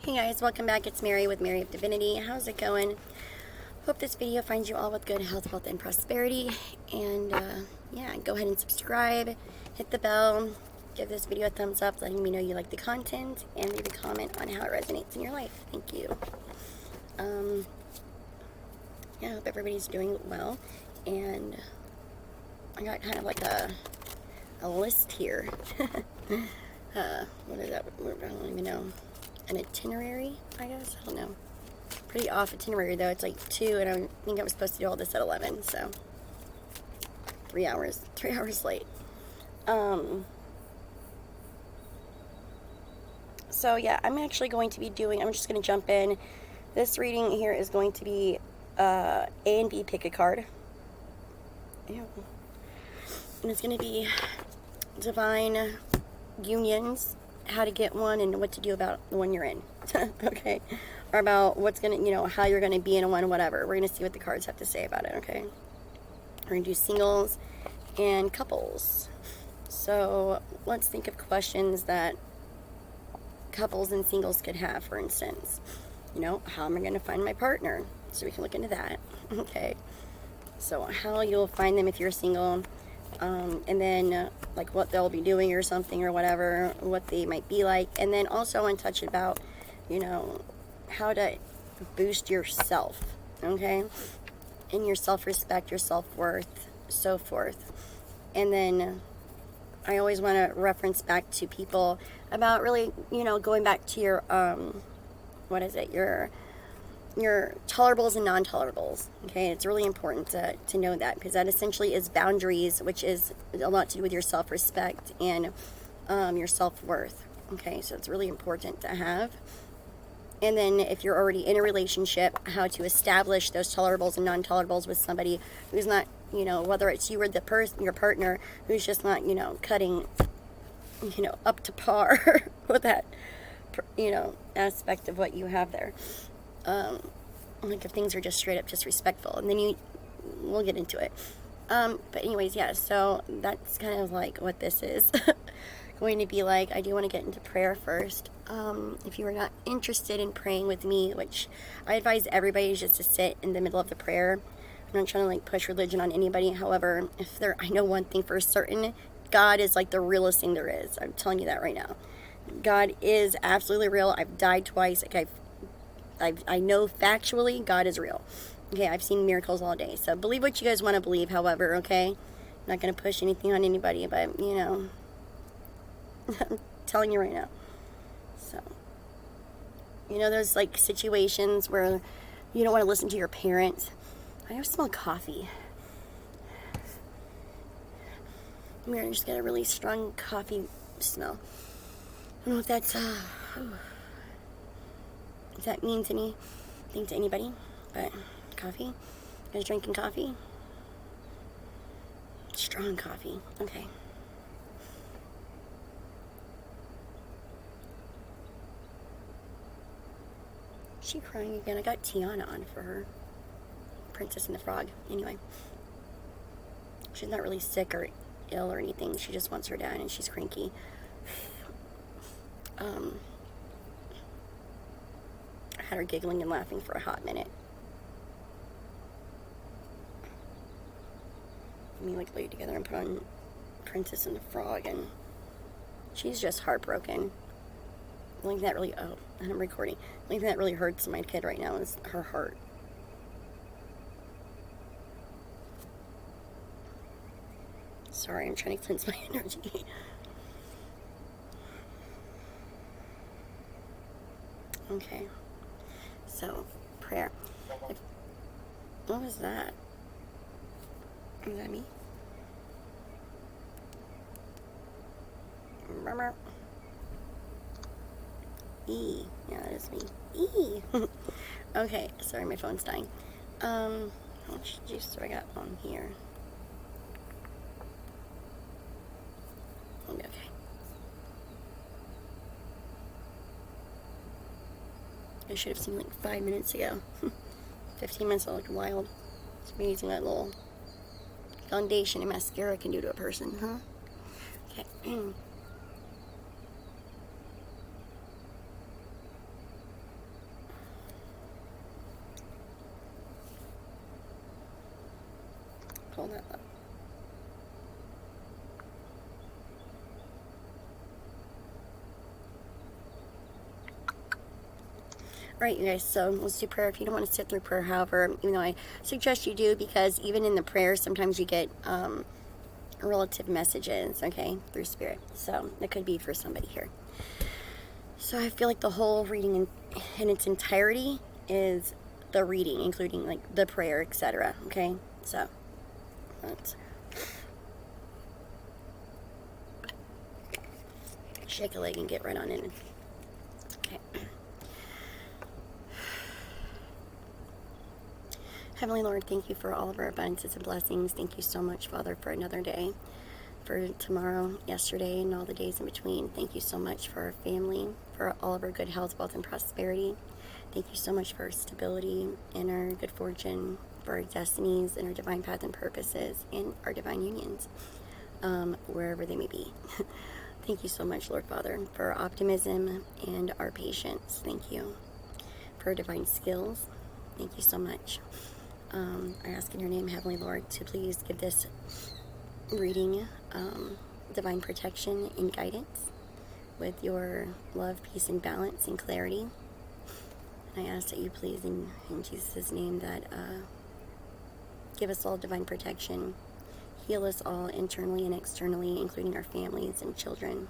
Hey guys, welcome back. It's Mary with Mary of Divinity. How's it going? Hope this video finds you all with good health, wealth, and prosperity. And yeah, go ahead and subscribe, hit the bell, give this video a thumbs up, letting me know you like the content, and leave a comment on how it resonates in your life. Thank you. Yeah, I hope everybody's doing well. And I got kind of like a list here. What is that? I don't even know. An itinerary, I guess? I don't know. Pretty off itinerary, though. It's like 2, and I think I was supposed to do all this at 11, so 3 hours. 3 hours late. So, yeah, I'm actually going to be doing, I'm just going to jump in. This reading here is going to be A and B pick a card. Ew. And it's going to be divine unions, how to get one and what to do about the one you're in. Okay? Or about what's going to, you know, how you're going to be in one, whatever. We're going to see what the cards have to say about it, okay? We're going to do singles and couples. So let's think of questions that couples and singles could have, for instance. You know, how am I going to find my partner? So we can look into that. Okay? So how you'll find them if you're single. And then like what they'll be doing or something or whatever, what they might be like. And then also I want to touch about, you know, how to boost yourself, okay? And your self-respect, your self-worth, so forth. And then I always want to reference back to people about really, you know, going back to your, what is it, your tolerables and non-tolerables, okay? It's really important to know that, because that essentially is boundaries, which is a lot to do with your self-respect and your self-worth, okay? So it's really important to have. And then if you're already in a relationship, how to establish those tolerables and non-tolerables with somebody who's not, you know, whether it's you or the person, your partner, who's just not, you know, cutting, you know, up to par with that, you know, aspect of what you have there. Like if things are just straight up disrespectful, and then we'll get into it. But anyways, yeah, so that's kind of like what this is going to be like. I do want to get into prayer first. If you are not interested in praying with me, which I advise everybody just to sit in the middle of the prayer. I'm not trying to like push religion on anybody. However, I know one thing for certain, God is like the realest thing there is. I'm telling you that right now. God is absolutely real. I've died twice. Like I know factually God is real. Okay, I've seen miracles all day. So believe what you guys want to believe, however, okay? I'm not going to push anything on anybody, but, you know, I'm telling you right now. So, you know, there's like situations where you don't want to listen to your parents. I never smell coffee. I'm going to just get a really strong coffee smell. I don't know if that's... if that means anything to anybody, but coffee? You guys drinking coffee? Strong coffee. Okay. Is she crying again? I got Tiana on for her. Princess and the Frog. Anyway. She's not really sick or ill or anything. She just wants her dad and she's cranky. I had her giggling and laughing for a hot minute. We like laid together and put on Princess and the Frog, and she's just heartbroken. The only thing that really, and I'm recording. The only thing that really hurts my kid right now is her heart. Sorry, I'm trying to cleanse my energy. Okay. So, prayer. What was that? Is that me? E. Yeah, that is me. E. Okay, sorry, my phone's dying. How much juice do I got on here? Okay. I should have seen like 5 minutes ago. 15 minutes, I looked wild. It's amazing what little foundation and mascara can do to a person, huh? Okay. hold that up. Alright, you guys, so let's do prayer. If you don't want to sit through prayer, however, even though I suggest you do, because even in the prayer, sometimes you get relative messages, okay, through spirit. So it could be for somebody here. So I feel like the whole reading in its entirety is the reading, including like the prayer, etc. Okay, so let's shake a leg and get right on in. Okay. Heavenly Lord, thank you for all of our abundances and blessings. Thank you so much, Father, for another day, for tomorrow, yesterday, and all the days in between. Thank you so much for our family, for all of our good health, wealth, and prosperity. Thank you so much for our stability and our good fortune, for our destinies and our divine path and purposes, and our divine unions, wherever they may be. Thank you so much, Lord Father, for our optimism and our patience. Thank you for our divine skills. Thank you so much. I ask in your name, Heavenly Lord, to please give this reading divine protection and guidance with your love, peace, and balance and clarity. And I ask that you please, in Jesus' name, that give us all divine protection, heal us all internally and externally, including our families and children,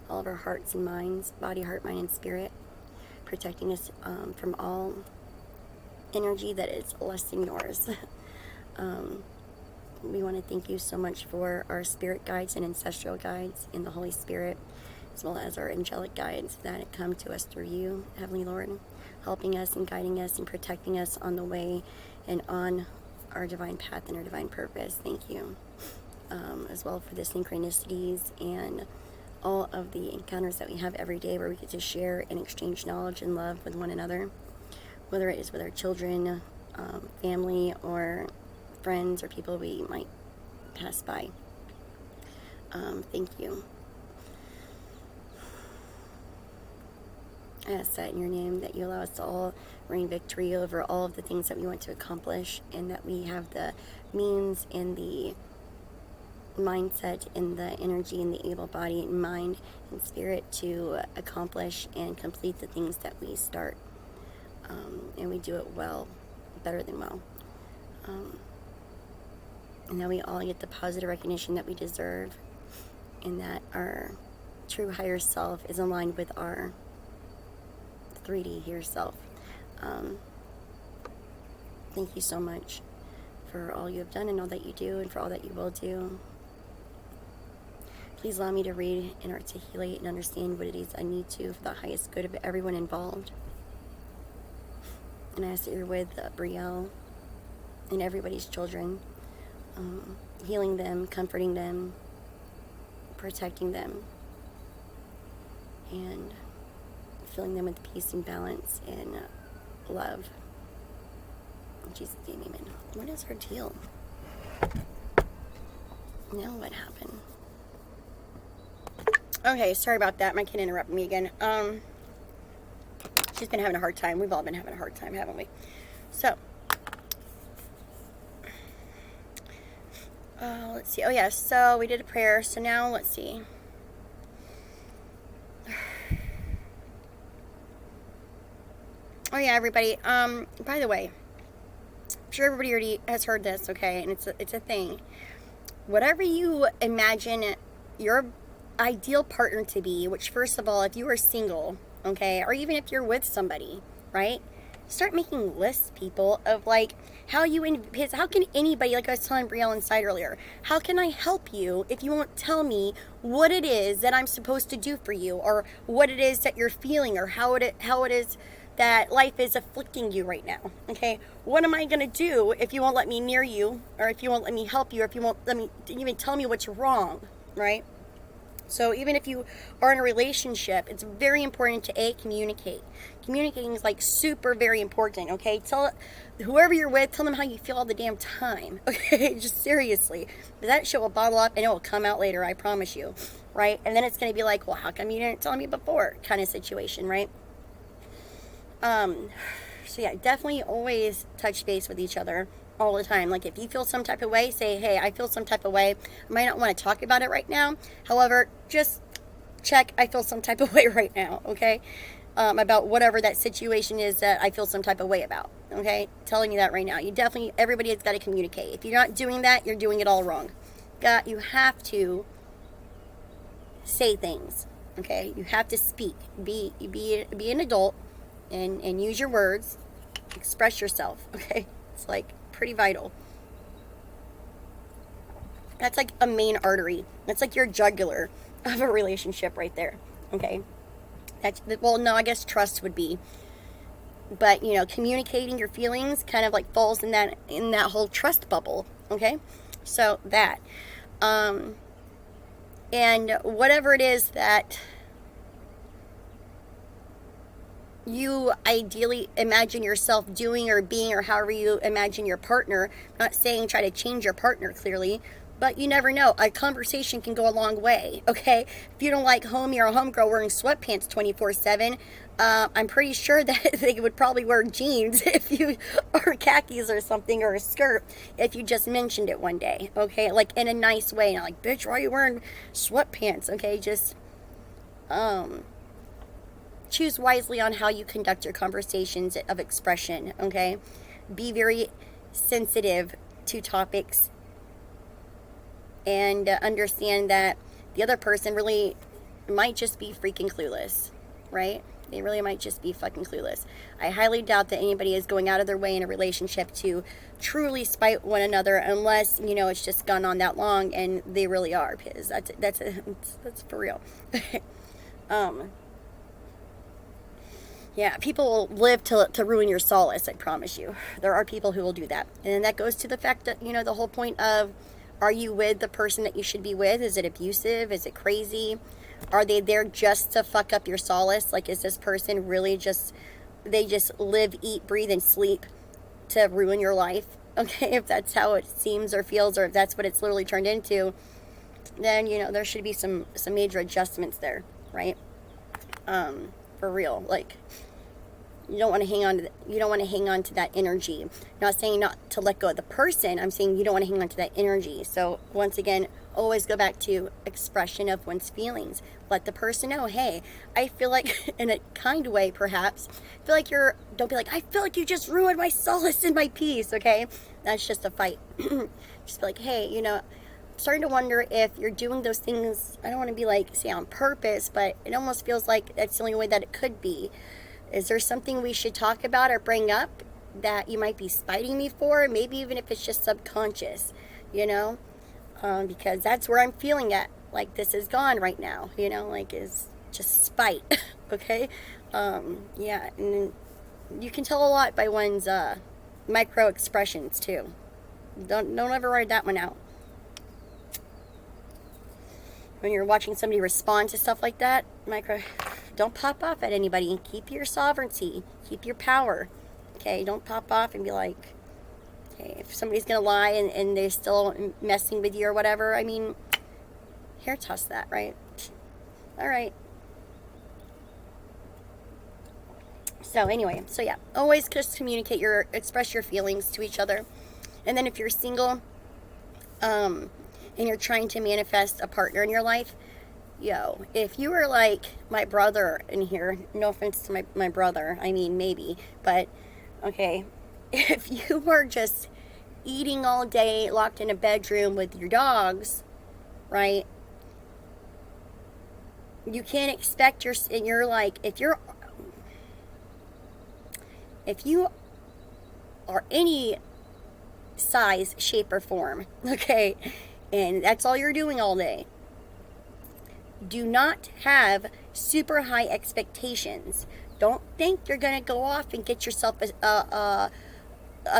all of our hearts and minds, body, heart, mind, and spirit, protecting us from all energy that is less than yours. We want to thank you so much for our spirit guides and ancestral guides in the Holy Spirit, as well as our angelic guides that come to us through you, Heavenly Lord, helping us and guiding us and protecting us on the way and on our divine path and our divine purpose. Thank you. As well for the synchronicities and all of the encounters that we have every day, where we get to share and exchange knowledge and love with one another, whether it is with our children, family, or friends, or people we might pass by. Thank you. I ask that in your name, that you allow us to all reign victory over all of the things that we want to accomplish, and that we have the means and the mindset and the energy and the able body and mind and spirit to accomplish and complete the things that we start. And we do it well, better than well. And that we all get the positive recognition that we deserve, and that our true higher self is aligned with our 3D here self. Thank you so much for all you have done and all that you do, and for all that you will do. Please allow me to read and articulate and understand what it is I need to for the highest good of everyone involved. And I ask that you're with Brielle and everybody's children, healing them, comforting them, protecting them, and filling them with peace and balance and love. In Jesus' name, amen. What is her deal? Now what happened? Okay, sorry about that. My kid interrupted me again. She's been having a hard time. We've all been having a hard time, haven't we? So, let's see. Oh, yeah, so we did a prayer. So now, let's see. Oh, yeah, everybody. By the way, I'm sure everybody already has heard this, okay? And it's a thing. Whatever you imagine your ideal partner to be, which, first of all, if you are single, okay, or even if you're with somebody, right? Start making lists, people, of like how can anybody, like I was telling Brielle inside earlier, how can I help you if you won't tell me what it is that I'm supposed to do for you, or what it is that you're feeling, or how it is that life is afflicting you right now, okay? What am I going to do if you won't let me near you, or if you won't let me help you, or if you won't let me even tell me what's wrong, right? So even if you are in a relationship, it's very important to communicate. Communicating is like super very important, okay? Tell whoever you're with, tell them how you feel all the damn time, okay? Just seriously. That shit will bottle up and it will come out later, I promise you, right? And then it's going to be like, well, how come you didn't tell me before, kind of situation, right? So yeah, definitely always touch base with each other. all the time. Like, if you feel some type of way, say, hey, I feel some type of way. I might not want to talk about it right now. However, just check, I feel some type of way right now, okay? About whatever that situation is that I feel some type of way about, okay? Telling you that right now. Everybody has got to communicate. If you're not doing that, you're doing it all wrong. You have to say things, okay? You have to speak. Be an adult and use your words. Express yourself, okay? It's like pretty vital. That's like a main artery. That's like your jugular of a relationship right there, okay? Well, no, I guess trust would be, but communicating your feelings kind of like falls in that whole trust bubble, okay? So that, and whatever it is that you ideally imagine yourself doing or being, or however you imagine your partner, I'm not saying try to change your partner clearly, but you never know. A conversation can go a long way, okay? If you don't like homie or a homegirl wearing sweatpants 24/7, I'm pretty sure that they would probably wear jeans or khakis or something, or a skirt, if you just mentioned it one day, okay? Like, in a nice way, not like, bitch, why are you wearing sweatpants, okay? Just, choose wisely on how you conduct your conversations of expression, okay? Be very sensitive to topics, and understand that the other person really might just be freaking clueless, right? They really might just be fucking clueless. I highly doubt that anybody is going out of their way in a relationship to truly spite one another, unless, it's just gone on that long and they really are, because that's for real. Yeah, people will live to ruin your solace, I promise you. There are people who will do that. And that goes to the fact that, the whole point of, are you with the person that you should be with? Is it abusive? Is it crazy? Are they there just to fuck up your solace? Like, is this person really they just live, eat, breathe, and sleep to ruin your life? Okay, if that's how it seems or feels, or if that's what it's literally turned into, then, there should be some major adjustments there, right? For real. Like, you don't want to hang on to that energy. I'm not saying not to let go of the person. I'm saying you don't want to hang on to that energy. So once again, always go back to expression of one's feelings. Let the person know, hey, I feel like, in a kind way perhaps, don't be like, I feel like you just ruined my solace and my peace, okay? That's just a fight. Just be like, hey, I'm starting to wonder if you're doing those things, I don't want to be like, say on purpose, but it almost feels like that's the only way that it could be. Is there something we should talk about or bring up that you might be spiting me for? Maybe even if it's just subconscious, because that's where I'm feeling at. Like, this is gone right now, like, is just spite, okay? Yeah, and you can tell a lot by one's micro expressions too. Don't ever write that one out. When you're watching somebody respond to stuff like that, don't pop off at anybody. Keep your sovereignty. Keep your power. Okay, don't pop off and be like, okay, if somebody's going to lie and they're still messing with you or whatever, here, toss that, right? All right. So anyway, yeah, always just express your feelings to each other. And then if you're single, and you're trying to manifest a partner in your life, if you were like my brother in here, no offense to my brother, maybe, but okay, if you were just eating all day, locked in a bedroom with your dogs, right, you can't expect if you are any size, shape, or form, okay, and that's all you're doing all day, do not have super high expectations. Don't think you're going to go off and get yourself a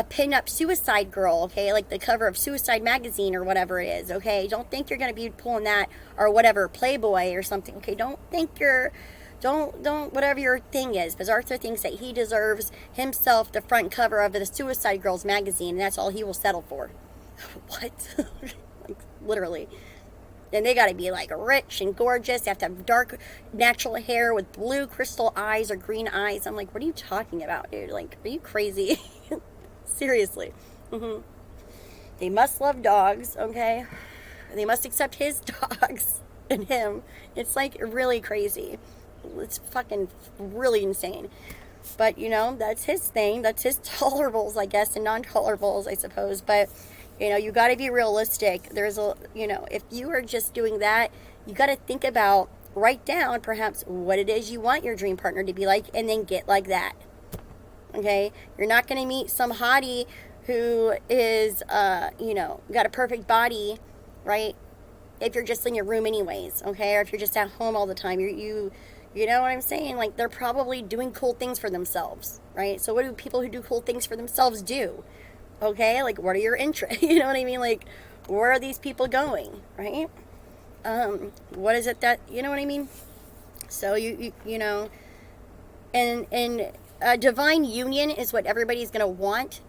pin-up suicide girl, okay? Like the cover of Suicide Magazine or whatever it is, okay? Don't think you're going to be pulling that, or whatever, Playboy or something, okay? Don't whatever your thing is, because Arthur thinks that he deserves himself the front cover of the Suicide Girls magazine, and that's all he will settle for. What? Like, literally. And they got to be like rich and gorgeous. They have to have dark natural hair with blue crystal eyes or green eyes. I'm like, what are you talking about, dude? Like, are you crazy? Seriously. They must love dogs, okay? They must accept his dogs and him. It's like really crazy. It's fucking really insane. But, you know, that's his thing. That's his tolerables, I guess, and non-tolerables, I suppose. But, you know, you got to be realistic. There's a, you know, if you are just doing that, you got to think about, write down perhaps what it is you want your dream partner to be like, and then get like that. Okay? You're not going to meet some hottie who is, you know, got a perfect body, right? If you're just in your room anyways, okay? Or if you're just at home all the time, you know what I'm saying? Like, they're probably doing cool things for themselves, right? So what do people who do cool things for themselves do? Okay? Like, what are your interests? You know what I mean? Like, where are these people going, right? What is it that, you know what I mean? So, you know, and a divine union is what everybody's going to want.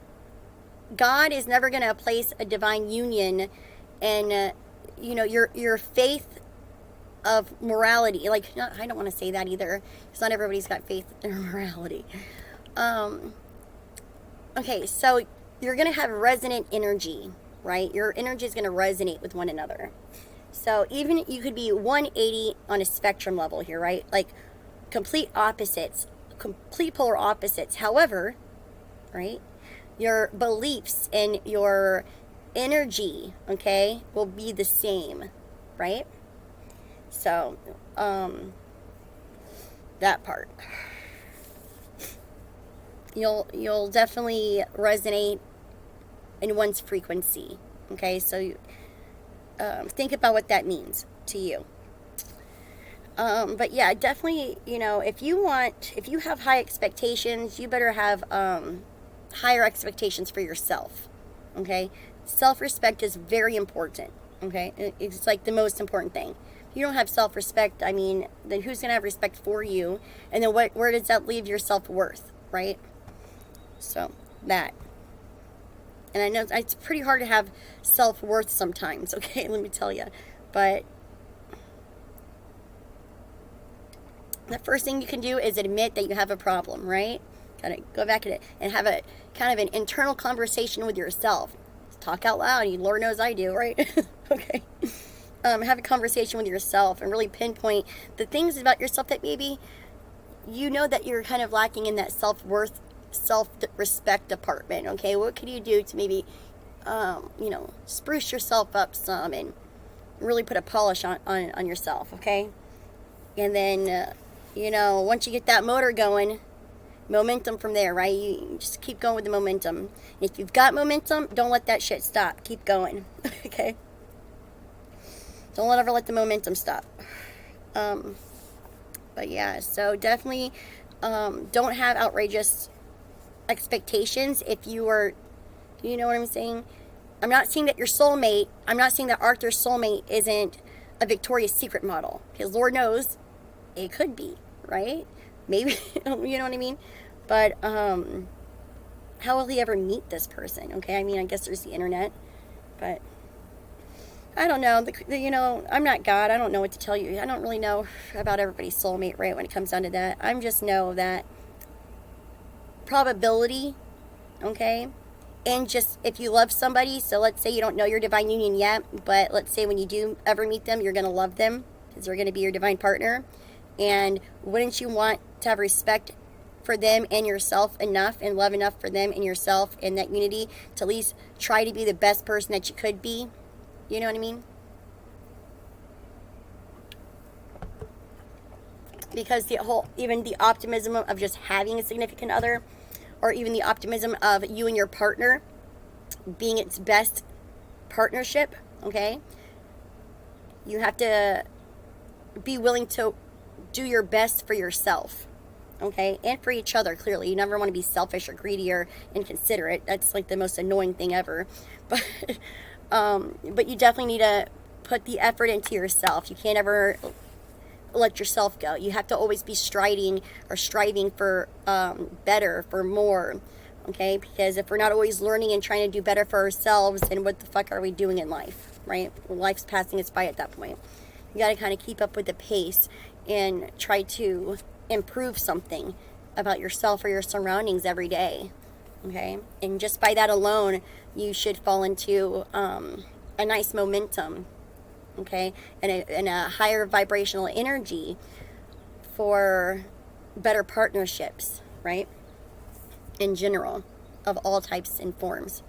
God is never going to place a divine union and, you know, your faith of morality, like, I don't want to say that either, because not everybody's got faith in their morality. Okay, so you're going to have resonant energy, right? Your energy is going to resonate with one another. So even you could be 180 on a spectrum level here, right? Like complete opposites, complete polar opposites. However, right, your beliefs and your energy, okay, will be the same, right? So, that part. You'll definitely resonate in one's frequency, okay? So, think about what that means to you. But yeah, definitely, you know, if you have high expectations, you better have, higher expectations for yourself, okay? Self-respect is very important, okay? It's like the most important thing. You don't have self-respect, I mean, then who's going to have respect for you? And then where does that leave your self-worth, right? So, that. And I know it's pretty hard to have self-worth sometimes, okay? Let me tell you. But the first thing you can do is admit that you have a problem, right? Kind of go back at it and have a kind of an internal conversation with yourself. Talk out loud. Lord knows I do, right? Okay. Have a conversation with yourself and really pinpoint the things about yourself that maybe you know that you're kind of lacking in that self-worth, self-respect department, okay? What can you do to maybe, you know, spruce yourself up some and really put a polish on yourself, okay? And then, you know, once you get that motor going, momentum from there, right? You just keep going with the momentum. And if you've got momentum, don't let that shit stop. Keep going, okay? Don't ever let the momentum stop. But yeah, so definitely don't have outrageous expectations if you are, you know what I'm saying? I'm not saying that your soulmate, I'm not saying that Arthur's soulmate isn't a Victoria's Secret model. Because Lord knows, it could be, right? Maybe, you know what I mean? But how will he ever meet this person? Okay, I mean, I guess there's the internet, but I don't know. You know, I'm not God. I don't know what to tell you. I don't really know about everybody's soulmate, right, when it comes down to that. I just know that probability, okay, and just if you love somebody, so let's say you don't know your divine union yet, but let's say when you do ever meet them, you're going to love them because they're going to be your divine partner. And wouldn't you want to have respect for them and yourself enough and love enough for them and yourself and that unity to at least try to be the best person that you could be? You know what I mean? Because even the optimism of just having a significant other, or even the optimism of you and your partner being its best partnership, okay? You have to be willing to do your best for yourself, okay? And for each other, clearly. You never want to be selfish or greedy or inconsiderate. That's like the most annoying thing ever. But you definitely need to put the effort into yourself. You can't ever let yourself go. You have to always be striving for better, for more, okay? Because if we're not always learning and trying to do better for ourselves, then what the fuck are we doing in life, right? Life's passing us by at that point. You got to kind of keep up with the pace and try to improve something about yourself or your surroundings every day. Okay, and just by that alone, you should fall into a nice momentum, okay, and a higher vibrational energy for better partnerships, right? In general, of all types and forms.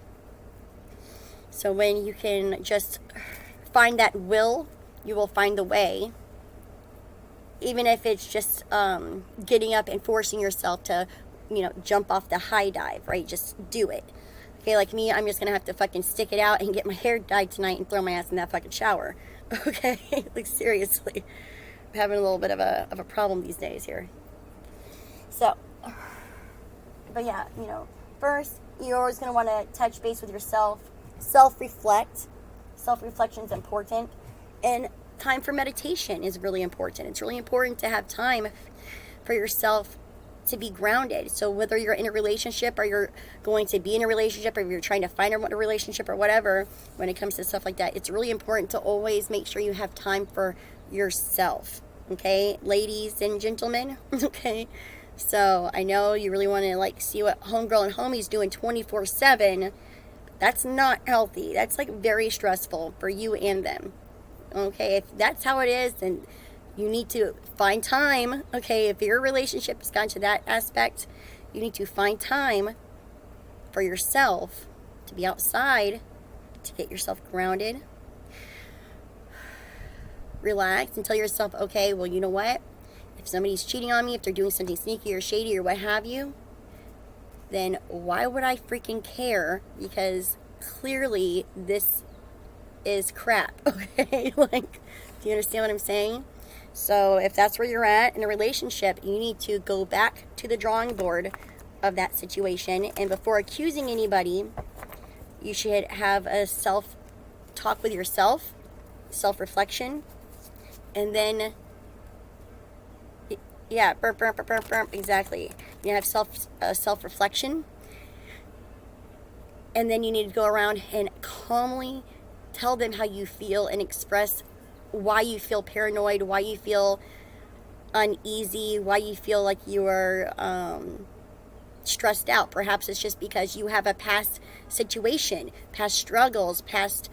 So when you can just find that will, you will find the way. Even if it's just getting up and forcing yourself to, jump off the high dive, right? Just do it. Okay, like me, I'm just going to have to fucking stick it out and get my hair dyed tonight and throw my ass in that fucking shower. Okay? Like, seriously. I'm having a little bit of a problem these days here. So, but yeah, first, you're always going to want to touch base with yourself. Self-reflect. Self-reflection is important. And time for meditation is really important. It's really important to have time for yourself to be grounded. So whether you're in a relationship or you're going to be in a relationship or you're trying to find a relationship or whatever, when it comes to stuff like that, it's really important to always make sure you have time for yourself. Okay, ladies and gentlemen. Okay, so I know you really want to see what homegirl and homie's doing 24/7. That's not healthy. That's very stressful for you and them. Okay, if that's how it is, then you need to find time. Okay, if your relationship has gone to that aspect, you need to find time for yourself to be outside, to get yourself grounded, relax, and tell yourself, okay, well, you know what? If somebody's cheating on me, if they're doing something sneaky or shady or what have you, then why would I freaking care? Because clearly this is crap. Okay, do you understand what I'm saying? So if that's where you're at in a relationship, you need to go back to the drawing board of that situation, and before accusing anybody, you should have a self-talk with yourself, self-reflection, and then exactly. You have self-reflection, and then you need to go around and calmly tell them how you feel and express why you feel paranoid, why you feel uneasy, why you feel like you are stressed out. Perhaps it's just because you have a past situation, past struggles, past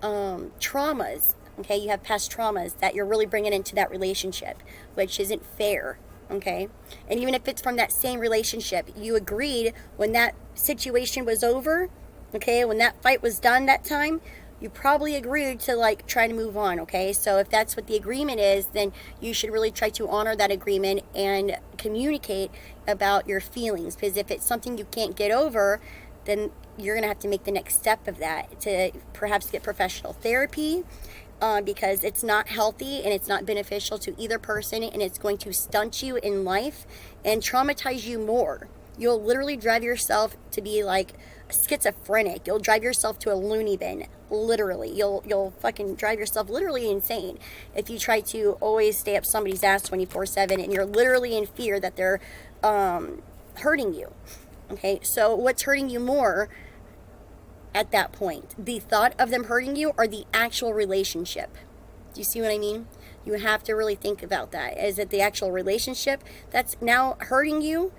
traumas. Okay, you have past traumas that you're really bringing into that relationship, which isn't fair. Okay, and even if it's from that same relationship, you agreed when that situation was over. Okay, when that fight was done that time, you probably agreed to try to move on. Okay, so if that's what the agreement is, then you should really try to honor that agreement and communicate about your feelings, because if it's something you can't get over, then you're gonna have to make the next step of that to perhaps get professional therapy, because it's not healthy and it's not beneficial to either person, and it's going to stunt you in life and traumatize you more. You'll literally drive yourself to be schizophrenic. You'll drive yourself to a loony bin. Literally, you'll fucking drive yourself literally insane if you try to always stay up somebody's ass 24/7, and you're literally in fear that they're hurting you. Okay, so what's hurting you more at that point? The thought of them hurting you or the actual relationship? Do you see what I mean? You have to really think about that. Is it the actual relationship that's now hurting you?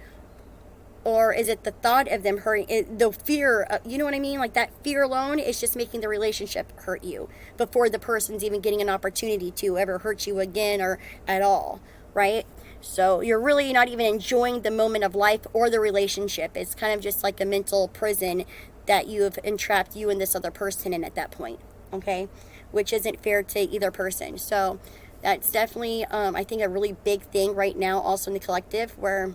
Or is it the thought of them hurting, the fear, you know what I mean? That fear alone is just making the relationship hurt you before the person's even getting an opportunity to ever hurt you again or at all, right? So you're really not even enjoying the moment of life or the relationship. It's kind of just like a mental prison that you have entrapped you and this other person in at that point, okay? Which isn't fair to either person. So that's definitely, I think, a really big thing right now also in the collective, where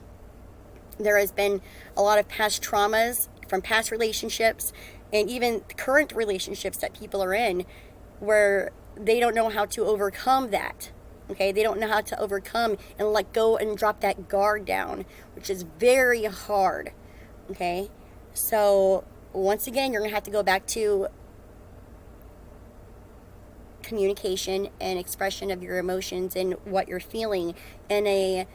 there has been a lot of past traumas from past relationships and even current relationships that people are in, where they don't know how to overcome that. Okay, they don't know how to overcome and let go and drop that guard down, which is very hard. Okay, so once again, you're going to have to go back to communication and expression of your emotions and what you're feeling in a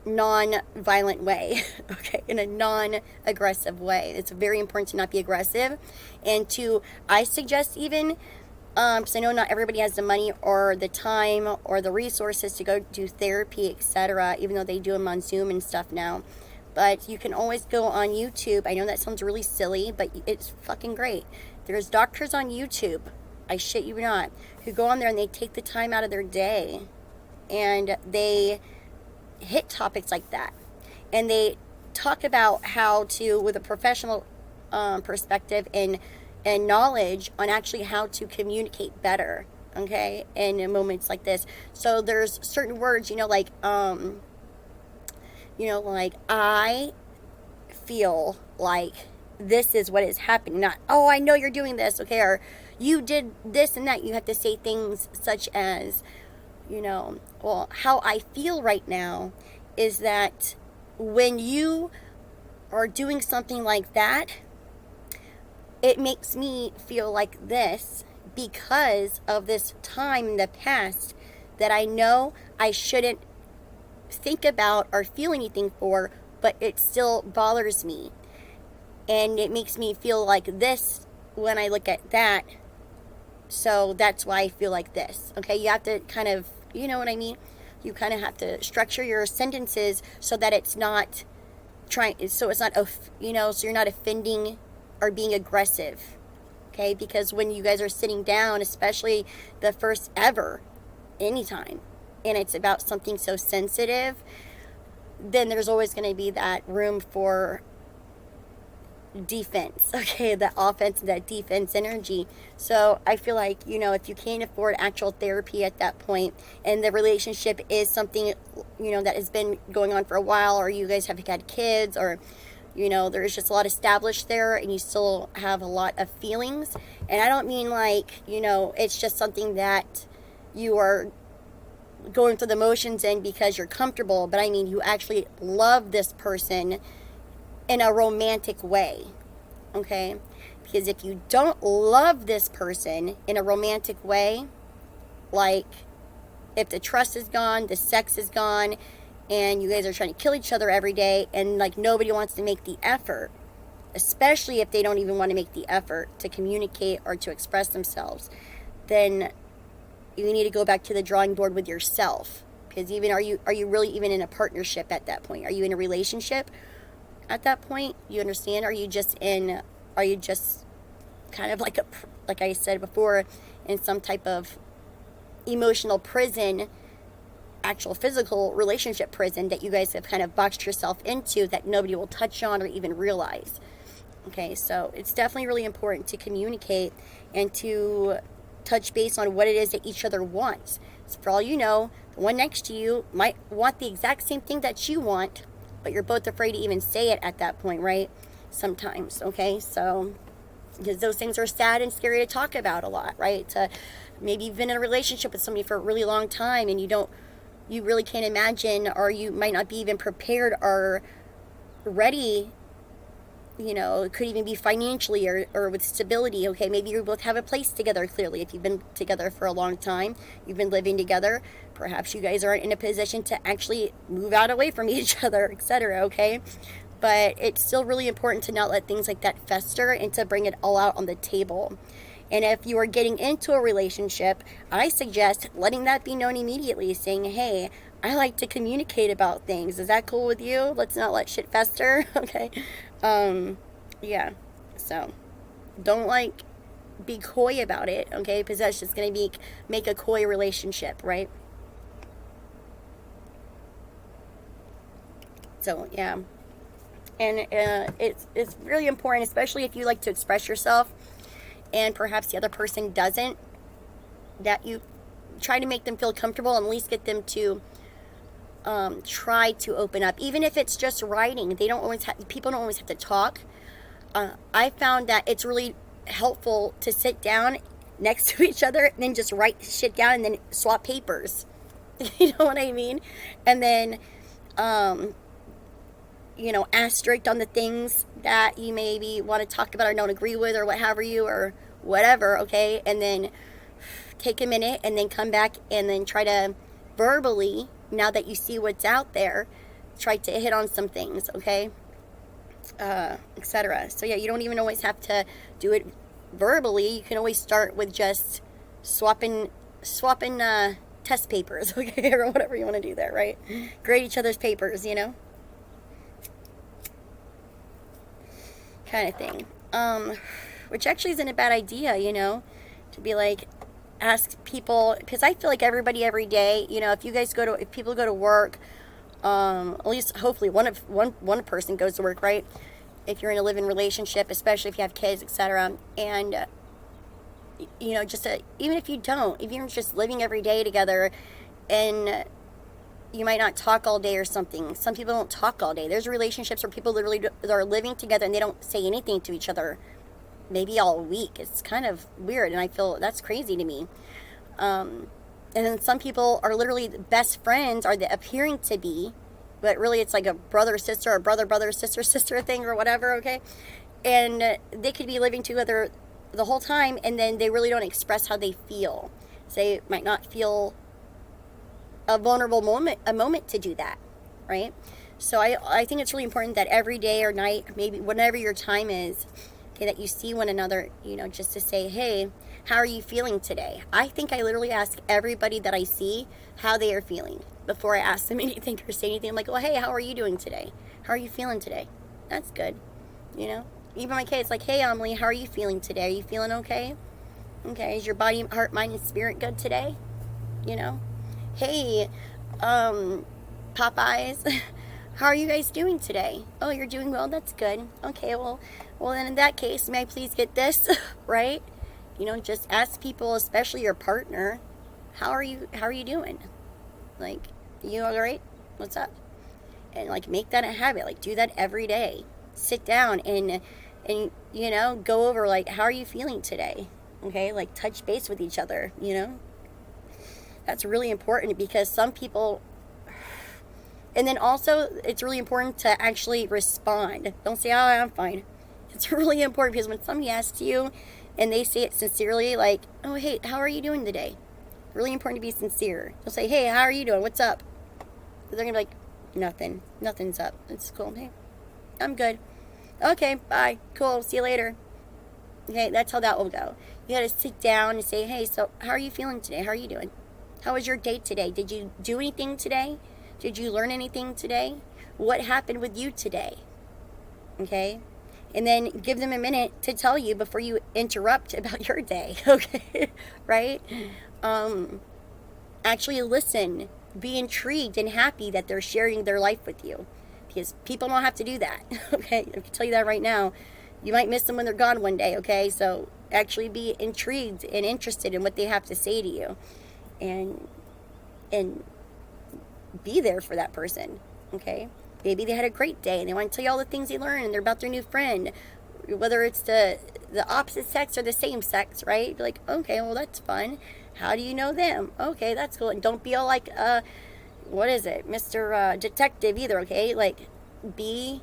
non-violent way, okay, in a non-aggressive way. It's very important to not be aggressive, and I suggest even, because I know not everybody has the money or the time or the resources to go do therapy, etc., even though they do them on Zoom and stuff now, But you can always go on YouTube. I know that sounds really silly, but it's fucking great. There's doctors on YouTube, I shit you not, who go on there and they take the time out of their day and they hit topics like that. And they talk about how to, with a professional perspective and knowledge on actually how to communicate better, okay, in moments like this. So there's certain words, like I feel like this is what is happening, not, oh, I know you're doing this, okay, or you did this and that. You have to say things such as, well, how I feel right now is that when you are doing something like that, it makes me feel like this because of this time in the past that I know I shouldn't think about or feel anything for, but it still bothers me. And it makes me feel like this when I look at that. So that's why I feel like this. Okay, you have to kind of, you know what I mean? You kind of have to structure your sentences so that it's not so you're not offending or being aggressive. Okay, because when you guys are sitting down, especially the first ever, anytime, and it's about something so sensitive, then there's always going to be that room for defense, okay, that offense and that defense energy. So I feel like, if you can't afford actual therapy at that point, and the relationship is something, that has been going on for a while, or you guys have had kids, or, there's just a lot established there, and you still have a lot of feelings. And I don't mean like, it's just something that you are going through the motions in because you're comfortable, but I mean you actually love this person in a romantic way, okay? Because if you don't love this person in a romantic way, like if the trust is gone, the sex is gone, and you guys are trying to kill each other every day, and like nobody wants to make the effort, especially if they don't even want to make the effort to communicate or to express themselves, then you need to go back to the drawing board with yourself. Because are you really even in a partnership at that point? Are you in a relationship at that point? You understand? Are you just kind of like I said before, in some type of emotional prison, actual physical relationship prison that you guys have kind of boxed yourself into that nobody will touch on or even realize? Okay, so it's definitely really important to communicate and to touch base on what it is that each other wants. So for all you know, the one next to you might want the exact same thing that you want, but you're both afraid to even say it at that point, right? Sometimes, okay? So, because those things are sad and scary to talk about a lot, right? Maybe you've been in a relationship with somebody for a really long time and you really can't imagine, or you might not be even prepared or ready, it could even be financially or with stability, okay? Maybe you both have a place together, clearly. If you've been together for a long time, you've been living together, perhaps you guys aren't in a position to actually move out away from each other, etc., okay? But it's still really important to not let things like that fester and to bring it all out on the table. And if you are getting into a relationship, I suggest letting that be known immediately, saying, hey, I like to communicate about things. Is that cool with you? Let's not let shit fester, okay? Yeah, so don't be coy about it, okay? Because that's just going to make a coy relationship, right? So, yeah. And it's really important, especially if you like to express yourself and perhaps the other person doesn't, that you try to make them feel comfortable and at least get them to try to open up. Even if it's just writing, people don't always have to talk. I found that it's really helpful to sit down next to each other and then just write shit down and then swap papers. You know what I mean? And then, asterisk on the things that you maybe want to talk about or don't agree with or what have you or whatever, okay? And then take a minute and then come back and then try to verbally, now that you see what's out there, try to hit on some things, okay? Etc. So yeah, you don't even always have to do it verbally. You can always start with just swapping test papers, okay, or whatever you want to do there, right? Grade each other's papers, kind of thing. Which actually isn't a bad idea, you know, to be like, ask people, because I feel like everybody every day, you know, if people go to work, at least hopefully one person goes to work, right? If you're in a living relationship, especially if you have kids, etc. And you know, even if you don't, if you're just living every day together, and you might not talk all day or something. Some people don't talk all day. There's relationships where people literally are living together and they don't say anything to each other, maybe all week. It's kind of weird, and I feel that's crazy to me. And then some people are literally best friends, or they appearing to be, but really it's like a brother sister, or brother sister thing, or whatever. Okay, and they could be living together the whole time, and then they really don't express how they feel. So they might not feel a vulnerable moment to do that, right? So I think it's really important that every day or night, maybe whenever your time is, okay, that you see one another, you know, just to say, hey, how are you feeling today? I think I literally ask everybody that I see how they are feeling before I ask them anything or say anything. I'm like, well, hey, how are you doing today? How are you feeling today? That's good, you know? Even my kids, like, hey, Emily, how are you feeling today? Are you feeling okay? Okay, is your body, heart, mind, and spirit good today? You know? Hey, Popeyes, how are you guys doing today? Oh, you're doing well? That's good. Okay, well, then in that case, may I please get this, right? You know, just ask people, especially your partner, how are you doing? Like, you all right? What's up? And, like, make that a habit. Like, do that every day. Sit down and you know, go over, like, how are you feeling today? Okay, like, touch base with each other, you know? That's really important, because some people, and then also it's really important to actually respond. Don't say, oh, I'm fine. It's really important, because when somebody asks you and they say it sincerely, like, oh, hey, how are you doing today? Really important to be sincere. They'll say, hey, how are you doing? What's up? They're going to be like, nothing's up. It's cool. Hey, I'm good. Okay, bye. Cool. See you later. Okay, that's how that will go. You got to sit down and say, hey, so how are you feeling today? How are you doing? How was your day today? Did you do anything today? Did you learn anything today? What happened with you today? Okay? And then give them a minute to tell you before you interrupt about your day. Okay? Right? Actually listen. Be intrigued and happy that they're sharing their life with you. Because people don't have to do that. Okay? I can tell you that right now. You might miss them when they're gone one day. Okay? So actually be intrigued and interested in what they have to say to you. And be there for that person, okay? Maybe they had a great day and they want to tell you all the things they learned and they're about their new friend, whether it's the opposite sex or the same sex, right? Be like, okay, well, that's fun. How do you know them? Okay, that's cool. And don't be all like, what is it, Mr. Detective either, okay? Like, be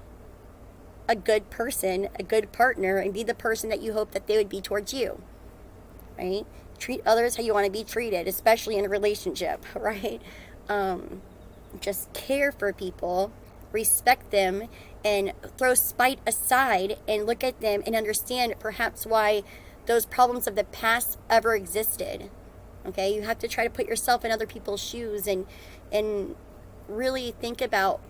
a good person, a good partner, and be the person that you hope that they would be towards you, right? Treat others how you want to be treated, especially in a relationship, right? Just care for people, respect them, and throw spite aside and look at them and understand perhaps why those problems of the past ever existed. Okay, you have to try to put yourself in other people's shoes and really think about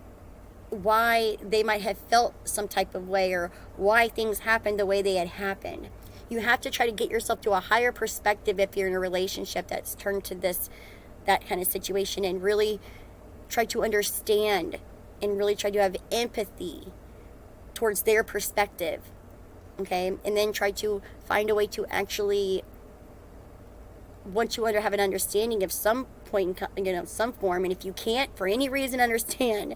why they might have felt some type of way, or why things happened the way they had happened. You have to try to get yourself to a higher perspective if you're in a relationship that's turned to that kind of situation, and really try to understand and really try to have empathy towards their perspective, okay? And then try to find a way to actually, once you have an understanding of some point, you know, some form, and if you can't for any reason understand,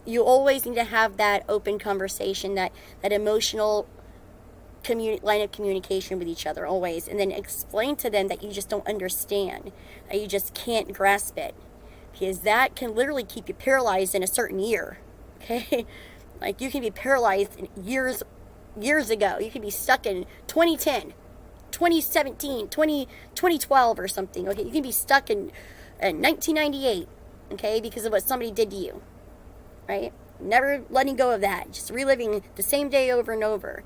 you always need to have that open conversation, that emotional line of communication with each other always, and then explain to them that you just don't understand, that you just can't grasp it, because that can literally keep you paralyzed in a certain year. Okay, like you can be paralyzed in years ago. You can be stuck in 2010, 2017, 2012 or something. Okay, you can be stuck in 1998. Okay, because of what somebody did to you, right? Never letting go of that, just reliving the same day over and over.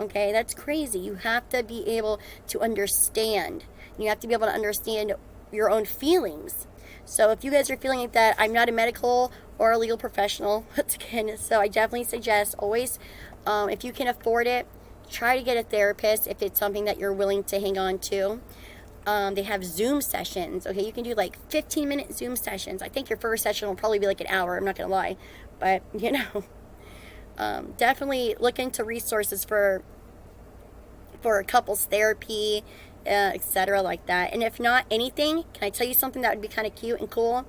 Okay, that's crazy. You have to be able to understand. You have to be able to understand your own feelings. So if you guys are feeling like that, I'm not a medical or a legal professional. Once again, so I definitely suggest always, if you can afford it, try to get a therapist if it's something that you're willing to hang on to. They have Zoom sessions. Okay, you can do like 15-minute Zoom sessions. I think your first session will probably be like an hour. I'm not gonna lie, but you know, definitely look into resources for couples therapy, etc. like that. And if not anything, can I tell you something that would be kind of cute and cool?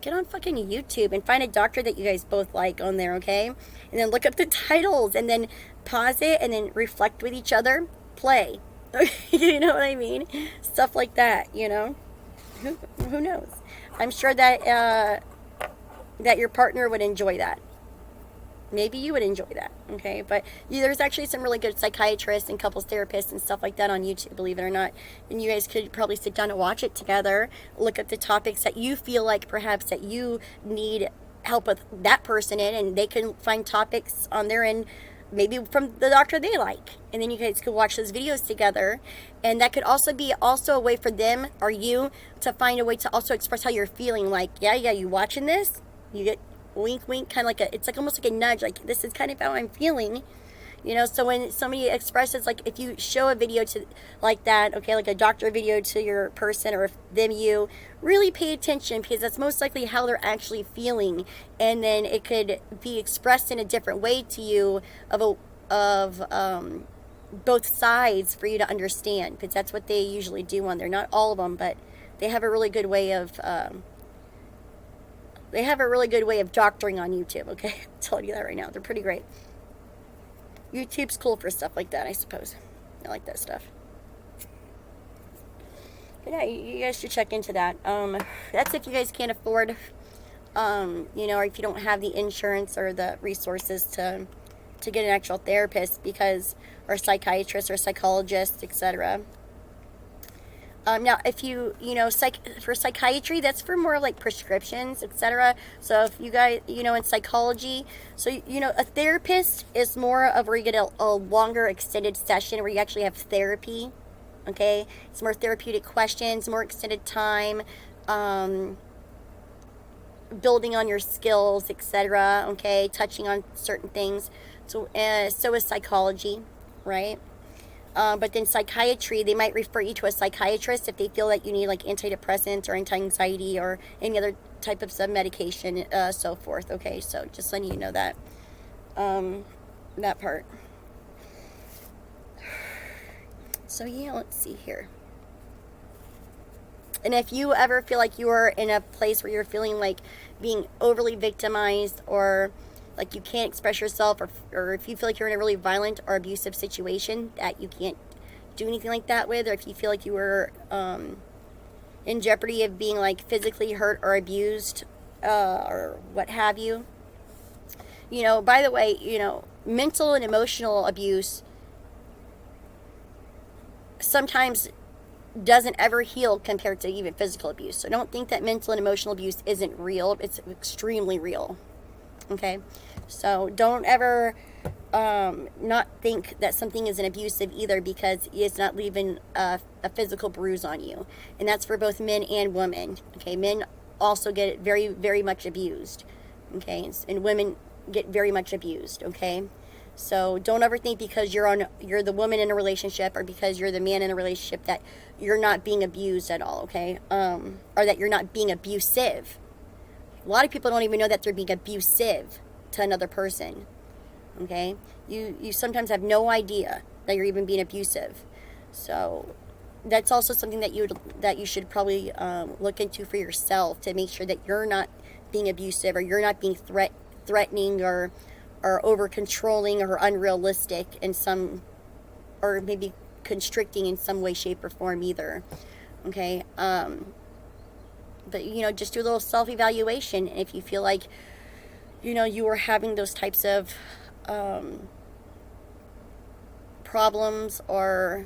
Get on fucking YouTube and find a doctor that you guys both like on there, okay? And then look up the titles and then pause it and then reflect with each other. Play. You know what I mean? Stuff like that, you know? Who knows? I'm sure that that your partner would enjoy that. Maybe you would enjoy that, okay? But there's actually some really good psychiatrists and couples therapists and stuff like that on YouTube, believe it or not. And you guys could probably sit down and watch it together, look at the topics that you feel like perhaps that you need help with that person in, and they can find topics on their end, maybe from the doctor they like. And then you guys could watch those videos together. And that could also be a way for them or you to find a way to also express how you're feeling. Like, yeah, you watching this? You get wink, wink, kind of like it's like almost like a nudge, like this is kind of how I'm feeling, you know. So when somebody expresses, like if you show a video to like that, okay, like a doctor video to your person or them, you really pay attention, because that's most likely how they're actually feeling, and then it could be expressed in a different way to you of both sides for you to understand, because that's what they usually do on there. Not all of them, but they have a really good way of doctoring on YouTube, okay? I'm telling you that right now. They're pretty great. YouTube's cool for stuff like that, I suppose. I like that stuff. But yeah, you guys should check into that. That's if you guys can't afford, you know, or if you don't have the insurance or the resources to get an actual therapist, or psychiatrist or psychologist, etc. Now, if you know, for psychiatry, that's for more like prescriptions, etc. So if you guys, you know, in psychology, so, you know, a therapist is more of where you get a longer extended session where you actually have therapy, okay? It's more therapeutic questions, more extended time, building on your skills, etc., okay? Touching on certain things. So is psychology, right? But then psychiatry, they might refer you to a psychiatrist if they feel that you need like antidepressants or anti-anxiety or any other type of medication, so forth. Okay, so just letting you know that, that part. So yeah, let's see here. And if you ever feel like you are in a place where you're feeling like being overly victimized, or like you can't express yourself, or if you feel like you're in a really violent or abusive situation that you can't do anything like that with, or if you feel like you were in jeopardy of being like physically hurt or abused, or what have you, you know, by the way, you know, mental and emotional abuse sometimes doesn't ever heal compared to even physical abuse. So don't think that mental and emotional abuse isn't real. It's extremely real. Okay, so don't ever not think that something isn't abusive either, because it's not leaving a physical bruise on you. And that's for both men and women. Okay, men also get very, very much abused. Okay, and women get very much abused. Okay, so don't ever think because you're the woman in a relationship, or because you're the man in a relationship, that you're not being abused at all. Okay, or that you're not being abusive. A lot of people don't even know that they're being abusive to another person. Okay? You sometimes have no idea that you're even being abusive. So that's also something that you should probably look into for yourself, to make sure that you're not being abusive, or you're not being threatening or over controlling or unrealistic in some, or maybe constricting in some way, shape, or form either. Okay? But, you know, just do a little self-evaluation. And if you feel like, you know, you are having those types of problems or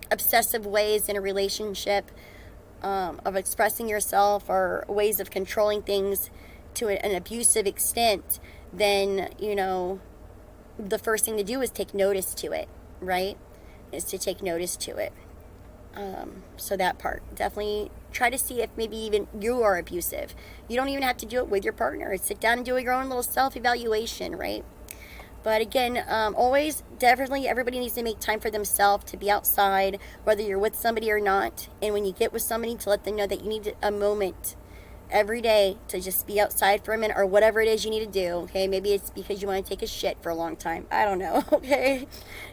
obsessive ways in a relationship, of expressing yourself, or ways of controlling things to an abusive extent, then, you know, the first thing to do is take notice to it, right? Is to take notice to it. So that part, definitely try to see if maybe even you are abusive. You don't even have to do it with your partner. Sit down and do your own little self-evaluation, right? But again, always, definitely, everybody needs to make time for themselves to be outside, whether you're with somebody or not. And when you get with somebody, to let them know that you need a moment every day to just be outside for a minute, or whatever it is you need to do. Okay, maybe it's because you want to take a shit for a long time. I don't know. Okay,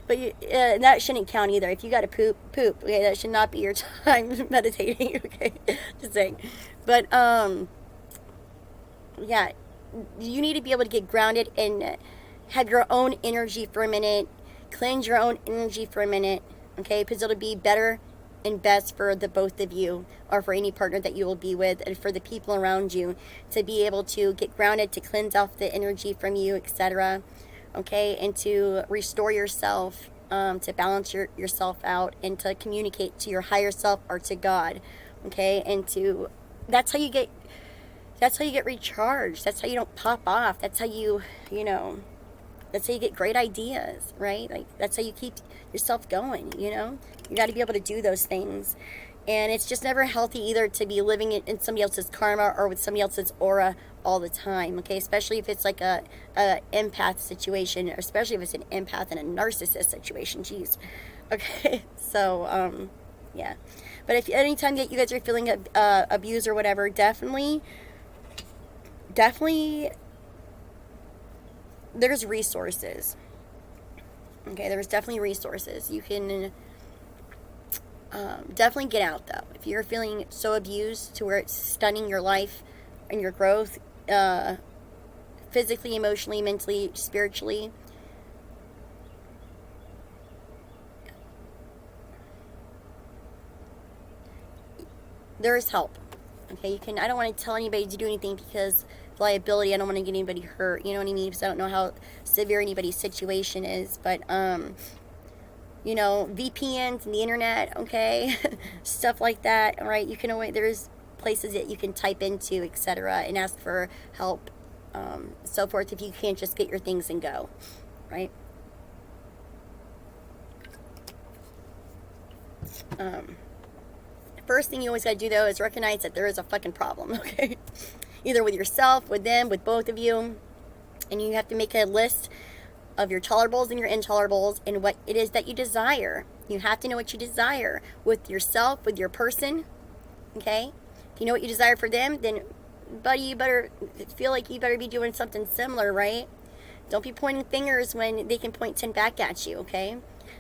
but that shouldn't count either. If you got to poop. Okay, that should not be your time meditating. Okay, just saying. But yeah, you need to be able to get grounded and have your own energy for a minute, cleanse your own energy for a minute, okay, because it'll be better and best for the both of you, or for any partner that you will be with, and for the people around you, to be able to get grounded, to cleanse off the energy from you, etc., okay, and to restore yourself, to balance yourself out, and to communicate to your higher self or to God, okay, and to, that's how you get recharged. That's how you don't pop off. That's how you that's how you get great ideas, right? Like, that's how you keep yourself going, You got to be able to do those things. And it's just never healthy either to be living in somebody else's karma or with somebody else's aura all the time, okay? Especially if it's like a empath situation, or especially if it's an empath and a narcissist situation. Jeez. Okay, so, yeah. But if anytime that you guys are feeling abused or whatever, definitely there's resources. Okay, there's definitely resources. You can definitely get out, though. If you're feeling so abused to where it's stunning your life and your growth, physically, emotionally, mentally, spiritually, there is help. Okay, you can. I don't want to tell anybody to do anything because liability. I don't want to get anybody hurt. You know what I mean? Because I don't know how severe anybody's situation is. But VPNs and the internet, okay, stuff like that. All right, you can always, there's places that you can type into, etc., and ask for help, so forth. If you can't just get your things and go, right? First thing you always got to do, though, is recognize that there is a fucking problem, okay? Either with yourself, with them, with both of you. And you have to make a list of your tolerables and your intolerables and what it is that you desire. You have to know what you desire with yourself, with your person, okay? If you know what you desire for them, then, buddy, you better feel like you better be doing something similar, right? Don't be pointing fingers when they can point 10 back at you, okay?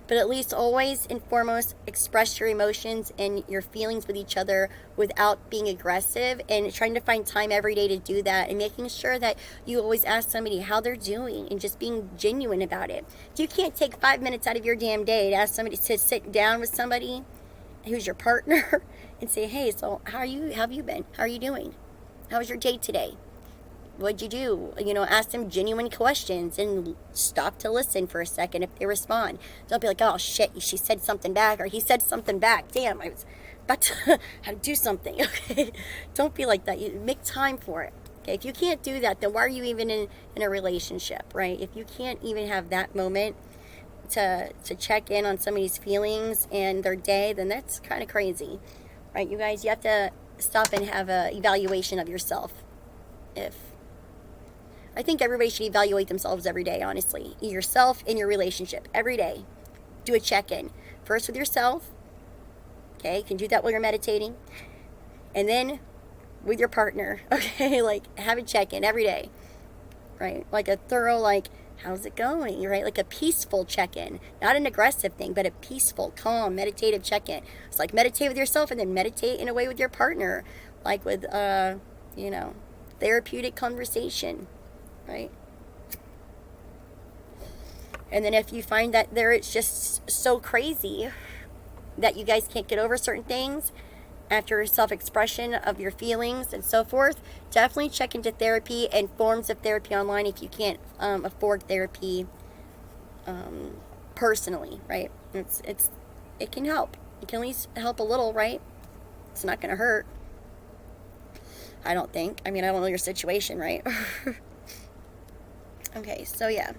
But at least always and foremost express your emotions and your feelings with each other without being aggressive, and trying to find time every day to do that, and making sure that you always ask somebody how they're doing and just being genuine about it. If you can't take 5 minutes out of your damn day to ask somebody to sit down with somebody who's your partner and say, hey, so how have you been? How are you doing? How was your day today? What'd you do? Ask them genuine questions and stop to listen for a second if they respond. Don't be like, oh shit, she said something back, or he said something back. Damn, I was about to have to do something. Okay, don't be like that. You make time for it. Okay, if you can't do that, then why are you even in a relationship, right? If you can't even have that moment to check in on somebody's feelings and their day, then that's kind of crazy, right? You guys, you have to stop and have a evaluation of yourself. I think everybody should evaluate themselves every day, honestly. Yourself and your relationship. Every day. Do a check-in. First with yourself. Okay, you can do that while you're meditating. And then with your partner. Okay, like, have a check-in every day. Right? Like a thorough, like, how's it going? Right? Like a peaceful check-in. Not an aggressive thing, but a peaceful, calm, meditative check-in. It's like meditate with yourself and then meditate in a way with your partner. Like with, therapeutic conversation. Right? And then if you find that it's just so crazy that you guys can't get over certain things after self-expression of your feelings and so forth, definitely check into therapy and forms of therapy online if you can't afford therapy personally, right? It can help. It can at least help a little, right? It's not going to hurt. I don't think. I mean, I don't know your situation, right? Okay, so yeah.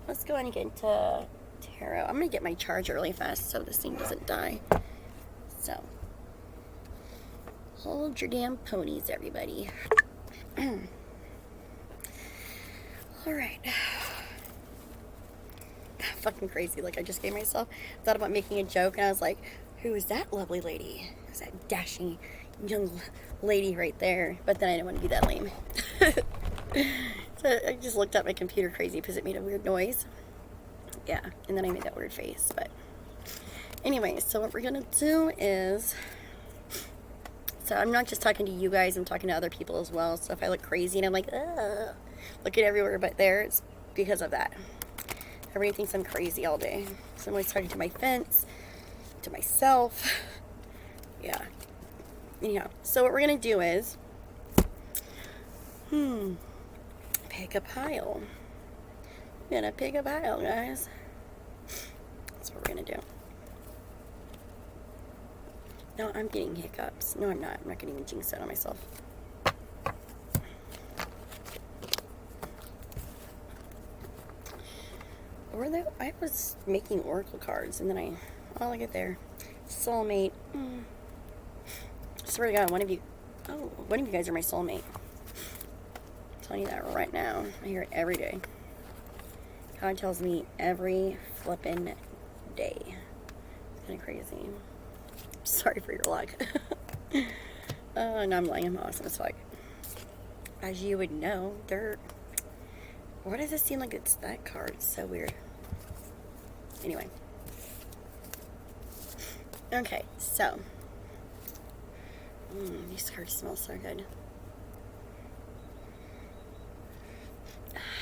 Let's go ahead and get into tarot. I'm gonna get my charger really fast so this thing doesn't die. So, hold your damn ponies, everybody. Alright. Fucking crazy. Like, I just gave myself, thought about making a joke, and I was like, who is that lovely lady? Who's that dashing young lady right there? But then I didn't want to be that lame. So I just looked at my computer crazy because it made a weird noise. Yeah, and then I made that weird face. But anyway, so what we're gonna do is, so I'm not just talking to you guys, I'm talking to other people as well. So if I look crazy and I'm like, ugh, looking everywhere but there, it's because of that. Everybody thinks I'm crazy all day. So I'm always talking to my fence, to myself. Yeah. Anyhow, so what we're gonna do is, pick a pile. We're gonna pick a pile, guys. That's what we're gonna do. No, I'm getting hiccups. No, I'm not. I'm not gonna even jinx that on myself. Or though I was making oracle cards, and then oh, look at there, soulmate. I swear to God, one of you guys are my soulmate. I'm telling you that right now. I hear it every day. God tells me every flippin' day. It's kind of crazy. Sorry for your luck. No, I'm lying. I'm awesome as fuck. As you would know, why does it seem like it's that card? It's so weird. Anyway. Okay, so. These cards smell so good.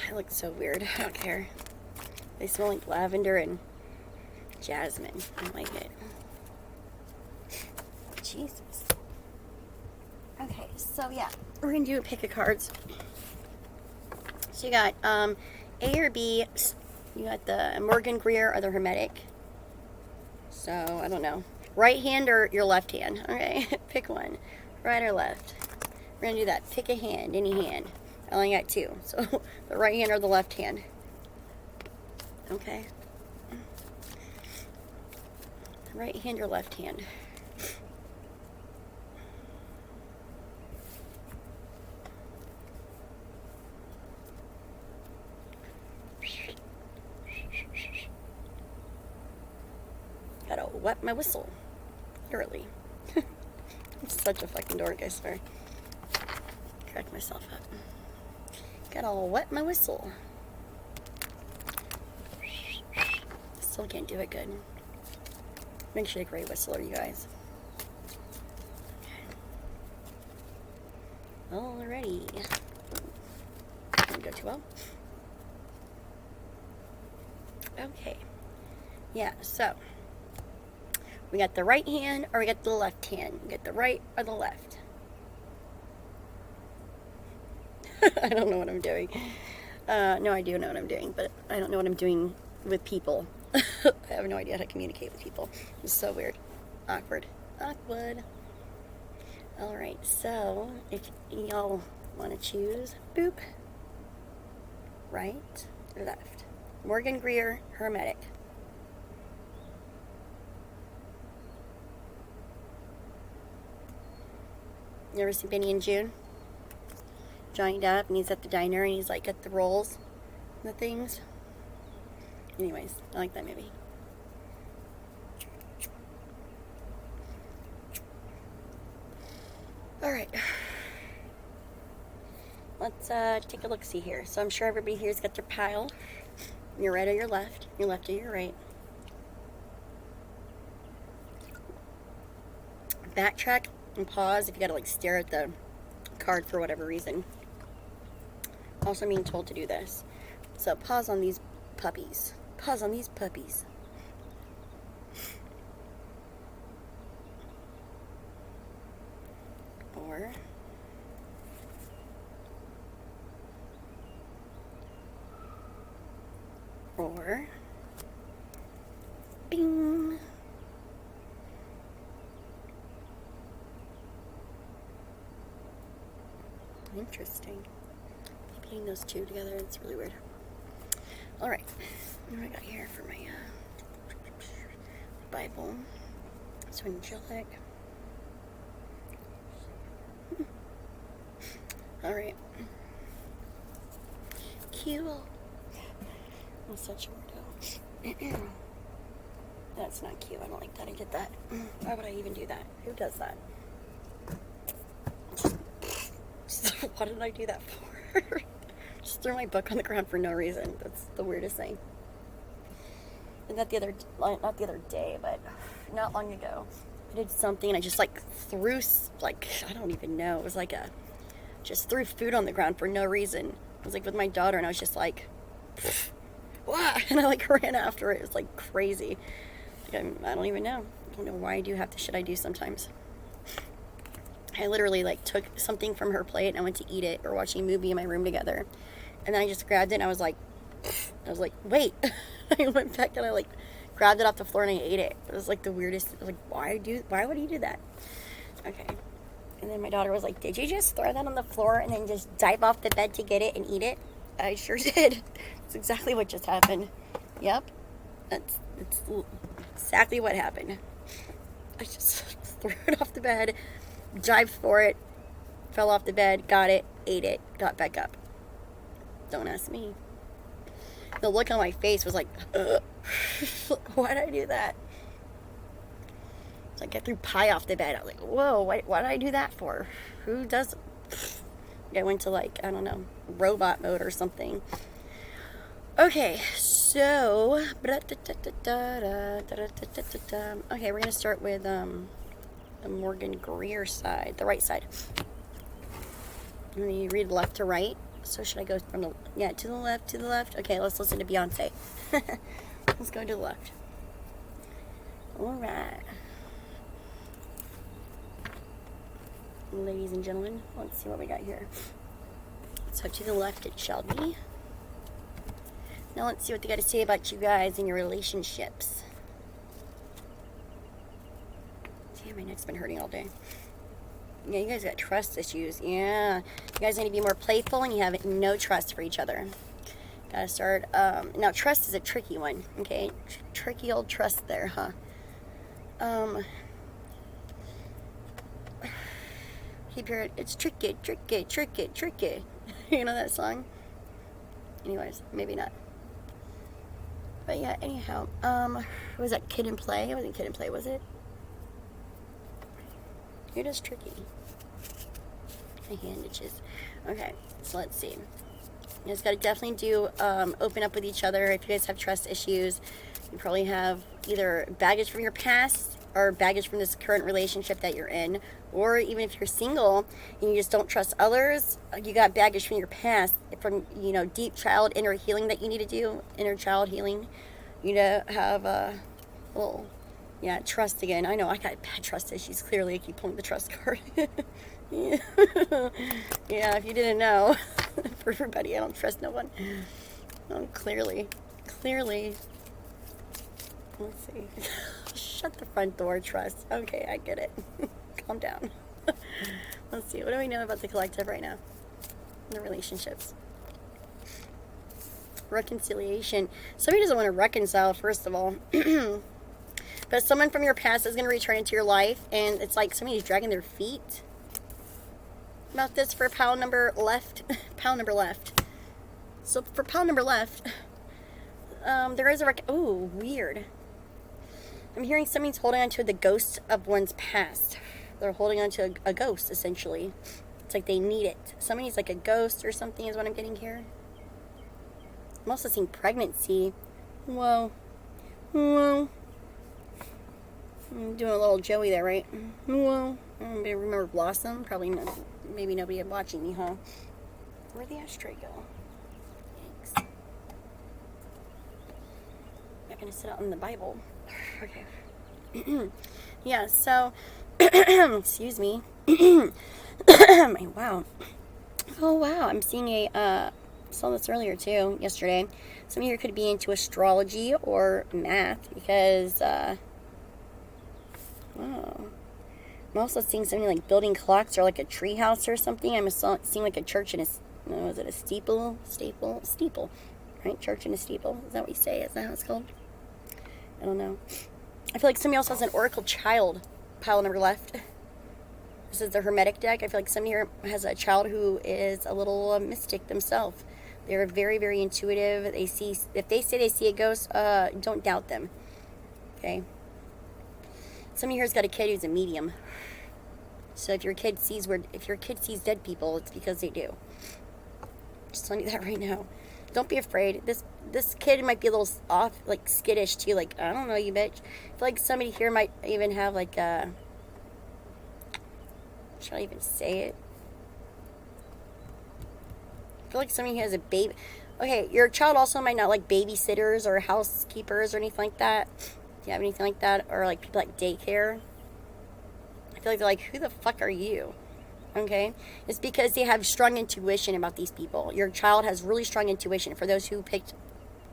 It looks so weird. I don't care. They smell like lavender and jasmine. I like it. Jesus. Okay, so yeah. We're going to do a pick of cards. So you got A or B. You got the Morgan Greer or the Hermetic. So, I don't know. Right hand or your left hand. Okay, pick one. Right or left. We're going to do that. Pick a hand, any hand. I only got two. So, the right hand or the left hand. Okay. Right hand or left hand. Gotta wet my whistle. Literally. I'm such a fucking dork, I swear. Crack myself up. Gotta wet my whistle. Still can't do it good. Make sure you're a great whistler, you guys. Alrighty. Didn't go too well. Okay. Yeah, so we got the right hand or we got the left hand. We got the right or the left. I don't know what I'm doing. No, I do know what I'm doing, but I don't know what I'm doing with people. I have no idea how to communicate with people. It's so weird. Awkward. Awkward. Alright, so if y'all want to choose, boop, right or left. Morgan Greer, Hermetic. You ever see Benny and June? Johnny Depp, and he's at the diner, and he's like got the rolls and the things. Anyways, I like that movie. Alright. Let's take a look-see here. So I'm sure everybody here's got their pile. Your right or your left. Your left or your right. Backtrack and pause if you gotta like stare at the card for whatever reason. Also being told to do this. So pause on these puppies. Pause on these puppies. Or bing. Interesting. Keep putting those two together, it's really weird. Alright. What do I got here for my Bible? So angelic. Alright. Cute. I'm such a weirdo. That's not cute. I don't like that. I did that. Why would I even do that? Who does that? What did I do that for? Just threw my book on the ground for no reason. That's the weirdest thing. And not the other day, but not long ago, I did something and I just like threw, like, I don't even know. It was like just threw food on the ground for no reason. I was like with my daughter and I was just like, what? And I like ran after it. It was like crazy. Like, I don't even know. I don't know why I do half the shit I do sometimes. I literally like took something from her plate and I went to eat it. We're watching a movie in my room together. And then I just grabbed it and I was like, wait. I went back and I like grabbed it off the floor and I ate it. It was like the weirdest. I was like, why would you do that? Okay. And then my daughter was like, did you just throw that on the floor and then just dive off the bed to get it and eat it? I sure did. That's exactly what just happened. Yep. It's exactly what happened. I just threw it off the bed, dived for it, fell off the bed, got it, ate it, got back up. Don't ask me. The look on my face was like, why did I do that? It's like I threw pie off the bed. I was like, whoa, why did I do that for? Who does? I went to like, I don't know, robot mode or something. Okay, so, okay, we're going to start with the Morgan Greer side, the right side. Let me read left to right. So should I go from to the left? Okay, let's listen to Beyonce. Let's go to the left. Alright. Ladies and gentlemen, let's see what we got here. So to the left it shall be. Now let's see what they got to say about you guys and your relationships. Damn, my neck's been hurting all day. Yeah, you guys got trust issues. Yeah. You guys need to be more playful and you have no trust for each other. Gotta start. Now, trust is a tricky one. Okay? Tricky old trust there, huh? Keep hearing, it's tricky. You know that song? Anyways, maybe not. But yeah, anyhow. Was that Kid and Play? It wasn't Kid and Play, was it? It is tricky. My hand itches. Okay, so let's see. You guys got to definitely do open up with each other. If you guys have trust issues, you probably have either baggage from your past or baggage from this current relationship that you're in. Or even if you're single and you just don't trust others, you got baggage from your past, from, you know, deep child inner healing that you need to do, inner child healing. You need to have a little... Yeah, trust again. I know I got bad trust issues. Clearly, I keep pulling the trust card. Yeah. Yeah, if you didn't know, for everybody, I don't trust no one. Oh, clearly. Let's see. Shut the front door, trust. Okay, I get it. Calm down. Let's see. What do we know about the collective right now? The relationships. Reconciliation. Somebody doesn't want to reconcile, first of all. But someone from your past is going to return into your life, and it's like somebody's dragging their feet. About this for pile number left. So for pile number left, there is a ooh, weird. I'm hearing somebody's holding on to the ghost of one's past. They're holding on to a ghost, essentially. It's like they need it. Somebody's like a ghost or something is what I'm getting here. I'm also seeing pregnancy. Whoa. I'm doing a little Joey there, right? Whoa. Anybody remember Blossom? Probably not. Maybe nobody watching me, huh? Where'd the ashtray go? Thanks. Not gonna sit out in the Bible. Okay. Yeah, so excuse me. Wow. Oh wow. I'm seeing a saw this earlier too, yesterday. Some of you could be into astrology or math because oh. I'm also seeing something like building clocks or like a tree house or something. I'm seeing like a church and is it a steeple? right? Church in a steeple. Is that what you say? Is that how it's called? I don't know. I feel like somebody else has an oracle child pile number left. This is the Hermetic deck. I feel like somebody here has a child who is a little mystic themselves. They're very, very intuitive. They see, if they say they see a ghost, don't doubt them. Okay. Somebody here's got a kid who's a medium. So if your kid sees dead people, it's because they do. Just telling you that right now. Don't be afraid. This kid might be a little off, like skittish too. Like, I don't know, you bitch. I feel like somebody here might even have like a, should I even say it? I feel like somebody has a baby. Okay, your child also might not like babysitters or housekeepers or anything like that. Do you have anything like that? Or like people like daycare? I feel like they're like, who the fuck are you? Okay? It's because they have strong intuition about these people. Your child has really strong intuition. For those who picked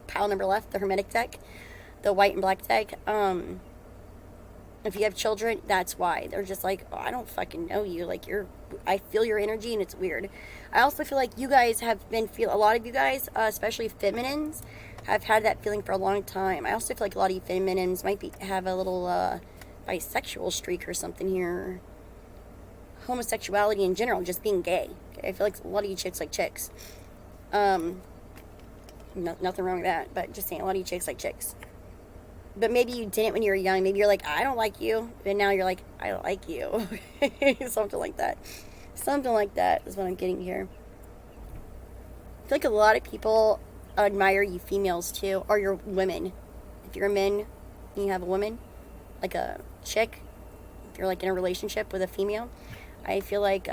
pile number left, the Hermetic deck, the white and black deck, if you have children, that's why. They're just like, oh, I don't fucking know you. Like, I feel your energy and it's weird. I also feel like you guys have been, a lot of you guys, especially feminines, have had that feeling for a long time. I also feel like a lot of you feminines might have a little bisexual streak or something here. Homosexuality in general, just being gay. Okay? I feel like a lot of you chicks like chicks. Nothing wrong with that, but just saying, a lot of you chicks like chicks. But maybe you didn't when you were young. Maybe you're like, I don't like you. And now you're like, I like you. Something like that. Something like that is what I'm getting here. I feel like a lot of people admire you females too. Or you're women. If you're a man and you have a woman, like a chick, if you're like in a relationship with a female, I feel like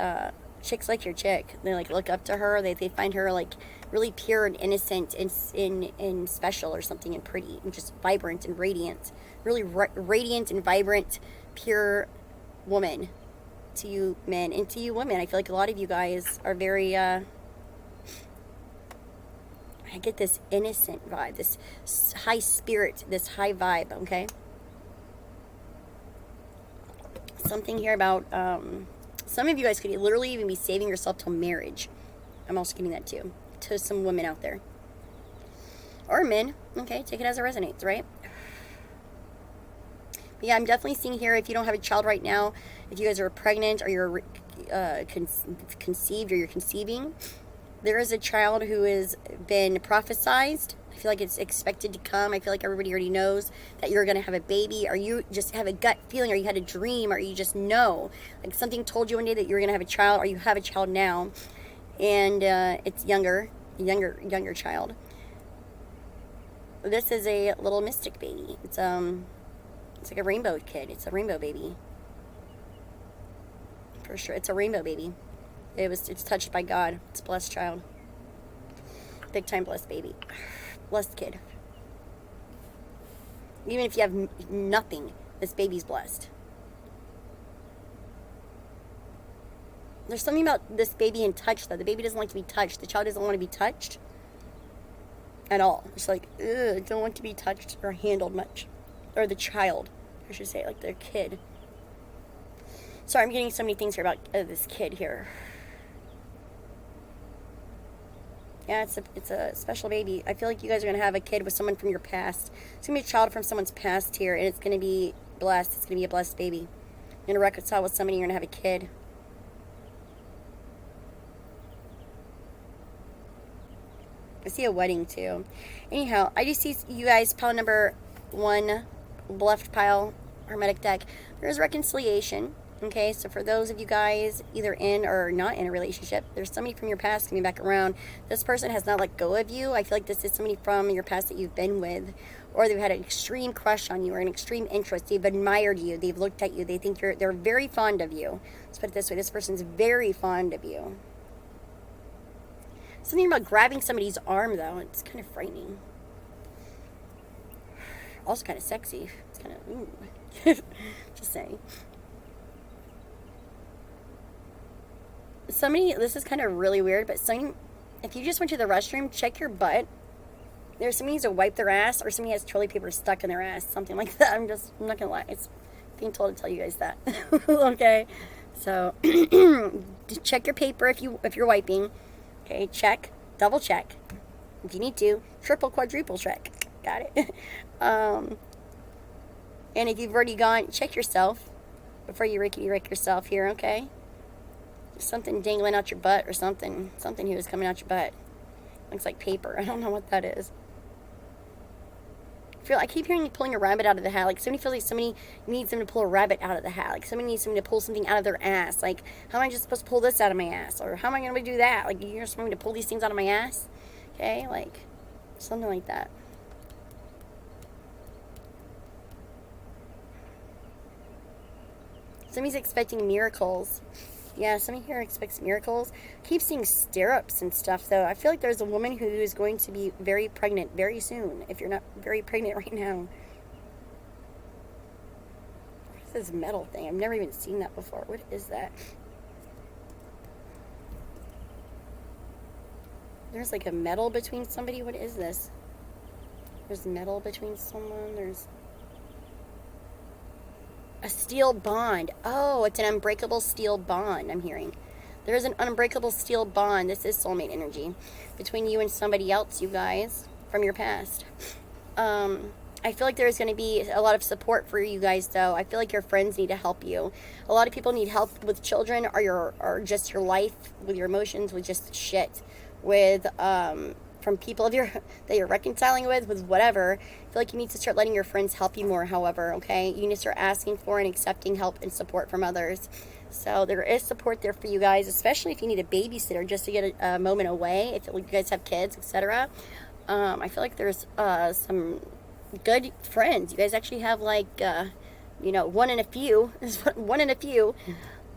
chicks like your chick. They like look up to her. They find her like really pure and innocent and special or something, and pretty and just vibrant and radiant. Really radiant and vibrant, pure woman to you men and to you women. I feel like a lot of you guys are very, I get this innocent vibe, this high spirit, this high vibe, okay? Something here about, some of you guys could literally even be saving yourself till marriage. I'm also getting that too. To some women out there. Or men. Okay, take it as it resonates, right? But yeah, I'm definitely seeing here, if you don't have a child right now, if you guys are pregnant or you're conceived or you're conceiving, there is a child who has been prophesized. I feel like it's expected to come. I feel like everybody already knows that you're going to have a baby, or you just have a gut feeling, or you had a dream, or you just know. Like something told you one day that you're going to have a child, or you have a child now. And it's younger child. This is a little mystic baby. It's like a rainbow kid. It's a rainbow baby. For sure, it's a rainbow baby. It's touched by God. It's a blessed child. Big time blessed baby. Blessed kid. Even if you have nothing, this baby's blessed. There's something about this baby in touch, though. The baby doesn't like to be touched. The child doesn't want to be touched at all. It's like, ugh, don't want to be touched or handled much. Or the child, I should say, like their kid. Sorry, I'm getting so many things here about this kid here. Yeah, it's a special baby. I feel like you guys are going to have a kid with someone from your past. It's going to be a child from someone's past here, and it's going to be blessed. It's going to be a blessed baby. You're going to reconcile with somebody, you're going to have a kid. I see a wedding too. Anyhow, I just see you guys, pile number 1, left pile, Hermetic deck. There's reconciliation. Okay, so for those of you guys either in or not in a relationship, there's somebody from your past coming back around. This person has not let go of you. I feel like this is somebody from your past that you've been with, or they've had an extreme crush on you or an extreme interest. They've admired you. They've looked at you. They think they're very fond of you. Let's put it this way. This person's very fond of you. Something about grabbing somebody's arm, though. It's kind of frightening. Also kind of sexy. It's kind of, ooh. Just saying. Somebody, this is kind of really weird, but if you just went to the restroom, check your butt. There's somebody needs to wipe their ass, or somebody has toilet paper stuck in their ass, something like that. I'm not gonna lie. It's being told to tell you guys that. Okay, so check your paper if you're wiping. Okay, check, double check. if you need to, triple, quadruple check. Got it. And if you've already gone, check yourself before you rickety-rick yourself here, okay? Something dangling out your butt or something. Something here is coming out your butt. Looks like paper. I don't know what that is. I keep hearing you pulling a rabbit out of the hat. Like somebody feels like somebody needs them to pull a rabbit out of the hat. Like somebody needs somebody to pull something out of their ass. Like, how am I just supposed to pull this out of my ass? Or how am I going to do that? Like, you're just want me to pull these things out of my ass? Okay, like, something like that. Somebody's expecting miracles. Yeah, somebody here expects miracles. Keep seeing stirrups and stuff, though. I feel like there's a woman who is going to be very pregnant very soon, if you're not very pregnant right now. What is this metal thing? I've never even seen that before. What is that? There's like a metal between somebody. What is this? There's metal between someone. There's a steel bond. Oh, it's an unbreakable steel bond, I'm hearing. There's an unbreakable steel bond. This is soulmate energy between you and somebody else, you guys, from your past. I feel like there's going to be a lot of support for you guys, though. I feel like your friends need to help you. A lot of people need help with children or just your life, with your emotions, with just shit. With from people that you're reconciling with whatever. I feel like you need to start letting your friends help you more, however, okay? You need to start asking for and accepting help and support from others. So there is support there for you guys, especially if you need a babysitter just to get a moment away, if you guys have kids, etc. I feel like there's some good friends. You guys actually have like, one in a few. One in a few.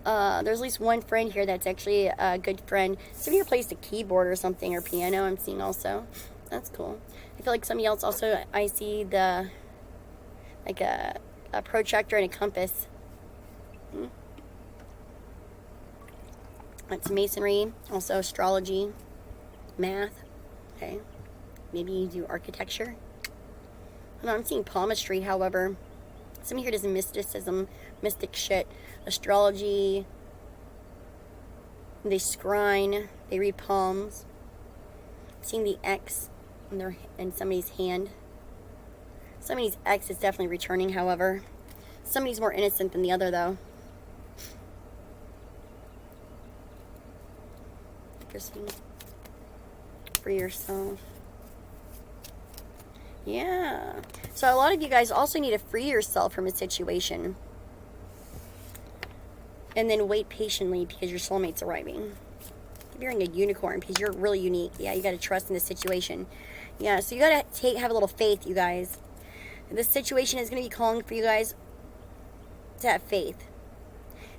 There's at least one friend here that's actually a good friend. Somebody here plays the keyboard or something, or piano, I'm seeing also. That's cool. I feel like somebody else also, I see a protractor and a compass. That's masonry, also astrology, math. Okay. Maybe you do architecture. I don't know, I'm seeing palmistry, however. Somebody here does mysticism, mystic shit, astrology. They scrying, they read palms. Seeing the X in somebody's hand. Somebody's X is definitely returning, however. Somebody's more innocent than the other, though. Interesting. For yourself. Yeah. So a lot of you guys also need to free yourself from a situation. And then wait patiently because your soulmate's arriving. You're hearing a unicorn because you're really unique. Yeah, you got to trust in the situation. Yeah, so you got to have a little faith, you guys. This situation is going to be calling for you guys to have faith.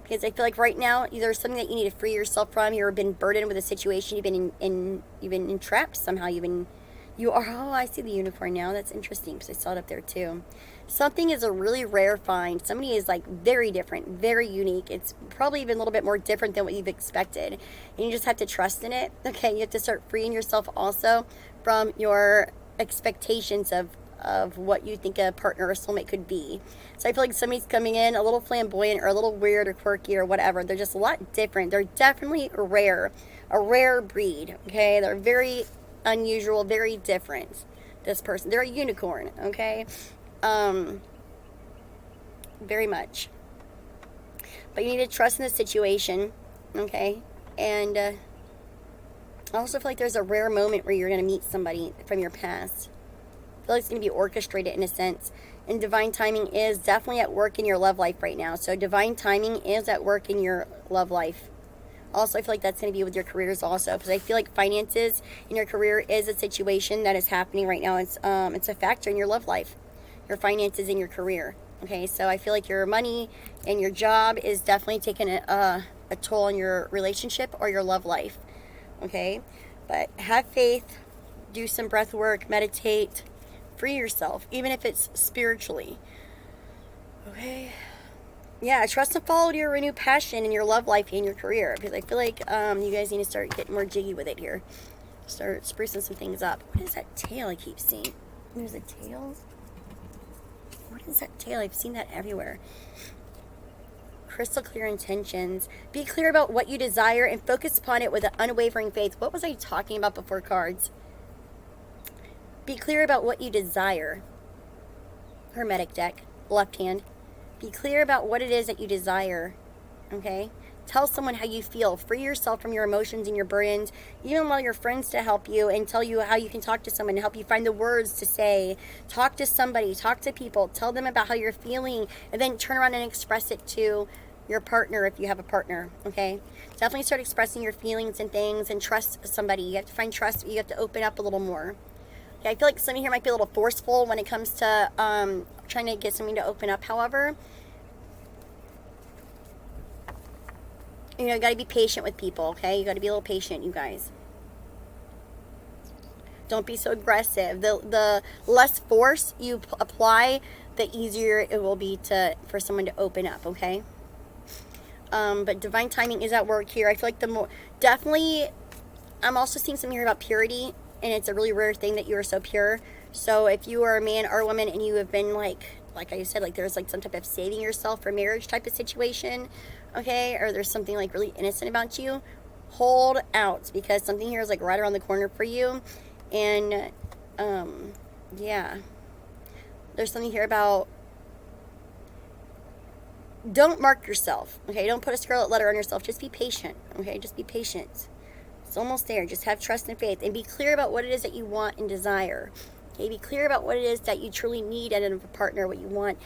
Because I feel like right now, there's something that you need to free yourself from. You've been burdened with a situation. You've been entrapped somehow. Oh, I see the unicorn now. That's interesting because I saw it up there too. Something is a really rare find. Somebody is like very different, very unique. It's probably even a little bit more different than what you've expected. And you just have to trust in it. Okay, you have to start freeing yourself also from your expectations of what you think a partner or soulmate could be. So I feel like somebody's coming in a little flamboyant or a little weird or quirky or whatever. They're just a lot different. They're definitely rare. A rare breed. Okay, they're very unusual, very different. This person, they're a unicorn, okay? Very much. But you need to trust in the situation, okay? And I also feel like there's a rare moment where you're going to meet somebody from your past. I feel like it's going to be orchestrated in a sense. And divine timing is definitely at work in your love life right now. So divine timing is at work in your love life. Also, I feel like that's going to be with your careers also. Because I feel like finances in your career is a situation that is happening right now. It's a factor in your love life. Your finances in your career. Okay, so I feel like your money and your job is definitely taking a toll on your relationship or your love life. Okay, but have faith. Do some breath work. Meditate. Free yourself. Even if it's spiritually. Okay. Yeah, trust and follow your renewed passion in your love life and your career. Because I feel like you guys need to start getting more jiggy with it here. Start sprucing some things up. What is that tail I keep seeing? There's a tail? What is that tail? I've seen that everywhere. Crystal clear intentions. Be clear about what you desire and focus upon it with an unwavering faith. What was I talking about before cards? Be clear about what you desire. Hermetic deck, left hand. Be clear about what it is that you desire, okay? Tell someone how you feel. Free yourself from your emotions and your burdens. Even allow your friends to help you and tell you how you can talk to someone, to help you find the words to say. Talk to somebody. Talk to people. Tell them about how you're feeling. And then turn around and express it to your partner if you have a partner, okay? Definitely start expressing your feelings and things and trust somebody. You have to find trust. You have to open up a little more. Okay, I feel like some of you here might be a little forceful when it comes to trying to get something to open up. However, you know, you got to be patient with people, okay? You got to be a little patient, you guys. Don't be so aggressive. The less force you apply, the easier it will be for someone to open up, okay? But divine timing is at work here. I feel like the more, definitely, I'm also seeing something here about purity, and it's a really rare thing that you are so pure. So if you are a man or a woman and you have been like I said, like there's like some type of saving yourself for marriage type of situation, okay, or there's something like really innocent about you, hold out, because something here is like right around the corner for you. And yeah, there's something here about, don't mark yourself, okay? Don't put a scarlet letter on yourself. Just be patient, okay? Just be patient. It's almost there. Just have trust and faith, and be clear about what it is that you want and desire. Okay, be clear about what it is that you truly need out of a partner, what you want,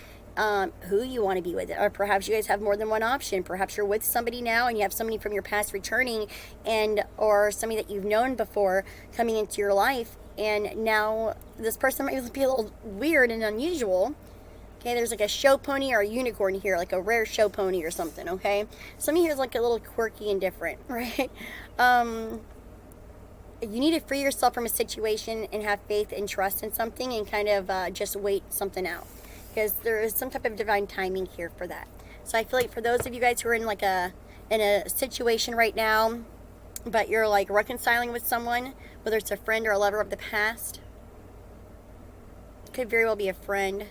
who you want to be with. Or perhaps you guys have more than one option. Perhaps you're with somebody now and you have somebody from your past returning, or somebody that you've known before coming into your life, and now this person might be a little weird and unusual. Okay, there's like a show pony or a unicorn here, like a rare show pony or something, okay? Something here is like a little quirky and different, right? You need to free yourself from a situation and have faith and trust in something, and kind of just wait something out, because there is some type of divine timing here for that. So I feel like for those of you guys who are in a situation right now, but you're like reconciling with someone, whether it's a friend or a lover of the past, it could very well be a friend.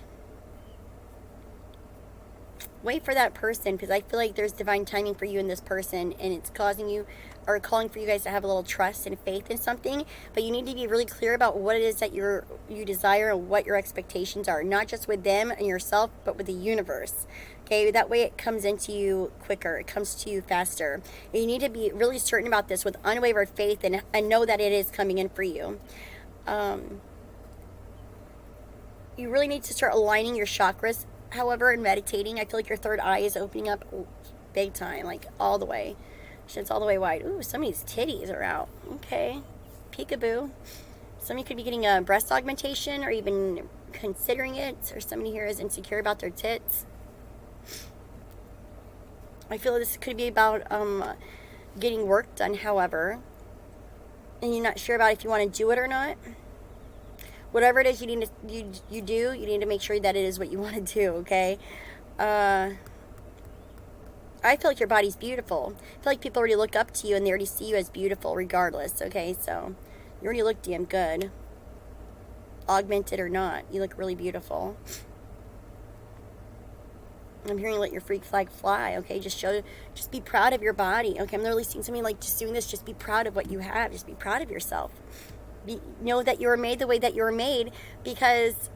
Wait for that person, because I feel like there's divine timing for you and this person, and it's causing you or calling for you guys to have a little trust and faith in something. But you need to be really clear about what it is that you desire and what your expectations are, not just with them and yourself, but with the universe. Okay, that way it comes into you quicker, it comes to you faster. And you need to be really certain about this with unwavering faith, and know that it is coming in for you. You really need to start aligning your chakras. However, in meditating, I feel like your third eye is opening up big time, like all the way. Shit's all the way wide. Ooh, some of these titties are out. Okay, peekaboo. Some of you could be getting a breast augmentation, or even considering it, or somebody here is insecure about their tits. I feel this could be about getting work done, however, and you're not sure about if you want to do it or not. Whatever it is you need to you need to make sure that it is what you want to do, okay? I feel like your body's beautiful. I feel like people already look up to you, and they already see you as beautiful regardless, okay? So you already look damn good. Augmented or not, you look really beautiful. I'm hearing let your freak flag fly, okay? Just be proud of your body, okay? I'm literally seeing something like just doing this. Just be proud of what you have. Just be proud of yourself. Know that you were made the way that you were made, because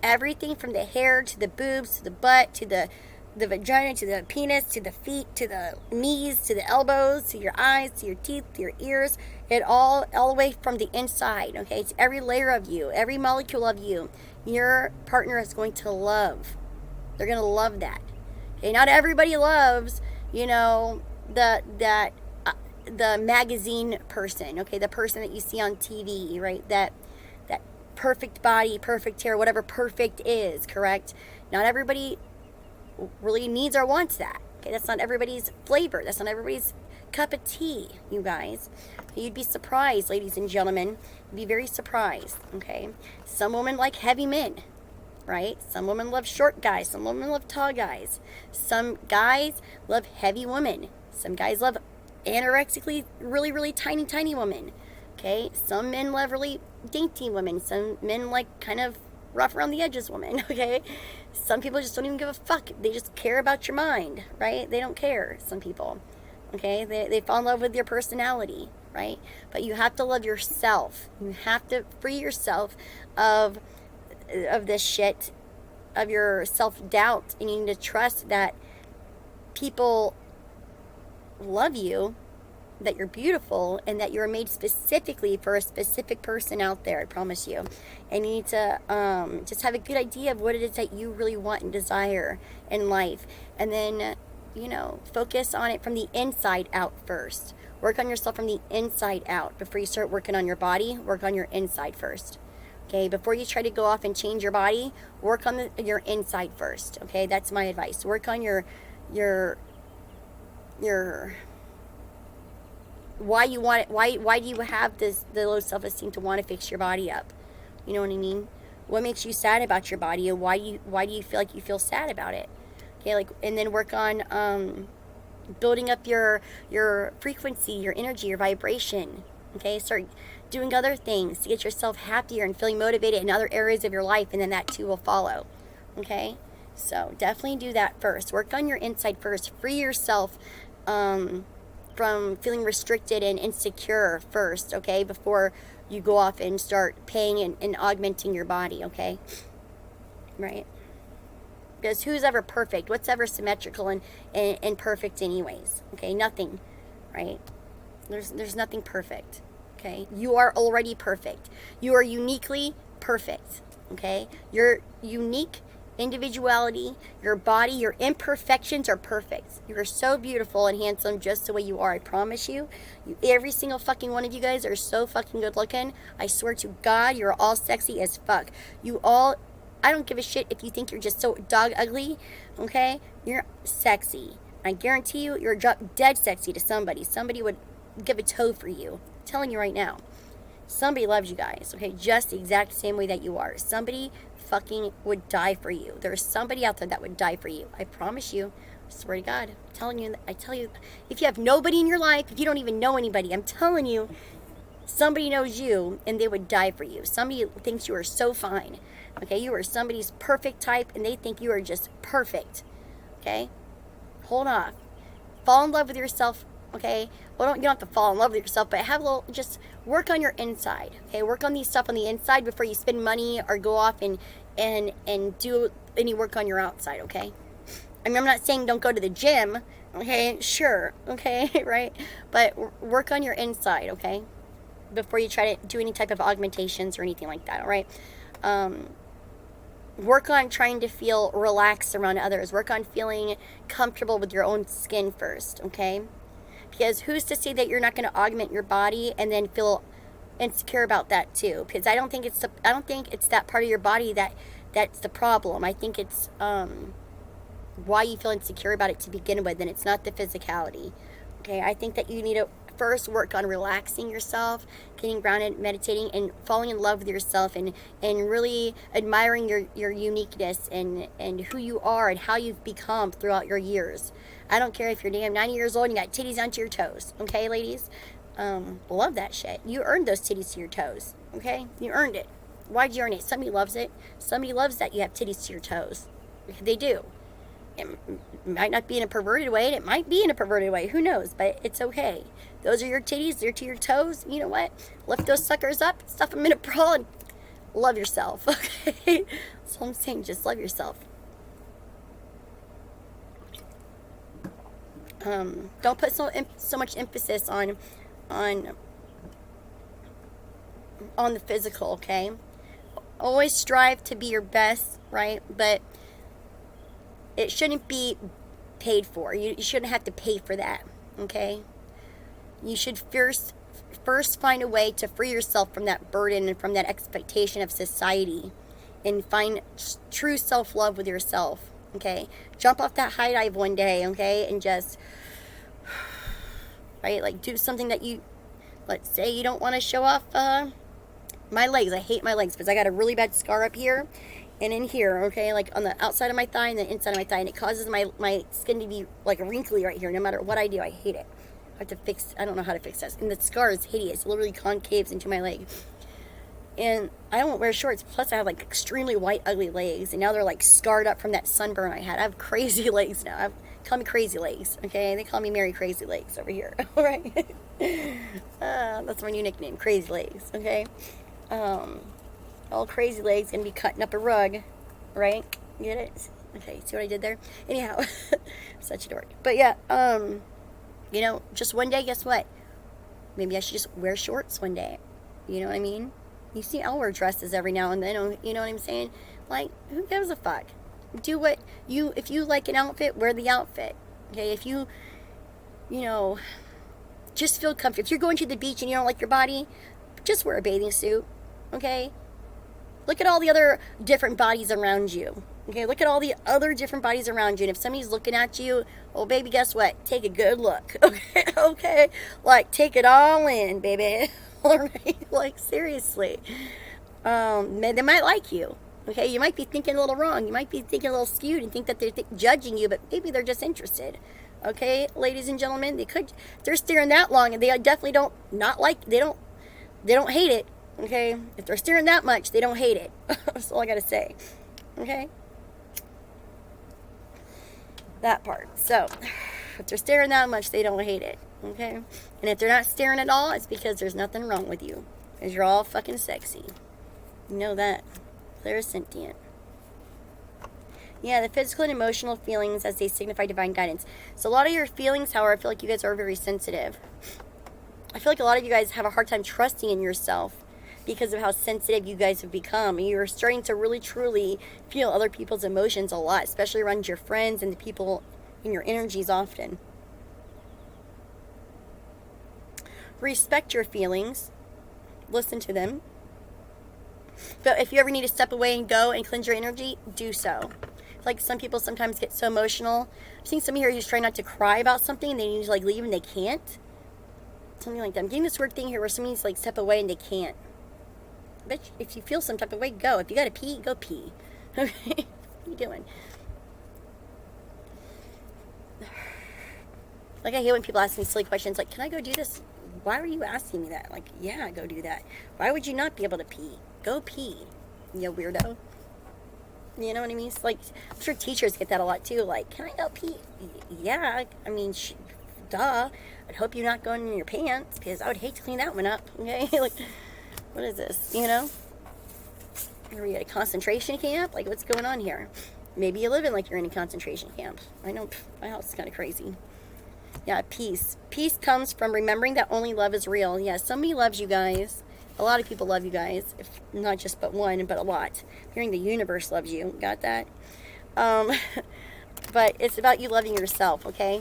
everything from the hair to the boobs to the butt to the vagina to the penis to the feet to the knees to the elbows to your eyes to your teeth to your ears, it all the way from the inside, okay? It's every layer of you, every molecule of you. Your partner is going to love. They're going to love that. Okay, not everybody loves, the magazine person, okay, the person that you see on TV, right? That perfect body, perfect hair, whatever perfect is, correct? Not everybody really needs or wants that. Okay, that's not everybody's flavor. That's not everybody's cup of tea, you guys. You'd be surprised, ladies and gentlemen. You'd be very surprised, okay? Some women like heavy men, right? Some women love short guys. Some women love tall guys. Some guys love heavy women. Some guys love anorexically really, really tiny women. Okay, some men love really dainty women. Some men like kind of rough around the edges women. Okay, some people just don't even give a fuck. They just care about your mind, right? They don't care. Some people. okay? They fall in love with your personality, right? But you have to love yourself. You have to free yourself of this shit, of your self-doubt, and you need to trust that people love you, that you're beautiful, and that you're made specifically for a specific person out there, I promise you. And you need to just have a good idea of what it is that you really want and desire in life. And then, you know, focus on it from the inside out first. Work on yourself from the inside out. Before you start working on your body, work on your inside first. Okay, before you try to go off and change your body, work on your inside first. Okay, that's my advice. Work on your why you want it. Why do you have the low self-esteem to want to fix your body up? You know what I mean? What makes you sad about your body, and why do you feel like you feel sad about it? Okay, like, and then work on building up your frequency, your energy, your vibration. Okay, start doing other things to get yourself happier and feeling motivated in other areas of your life, and then that too will follow. Okay, so definitely do that first. Work on your inside first. Free yourself from feeling restricted and insecure first, okay, before you go off and start paying and augmenting your body, okay? Right? Because who's ever perfect? What's ever symmetrical and perfect anyways? Okay, nothing, right? There's nothing perfect, okay? You are already perfect. You are uniquely perfect, okay? You're unique individuality, your body, your imperfections are perfect. You are so beautiful and handsome just the way you are. I promise you. Every single fucking one of you guys are so fucking good looking. I swear to God, you're all sexy as fuck. You all, I don't give a shit if you think you're just so dog ugly, okay? You're sexy. I guarantee you, you're dead sexy to somebody. Somebody would give a toe for you. I'm telling you right now. Somebody loves you guys, okay? Just the exact same way that you are. Somebody fucking would die for you. There's somebody out there that would die for you. I promise you. I swear to God. I tell you, if you have nobody in your life, if you don't even know anybody, I'm telling you, somebody knows you and they would die for you. Somebody thinks you are so fine. Okay? You are somebody's perfect type and they think you are just perfect. Okay? Hold off. Fall in love with yourself. Okay? Well, you don't have to fall in love with yourself, but have a little, just work on your inside. Okay? Work on these stuff on the inside before you spend money or go off and do any work on your outside, okay? I mean, I'm not saying don't go to the gym, okay? Sure, okay, right? But work on your inside, okay? Before you try to do any type of augmentations or anything like that, all right? Work on trying to feel relaxed around others. Work on feeling comfortable with your own skin first, okay? Because who's to say that you're not going to augment your body and then feel insecure about that too? Because I don't think it's that part of your body that's the problem. I think it's why you feel insecure about it to begin with, and it's not the physicality. Okay, I think that you need to first work on relaxing yourself, getting grounded, meditating, and falling in love with yourself, and really admiring your uniqueness and who you are and how you've become throughout your years. I don't care if you're damn 90 years old and you got titties onto your toes. Okay, ladies? Love that shit. You earned those titties to your toes. Okay? You earned it. Why'd you earn it? Somebody loves it. Somebody loves that you have titties to your toes. They do. It might not be in a perverted way, and it might be in a perverted way. Who knows? But it's okay. Those are your titties. They're to your toes. You know what? Lift those suckers up, stuff them in a bra, and love yourself. Okay? That's all I'm saying. Just love yourself. Don't put so much emphasis on the physical, okay? Always strive to be your best, right? But it shouldn't be paid for. You shouldn't have to pay for that, okay? You should first find a way to free yourself from that burden and from that expectation of society and find true self-love with yourself, okay? Jump off that high dive one day, okay? And just, right, like do something that you, let's say you don't want to show off my legs. I hate my legs because I got a really bad scar up here and in here, okay, like on the outside of my thigh and the inside of my thigh, and it causes my skin to be like wrinkly right here. No matter what I do, I hate it. I have to fix, I don't know how to fix this. And the scar is hideous. It literally concaves into my leg. And I don't wear shorts. Plus, I have like extremely white, ugly legs. And now they're like scarred up from that sunburn I had. I have crazy legs now. I have call me Crazy Legs, okay? They call me Mary Crazy Legs over here, all right? That's my new nickname, Crazy Legs, okay? All Crazy Legs gonna be cutting up a rug, right? Get it? Okay, see what I did there? Anyhow, such a dork. But yeah, you know, just one day, guess what? Maybe I should just wear shorts one day. You know what I mean? You see, I'll wear dresses every now and then, you know what I'm saying? Like, who gives a fuck? Do what you, if you like an outfit, wear the outfit. Okay, if you know, just feel comfortable. If you're going to the beach and you don't like your body, just wear a bathing suit, okay? Look at all the other different bodies around you. Okay, look at all the other different bodies around you. And if somebody's looking at you, oh, baby, guess what? Take a good look. Okay, okay? Like, take it all in, baby. All right? Like, seriously. They might like you. Okay, you might be thinking a little wrong. You might be thinking a little skewed and think that they're judging you, but maybe they're just interested. Okay, ladies and gentlemen, they're staring that long and they definitely don't they don't hate it. Okay, if they're staring that much, they don't hate it. That's all I gotta say. Okay, that part. So, if they're staring that much, they don't hate it. Okay, and if they're not staring at all, it's because there's nothing wrong with you, because you're all fucking sexy. You know that. They're sentient. Yeah, the physical and emotional feelings as they signify divine guidance. So a lot of your feelings, however, I feel like you guys are very sensitive. I feel like a lot of you guys have a hard time trusting in yourself because of how sensitive you guys have become. You're starting to really, truly feel other people's emotions a lot, especially around your friends and the people in your energies often. Respect your feelings. Listen to them. But if you ever need to step away and go and cleanse your energy, do so. Like some people sometimes get so emotional. I've seen some here who's trying not to cry about something and they need to like leave and they can't. Something like that. I'm getting this weird thing here where somebody needs to like step away and they can't. But if you feel some type of way, go. If you gotta pee, go pee. Okay? What are you doing? Like I hate when people ask me silly questions like, can I go do this? Why are you asking me that? Like, yeah, go do that. Why would you not be able to pee? Go pee, you weirdo. You know what I mean? It's like, I'm sure teachers get that a lot too. Like, can I go pee? Yeah, I mean, duh. I'd hope you're not going in your pants because I would hate to clean that one up. Okay, like, what is this? You know? Are we at a concentration camp? Like, what's going on here? Maybe you live in like you're in a concentration camp. I know my house is kind of crazy. Yeah, peace. Peace comes from remembering that only love is real. Yeah, somebody loves you guys. A lot of people love you guys. If not just but one, but a lot. Hearing the universe loves you. Got that? But it's about you loving yourself, okay?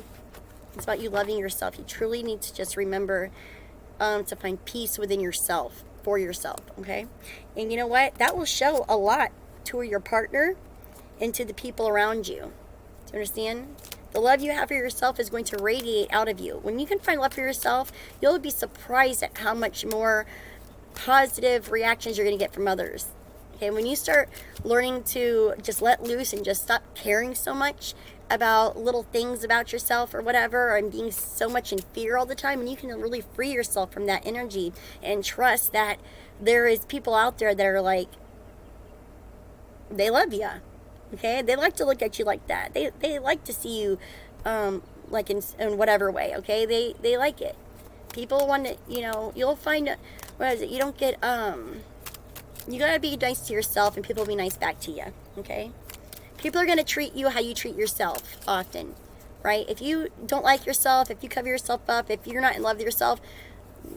It's about you loving yourself. You truly need to just remember to find peace within yourself, for yourself, okay? And you know what? That will show a lot to your partner and to the people around you. Do you understand? The love you have for yourself is going to radiate out of you. When you can find love for yourself, you'll be surprised at how much more positive reactions you're going to get from others. Okay, when you start learning to just let loose and just stop caring so much about little things about yourself or whatever, and being so much in fear all the time, and you can really free yourself from that energy and trust that there is people out there that are like, they love you. Okay, they like to look at you like that. They like to see you like in whatever way. Okay, they like it. People want to, you know, you'll find, what is it, you don't get, you gotta be nice to yourself and people will be nice back to you, okay? People are gonna treat you how you treat yourself often, right? If you don't like yourself, if you cover yourself up, if you're not in love with yourself,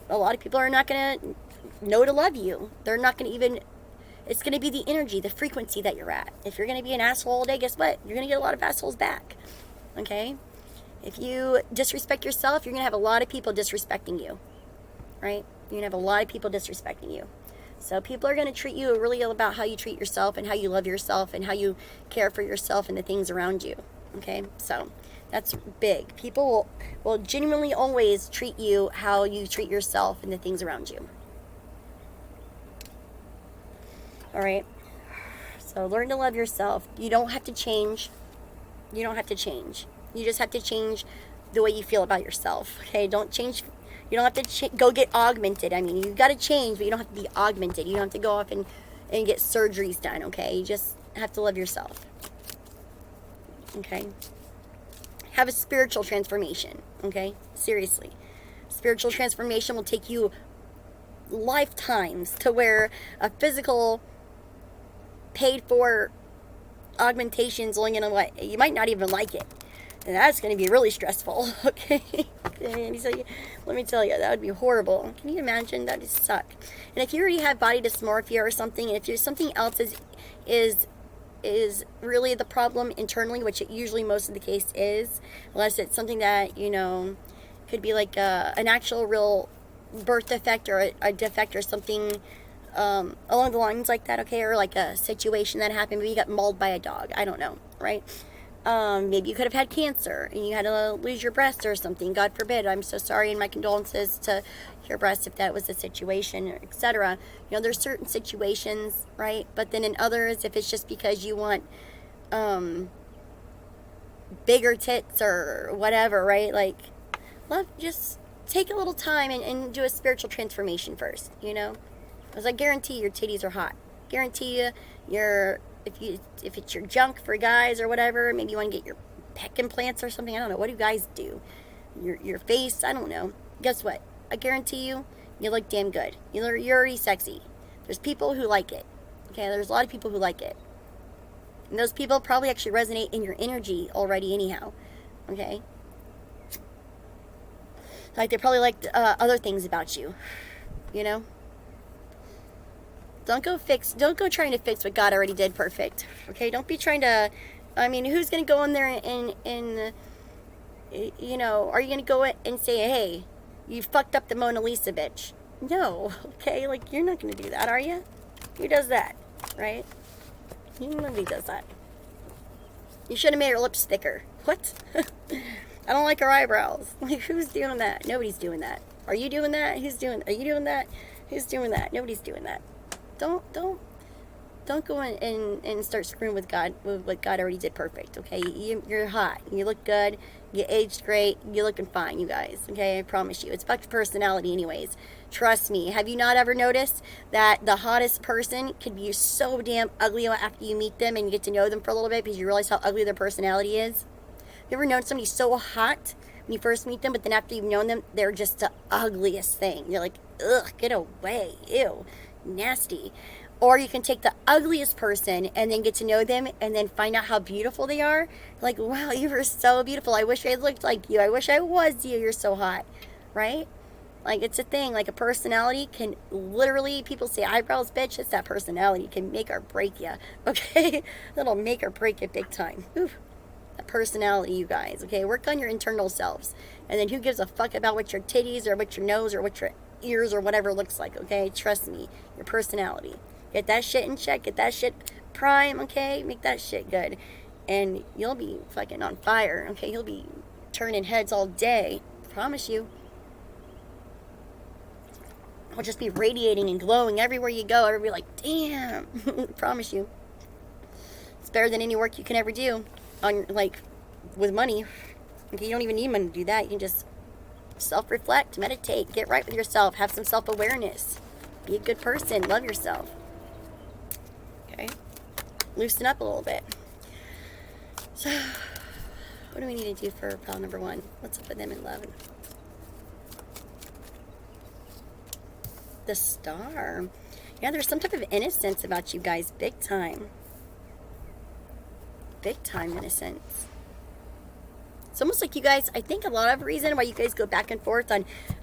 a lot of people are not gonna know to love you. They're not gonna even, it's gonna be the energy, the frequency that you're at. If you're gonna be an asshole all day, guess what? You're gonna get a lot of assholes back, okay? If you disrespect yourself, you're going to have a lot of people disrespecting you, right? You're going to have a lot of people disrespecting you. So people are going to treat you really about how you treat yourself and how you love yourself and how you care for yourself and the things around you, okay? So that's big. People will genuinely always treat you how you treat yourself and the things around you. All right? So learn to love yourself. You don't have to change. You don't have to change. You just have to change the way you feel about yourself. Okay, don't change. You don't have to go get augmented. I mean, you got to change, but you don't have to be augmented. You don't have to go off and get surgeries done, okay? You just have to love yourself. Okay? have a spiritual transformation, okay? Seriously. Spiritual transformation will take you lifetimes to where a physical paid for augmentation is only going to, what, you might not even like it. And that's going to be really stressful, okay? Let me tell you, that would be horrible. Can you imagine? That would suck. And if you already have body dysmorphia or something, and if there's something else is really the problem internally, which it usually most of the case is, unless it's something that, you know, could be like an actual real birth defect or a defect or something along the lines like that, okay? Or like a situation that happened, maybe you got mauled by a dog, I don't know, right? Maybe you could have had cancer and you had to lose your breast or something, God forbid. I'm so sorry, and my condolences to your breast if that was the situation, etc. You know, there's certain situations, right? But then in others, if it's just because you want bigger tits or whatever, right? Like, just take a little time and do a spiritual transformation first, you know? Because I guarantee your titties are hot. Guarantee you if it's your junk for guys or whatever, maybe you want to get your pec implants or something. I don't know. What do guys do? Your face, I don't know. Guess what? I guarantee you look damn good. You're already sexy. There's people who like it. Okay, there's a lot of people who like it. And those people probably actually resonate in your energy already anyhow. Okay? Like, they probably like other things about you. You know? Don't go trying to fix what God already did perfect. Okay? Don't be trying to, I mean, who's going to go in there and you know, are you going to go and say, hey, you fucked up the Mona Lisa, bitch? No. Okay? Like, you're not going to do that, are you? Who does that? Right? Nobody does that. You should have made her lips thicker. What? I don't like her eyebrows. Like, who's doing that? Nobody's doing that. Are you doing that? Are you doing that? Who's doing that? Nobody's doing that. Don't go in and start screwing with God, with what God already did perfect, okay? You're hot. You look good. You aged great. You're looking fine, you guys, okay? I promise you. It's about your personality anyways. Trust me. Have you not ever noticed that the hottest person could be so damn ugly after you meet them and you get to know them for a little bit because you realize how ugly their personality is? You ever known somebody so hot when you first meet them, but then after you've known them, they're just the ugliest thing? You're like, ugh, get away. Ew. Nasty. Or you can take the ugliest person and then get to know them and then find out how beautiful they are. Like, wow, you were so beautiful. I wish I looked like you. I wish I was you. You're so hot. Right? Like, it's a thing. Like, a personality can literally, people say eyebrows, bitch. It's that personality. It can make or break you. Okay? That'll make or break you big time. Oof. That personality, you guys. Okay? Work on your internal selves. And then who gives a fuck about what your titties or what your nose or what your ears or whatever looks like, okay? Trust me. Your personality. Get that shit in check. Get that shit prime, okay? Make that shit good. And you'll be fucking on fire, okay? You'll be turning heads all day. Promise you. I'll just be radiating and glowing everywhere you go. Everybody like, damn. Promise you. It's better than any work you can ever do on, like, with money. Okay, you don't even need money to do that. You can just self-reflect, meditate, get right with yourself, have some self-awareness. Be a good person. Love yourself. Okay? Loosen up a little bit. So, what do we need to do for pile number 1? What's up with them in love? The Star. Yeah, there's some type of innocence about you guys. Big time. Big time innocence. It's almost like you guys, I think a lot of reason why you guys go back and forth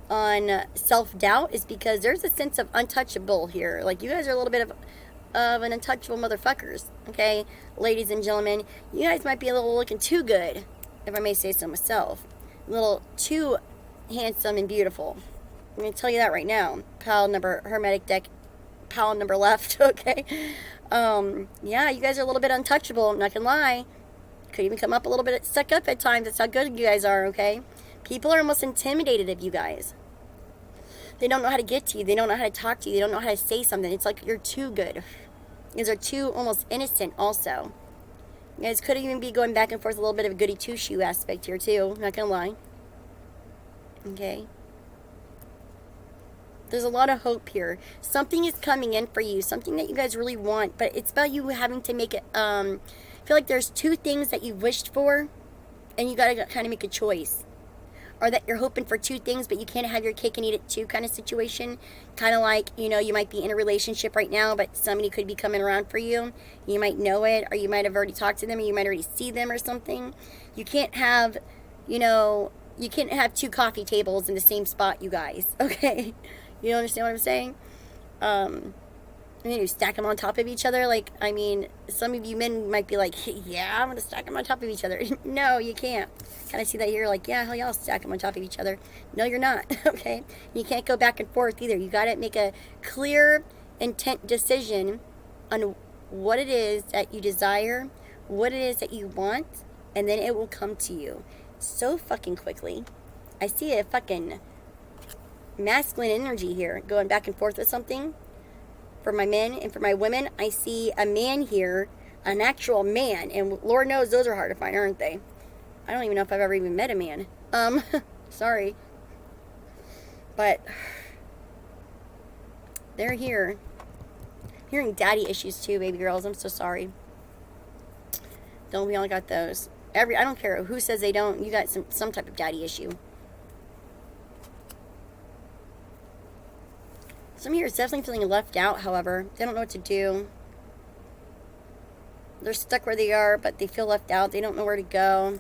on self-doubt is because there's a sense of untouchable here. Like, you guys are a little bit of an untouchable motherfuckers, okay? Ladies and gentlemen, you guys might be a little looking too good, if I may say so myself. A little too handsome and beautiful. I'm going to tell you that right now. Pile number, Hermetic deck, pile number left, okay? Yeah, you guys are a little bit untouchable, I'm not going to lie. Could even come up a little bit stuck up at times. That's how good you guys are, okay? People are almost intimidated of you guys. They don't know how to get to you. They don't know how to talk to you. They don't know how to say something. It's like you're too good. You guys are too almost innocent also. You guys could even be going back and forth a little bit of a goody two-shoe aspect here too. I'm not going to lie. Okay? There's a lot of hope here. Something is coming in for you. Something that you guys really want. But it's about you having to make it... I feel like there's 2 things that you've wished for. and you gotta kind of make a choice. Or that you're hoping for two things, but you can't have your cake and eat it too kind of situation. Kind of like, you know, you might be in a relationship right now, but somebody could be coming around for you. You might know it, or you might have already talked to them, or you might already see them or something. You can't have, you know, you can't have two coffee tables in the same spot, you guys. Okay? You don't understand what I'm saying? And then you stack them on top of each other. Like, I mean, some of you men might be like, yeah, I'm going to stack them on top of each other. No, you can't. Kind of see that here, like, yeah, hell yeah, I'll stack them on top of each other. No, you're not, okay? You can't go back and forth either. You got to make a clear intent decision on what it is that you desire, what it is that you want, and then it will come to you so fucking quickly. I see a fucking masculine energy here going back and forth with something. For my men and for my women, I see a man here, an actual man, and Lord knows those are hard to find, aren't they? I don't even know if I've ever even met a man. Sorry. But they're here. I'm hearing daddy issues too, baby girls. I'm so sorry. Don't we all got those? I don't care who says they don't. You got some type of daddy issue. Some here is definitely feeling left out, however. They don't know what to do. They're stuck where they are, but they feel left out. They don't know where to go.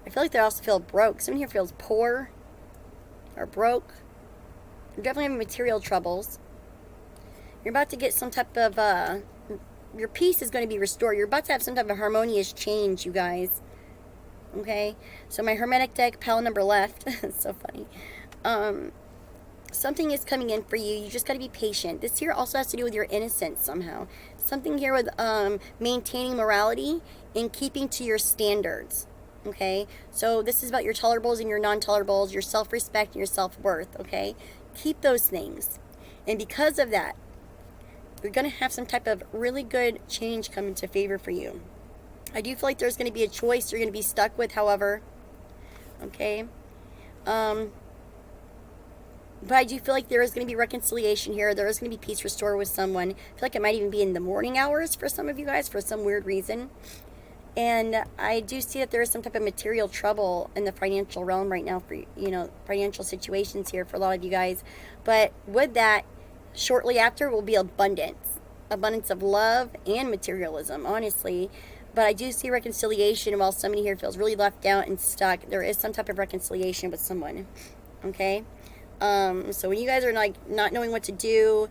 I feel like they also feel broke. Someone here feels poor or broke. You're definitely having material troubles. You're about to get some type of, your peace is going to be restored. You're about to have some type of harmonious change, you guys. Okay? So my Hermetic deck, pile number left. It's so funny. Something is coming in for you. You just got to be patient. This here also has to do with your innocence somehow. Something here with maintaining morality and keeping to your standards. Okay? So this is about your tolerables and your non-tolerables, your self-respect and your self-worth. Okay? Keep those things. And because of that, you're going to have some type of really good change come into favor for you. I do feel like there's going to be a choice you're going to be stuck with, however. Okay? But I do feel like there is going to be reconciliation here. There is going to be peace restored with someone. I feel like it might even be in the morning hours for some of you guys for some weird reason. And I do see that there is some type of material trouble in the financial realm right now for, you know, financial situations here for a lot of you guys. But with that, shortly after will be abundance. Abundance of love and materialism, honestly. But I do see reconciliation while somebody here feels really left out and stuck. There is some type of reconciliation with someone. Okay? So when you guys are like not knowing what to do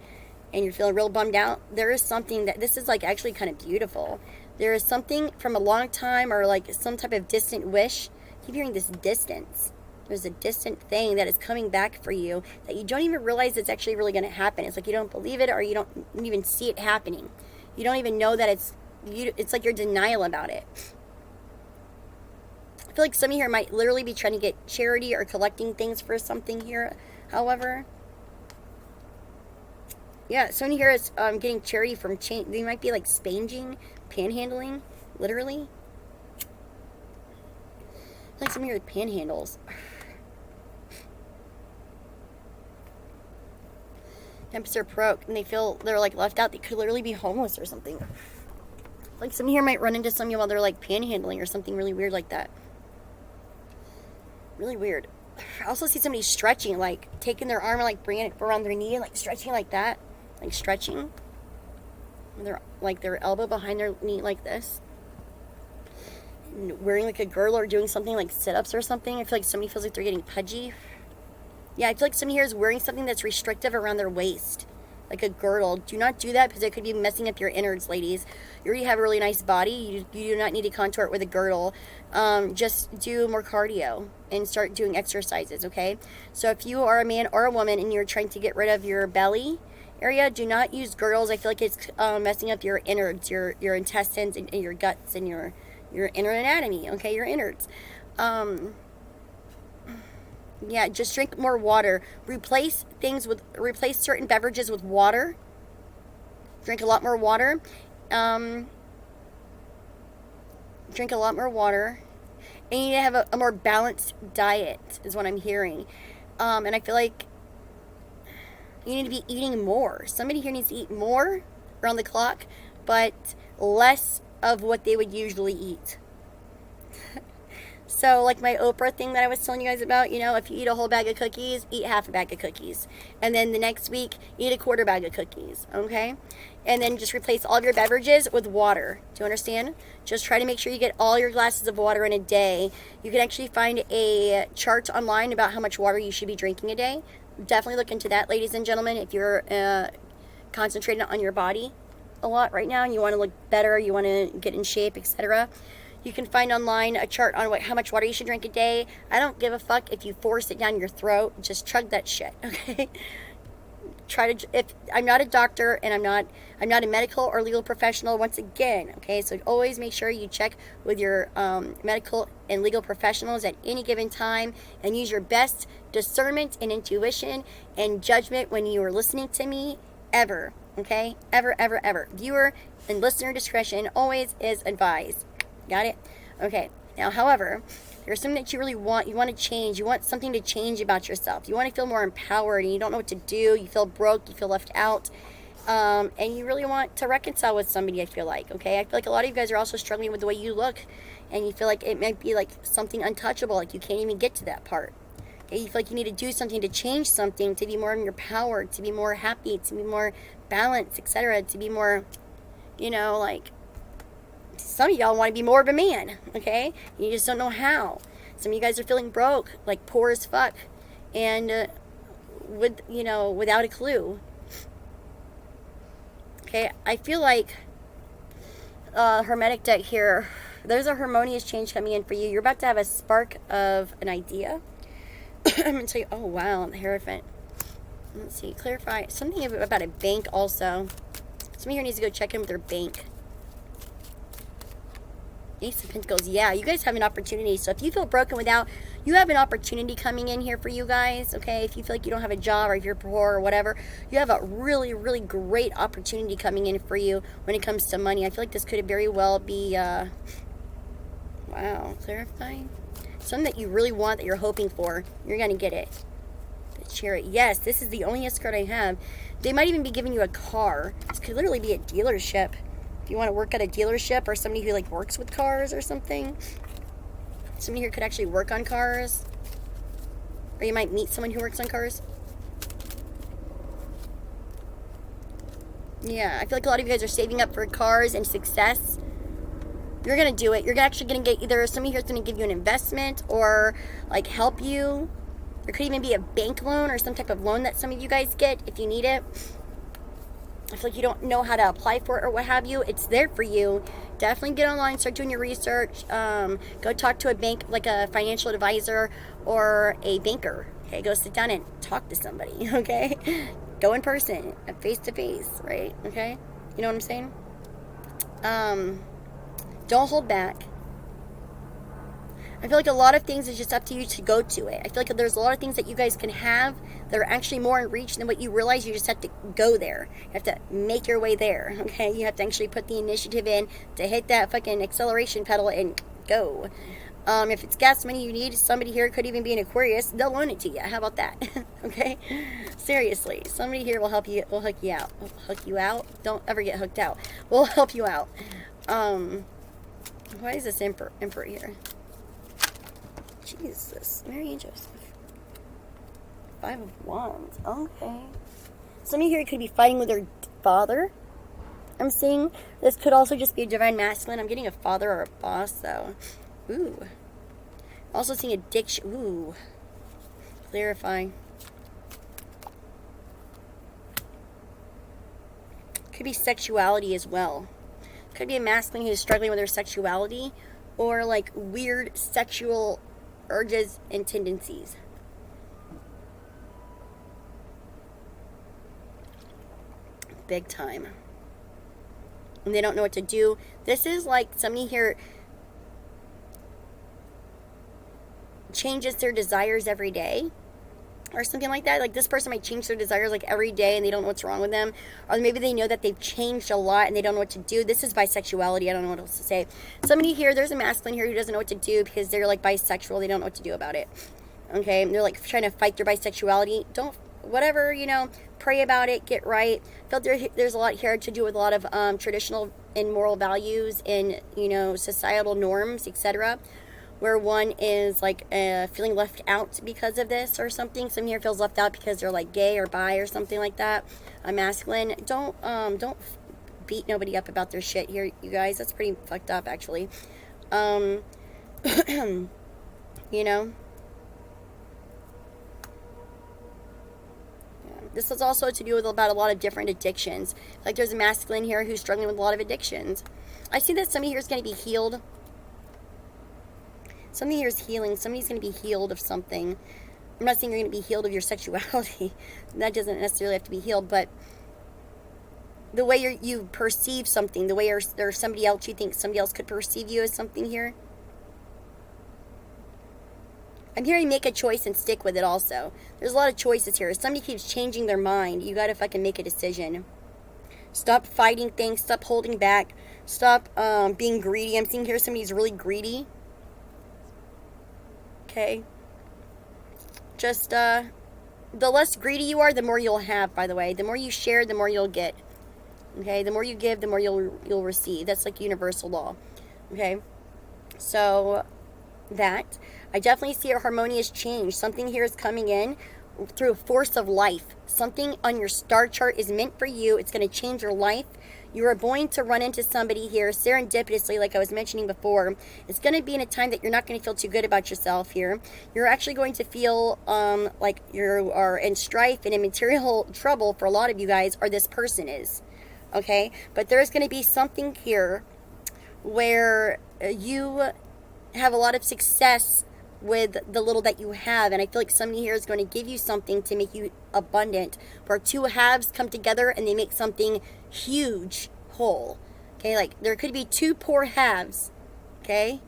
and you're feeling real bummed out, there is something that this is like actually kind of beautiful. There is something from a long time or like some type of distant wish. I keep hearing this distance. There's a distant thing that is coming back for you that you don't even realize it's actually really going to happen. It's like you don't believe it or you don't even see it happening. You don't even know that it's like you're denial about it. I feel like some of you here might literally be trying to get charity or collecting things for something here. However, yeah, someone here is getting charity from change. They might be like spanging, panhandling, literally. Like some of your panhandles. Tempers are broke and they feel they're like left out. They could literally be homeless or something. Like some here might run into some of you while they're like panhandling or something really weird like that. Really weird. I also see somebody stretching, like taking their arm and like bringing it around their knee and like stretching like that. Like stretching. And they're like their elbow behind their knee like this. And wearing like a girdle or doing something like sit-ups or something. I feel like somebody feels like they're getting pudgy. Yeah, I feel like somebody here is wearing something that's restrictive around their waist. Like a girdle. Do not do that because it could be messing up your innards, ladies. You already have a really nice body. You do not need to contour it with a girdle. Just do more cardio and start doing exercises, okay? So if you are a man or a woman and you're trying to get rid of your belly area, do not use girdles. I feel like it's messing up your innards, your intestines and your guts and your inner anatomy, okay? Your innards. Yeah, just drink more water. Replace certain beverages with water. Drink a lot more water. Drink a lot more water. And you need to have a more balanced diet, is what I'm hearing. And I feel like you need to be eating more. Somebody here needs to eat more around the clock, but less of what they would usually eat. So, like my Oprah thing that I was telling you guys about, if you eat a whole bag of cookies, eat half a bag of cookies. And then the next week, eat a quarter bag of cookies, okay? And then just replace all of your beverages with water. Do you understand? Just try to make sure you get all your glasses of water in a day. You can actually find a chart online about how much water you should be drinking a day. Definitely look into that, ladies and gentlemen, if you're concentrating on your body a lot right now and you want to look better, you want to get in shape, etc. You can find online a chart on how much water you should drink a day. I don't give a fuck if you force it down your throat. Just chug that shit, okay? If I'm not a doctor and I'm not a medical or legal professional, once again, okay? So always make sure you check with your medical and legal professionals at any given time and use your best discernment and intuition and judgment when you are listening to me ever, okay? Ever, ever, ever. Viewer and listener discretion always is advised. Got it? Okay. Now, however, there's something that you really want. You want to change. You want something to change about yourself. You want to feel more empowered and you don't know what to do. You feel broke. You feel left out. And you really want to reconcile with somebody, I feel like. Okay? I feel like a lot of you guys are also struggling with the way you look. And you feel like it might be like something untouchable. Like you can't even get to that part. Okay? You feel like you need to do something to change something, to be more in your power, to be more happy, to be more balanced, etc. To be more, like... Some of y'all want to be more of a man, okay? You just don't know how. Some of you guys are feeling broke, like poor as fuck, and without a clue. Okay, I feel like Hermetic deck here, there's a harmonious change coming in for you. You're about to have a spark of an idea. I'm going to tell you, oh wow, the Hierophant. Let's see, clarify. Something about a bank also. Somebody here needs to go check in with their bank. Ace of Pentacles, yeah, you guys have an opportunity. So if you feel broken you have an opportunity coming in here for you guys, okay? If you feel like you don't have a job or if you're poor or whatever, you have a really, really great opportunity coming in for you when it comes to money. I feel like this could very well be, wow, clarifying. Something that you really want, that you're hoping for. You're going to get it. The Chariot, yes, this is the only yes card I have. They might even be giving you a car. This could literally be a dealership. You want to work at a dealership or somebody who works with cars or something. Somebody here could actually work on cars. Or you might meet someone who works on cars. Yeah, I feel like a lot of you guys are saving up for cars and success. You're going to do it. You're actually going to get either somebody here's going to give you an investment or help you. There could even be a bank loan or some type of loan that some of you guys get if you need it. I feel like you don't know how to apply for it or what have you. It's there for you. Definitely get online, start doing your research. Go talk to a bank, like a financial advisor or a banker. Okay, go sit down and talk to somebody, okay? Go in person, face to face, right? Okay? You know what I'm saying? Don't hold back. I feel like a lot of things is just up to you to go to it. I feel like there's a lot of things that you guys can have that are actually more in reach than what you realize. You just have to go there. You have to make your way there, okay? You have to actually put the initiative in to hit that fucking acceleration pedal and go. If it's gas money you need, somebody here could even be an Aquarius. They'll loan it to you. How about that? Okay? Seriously. Somebody here will help you. Will hook you out. Will hook you out? Don't ever get hooked out. We'll help you out. Why is this Emperor here? Jesus, Mary and Joseph. 5 of Wands. Okay. Some of you here could be fighting with their father. I'm seeing this could also just be a divine masculine. I'm getting a father or a boss, though. Ooh. Also seeing addiction. Ooh. Clarifying. Could be sexuality as well. Could be a masculine who's struggling with their sexuality or weird sexual urges and tendencies. Big time. And they don't know what to do. This is somebody here changes their desires every day or something like that. This person might change their desires every day and they don't know what's wrong with them, or maybe they know that they've changed a lot and they don't know what to do. This is bisexuality. I don't know what else to say. Somebody here, there's a masculine here who doesn't know what to do because they're bisexual. They don't know what to do about it. Okay, and they're trying to fight their bisexuality. Don't, whatever, pray about it, get right. I felt there's a lot here to do with a lot of traditional and moral values and societal norms, etc. where one is like feeling left out because of this or something. Some here feels left out because they're like gay or bi or something like that. A masculine. Don't beat nobody up about their shit here, you guys. That's pretty fucked up, actually. You know. This is also to do with about a lot of different addictions. Like there's a masculine here who's struggling with a lot of addictions. I see that somebody here is going to be healed. Somebody here is healing. Somebody's going to be healed of something. I'm not saying you're going to be healed of your sexuality. That doesn't necessarily have to be healed, but the way you perceive something, the way there's somebody else you think somebody else could perceive you as something here. I'm hearing make a choice and stick with it also. There's a lot of choices here. If somebody keeps changing their mind, you got to fucking make a decision. Stop fighting things. Stop holding back. Stop being greedy. I'm seeing here somebody's really greedy. Okay. Just, the less greedy you are, the more you'll have, by the way. The more you share, the more you'll get. Okay? The more you give, the more you'll receive. That's like universal law. Okay? So, that. I definitely see a harmonious change. Something here is coming in through a force of life. Something on your star chart is meant for you. It's going to change your life. You are going to run into somebody here serendipitously, like I was mentioning before. It's going to be in a time that you're not going to feel too good about yourself here. You're actually going to feel like you are in strife and in material trouble for a lot of you guys, or this person is. Okay? But there's going to be something here where you have a lot of success with the little that you have, and I feel like somebody here is going to give you something to make you abundant, where two halves come together and they make something huge whole. Okay, like there could be two poor halves, okay,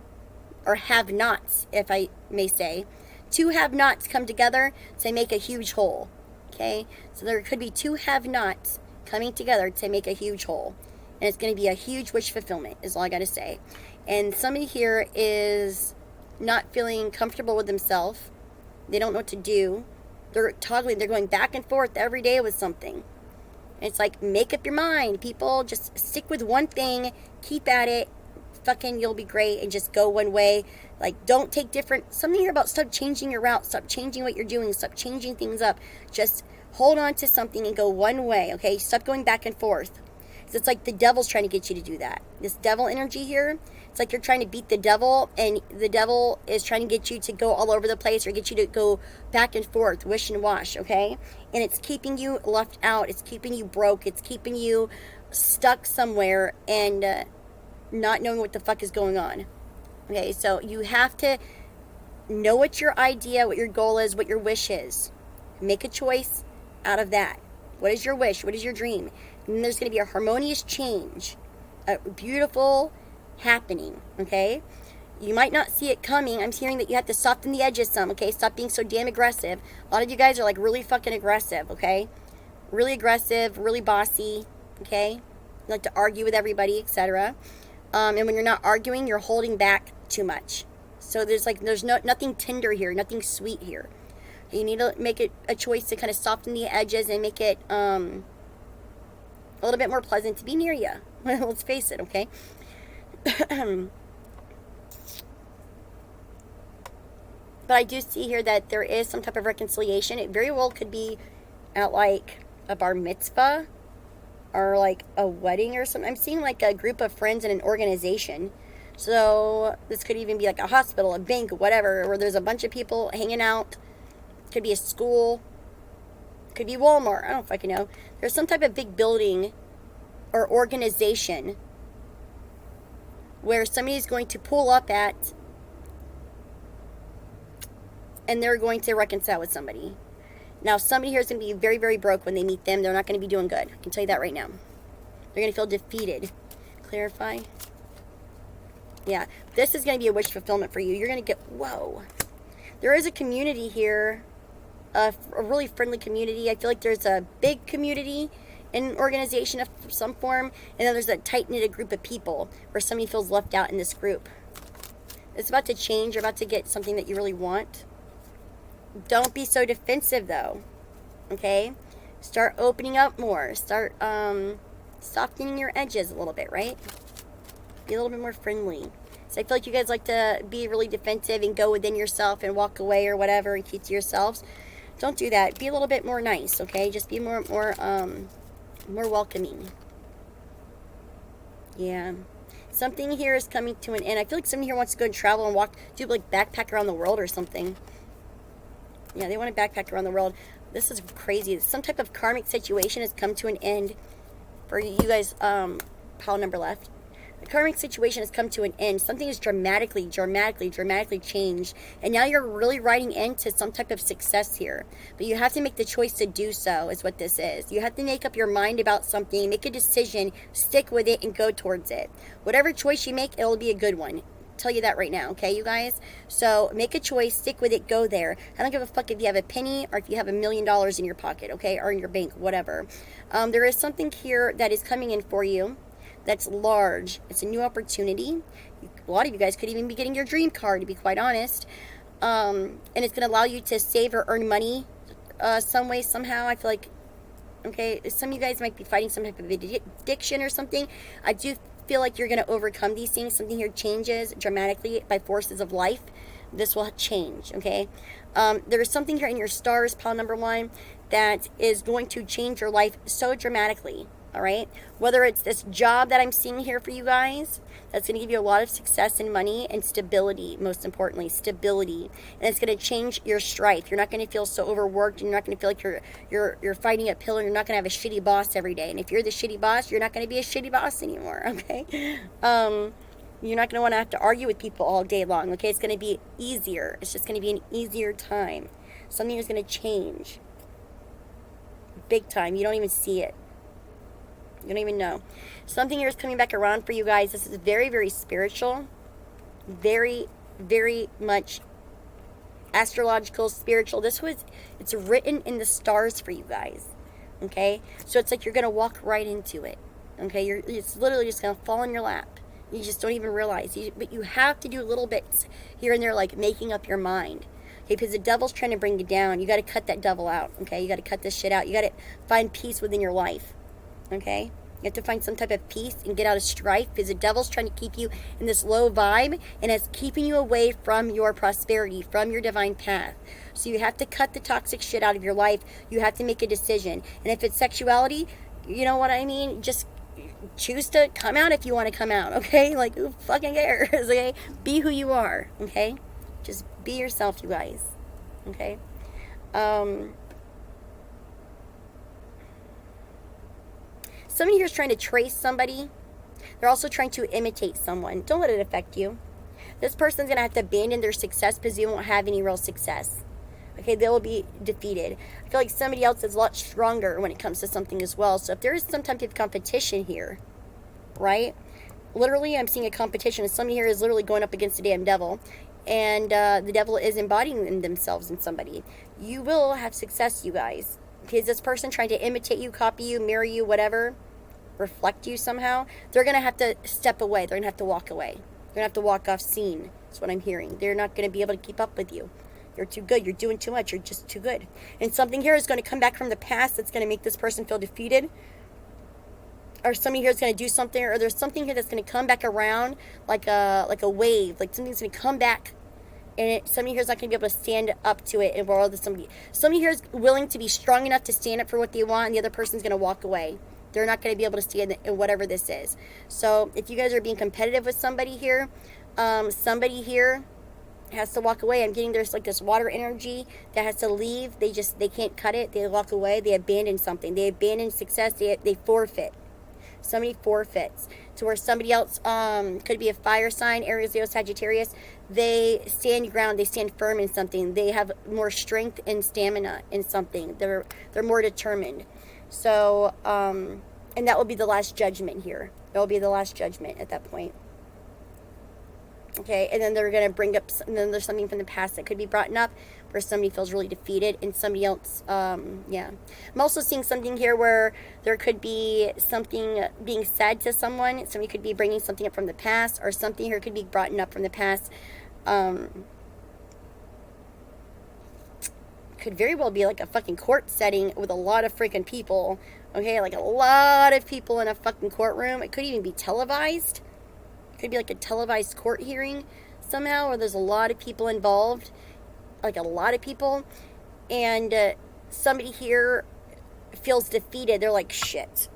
or have-nots, if I may say. Two have-nots come together to make a huge whole. Okay, so there could be two have-nots coming together to make a huge whole, and it's going to be a huge wish fulfillment, is all I got to say. And somebody here is not feeling comfortable with themselves. They don't know what to do. They're toggling. They're going back and forth every day with something. And it's like, make up your mind, people. Just stick with one thing. Keep at it. Fucking, you'll be great. And just go one way. Like, don't take different... Something here about stop changing your route. Stop changing what you're doing. Stop changing things up. Just hold on to something and go one way, okay? Stop going back and forth. It's like the devil's trying to get you to do that. This devil energy here, it's like you're trying to beat the devil, and the devil is trying to get you to go all over the place, or get you to go back and forth, wish and wash, okay? And it's keeping you left out. It's keeping you broke. It's keeping you stuck somewhere and not knowing what the fuck is going on. Okay, so you have to know what your idea, what your goal is, what your wish is. Make a choice out of that. What is your wish? What is your dream? And then there's going to be a harmonious change, a beautiful happening, okay? You might not see it coming. I'm hearing that you have to soften the edges some, okay? Stop being so damn aggressive. A lot of you guys are like really fucking aggressive, okay? Really aggressive, really bossy, okay? You like to argue with everybody, etc. And when you're not arguing, you're holding back too much. So there's nothing tender here, nothing sweet here. You need to make it a choice to kind of soften the edges and make it a little bit more pleasant to be near you. Let's face it, okay? But I do see here that there is some type of reconciliation. It very well could be at like a bar mitzvah or like a wedding or something. I'm seeing like a group of friends in an organization. So this could even be like a hospital, a bank, whatever, where there's a bunch of people hanging out. Could be a school. Could be Walmart. I don't fucking know. There's some type of big building or organization where somebody's going to pull up at and they're going to reconcile with somebody. Now, somebody here is going to be very, very broke when they meet them. They're not going to be doing good. I can tell you that right now. They're going to feel defeated. Clarify. Yeah. This is going to be a wish fulfillment for you. You're going to get... Whoa. There is a community here. A really friendly community. I feel like there's a big community in an organization of some form. And then there's a tight-knit group of people where somebody feels left out in this group. It's about to change. You're about to get something that you really want. Don't be so defensive, though. Okay? Start opening up more. Start softening your edges a little bit, right? Be a little bit more friendly. So I feel like you guys like to be really defensive and go within yourself and walk away or whatever and keep to yourselves. Don't do that. Be a little bit more nice, okay? Just be more welcoming. Yeah. Something here is coming to an end. I feel like somebody here wants to go and travel and do like backpack around the world or something. Yeah, they want to backpack around the world. This is crazy. Some type of karmic situation has come to an end for you guys. Pile number left. The karmic situation has come to an end. Something is dramatically changed. And now you're really riding into some type of success here. But you have to make the choice to do so, is what this is. You have to make up your mind about something, make a decision, stick with it, and go towards it. Whatever choice you make, it'll be a good one. I'll tell you that right now, okay, you guys? So make a choice, stick with it, go there. I don't give a fuck if you have a penny or if you have $1 million in your pocket, okay, or in your bank, whatever. There is something here that is coming in for you. That's large. It's a new opportunity. A lot of you guys could even be getting your dream car, to be quite honest. And it's going to allow you to save or earn money some way, somehow. I feel like, okay, some of you guys might be fighting some type of addiction or something. I do feel like you're going to overcome these things. Something here changes dramatically by forces of life. This will change, okay? There is something here in your stars, pile number 1, that is going to change your life so dramatically. All right, whether it's this job that I'm seeing here for you guys, that's going to give you a lot of success and money and stability, most importantly, stability. And it's going to change your strife. You're not going to feel so overworked, and you're not going to feel like you're fighting uphill, and you're not going to have a shitty boss every day. And if you're the shitty boss, you're not going to be a shitty boss anymore, okay? You're not going to want to have to argue with people all day long, okay? It's going to be easier. It's just going to be an easier time. Something is going to change. Big time. You don't even see it. You don't even know. Something here is coming back around for you guys. This is very, very spiritual. Very, very much astrological, spiritual. It's written in the stars for you guys. Okay? So it's like you're going to walk right into it. Okay? It's literally just going to fall in your lap. You just don't even realize. But you have to do little bits here and there, like making up your mind. Okay? Because the devil's trying to bring you down. You got to cut that devil out. Okay? You got to cut this shit out. You got to find peace within your life. Okay? You have to find some type of peace and get out of strife, because the devil's trying to keep you in this low vibe, and it's keeping you away from your prosperity, from your divine path. So you have to cut the toxic shit out of your life. You have to make a decision. And if it's sexuality, you know what I mean? Just choose to come out if you want to come out, okay? Like, who fucking cares, okay? Be who you are, okay? Just be yourself, you guys, okay? Somebody here is trying to trace somebody. They're also trying to imitate someone. Don't let it affect you. This person's going to have to abandon their success because they won't have any real success. Okay, they will be defeated. I feel like somebody else is a lot stronger when it comes to something as well. So if there is some type of competition here, right? Literally, I'm seeing a competition. Somebody here is literally going up against the damn devil. And the devil is embodying themselves in somebody. You will have success, you guys. Because this person trying to imitate you, copy you, mirror you, whatever, reflect you somehow, they're going to have to step away. They're going to have to walk away. They're going to have to walk off scene. That's what I'm hearing. They're not going to be able to keep up with you. You're too good. You're doing too much. You're just too good. And something here is going to come back from the past that's going to make this person feel defeated. Or somebody here is going to do something, or there's something here that's going to come back around like a wave. Like something's going to come back. And somebody here is not going to be able to stand up to it. And somebody here is willing to be strong enough to stand up for what they want, and the other person's going to walk away. They're not going to be able to stand in whatever this is. So if you guys are being competitive with somebody here has to walk away. I'm getting there's like this water energy that has to leave. They can't cut it. They walk away. They abandon something. They abandon success. They forfeit. Somebody forfeits to where somebody else could be a fire sign, Aries, Leo, Sagittarius. They stand ground. They stand firm in something. They have more strength and stamina in something. They're more determined. So, and that will be the last judgment here. That will be the last judgment at that point. Okay, and then they're going to bring up, and then there's something from the past that could be brought up where somebody feels really defeated, and somebody else, yeah. I'm also seeing something here where there could be something being said to someone. Somebody could be bringing something up from the past, or something here could be brought up from the past. Could very well be like a fucking court setting with a lot of freaking people. Okay, like a lot of people in a fucking courtroom. It could even be televised. could be like a televised court hearing somehow, or there's a lot of people involved, like a lot of people, and somebody here feels defeated. They're like, shit,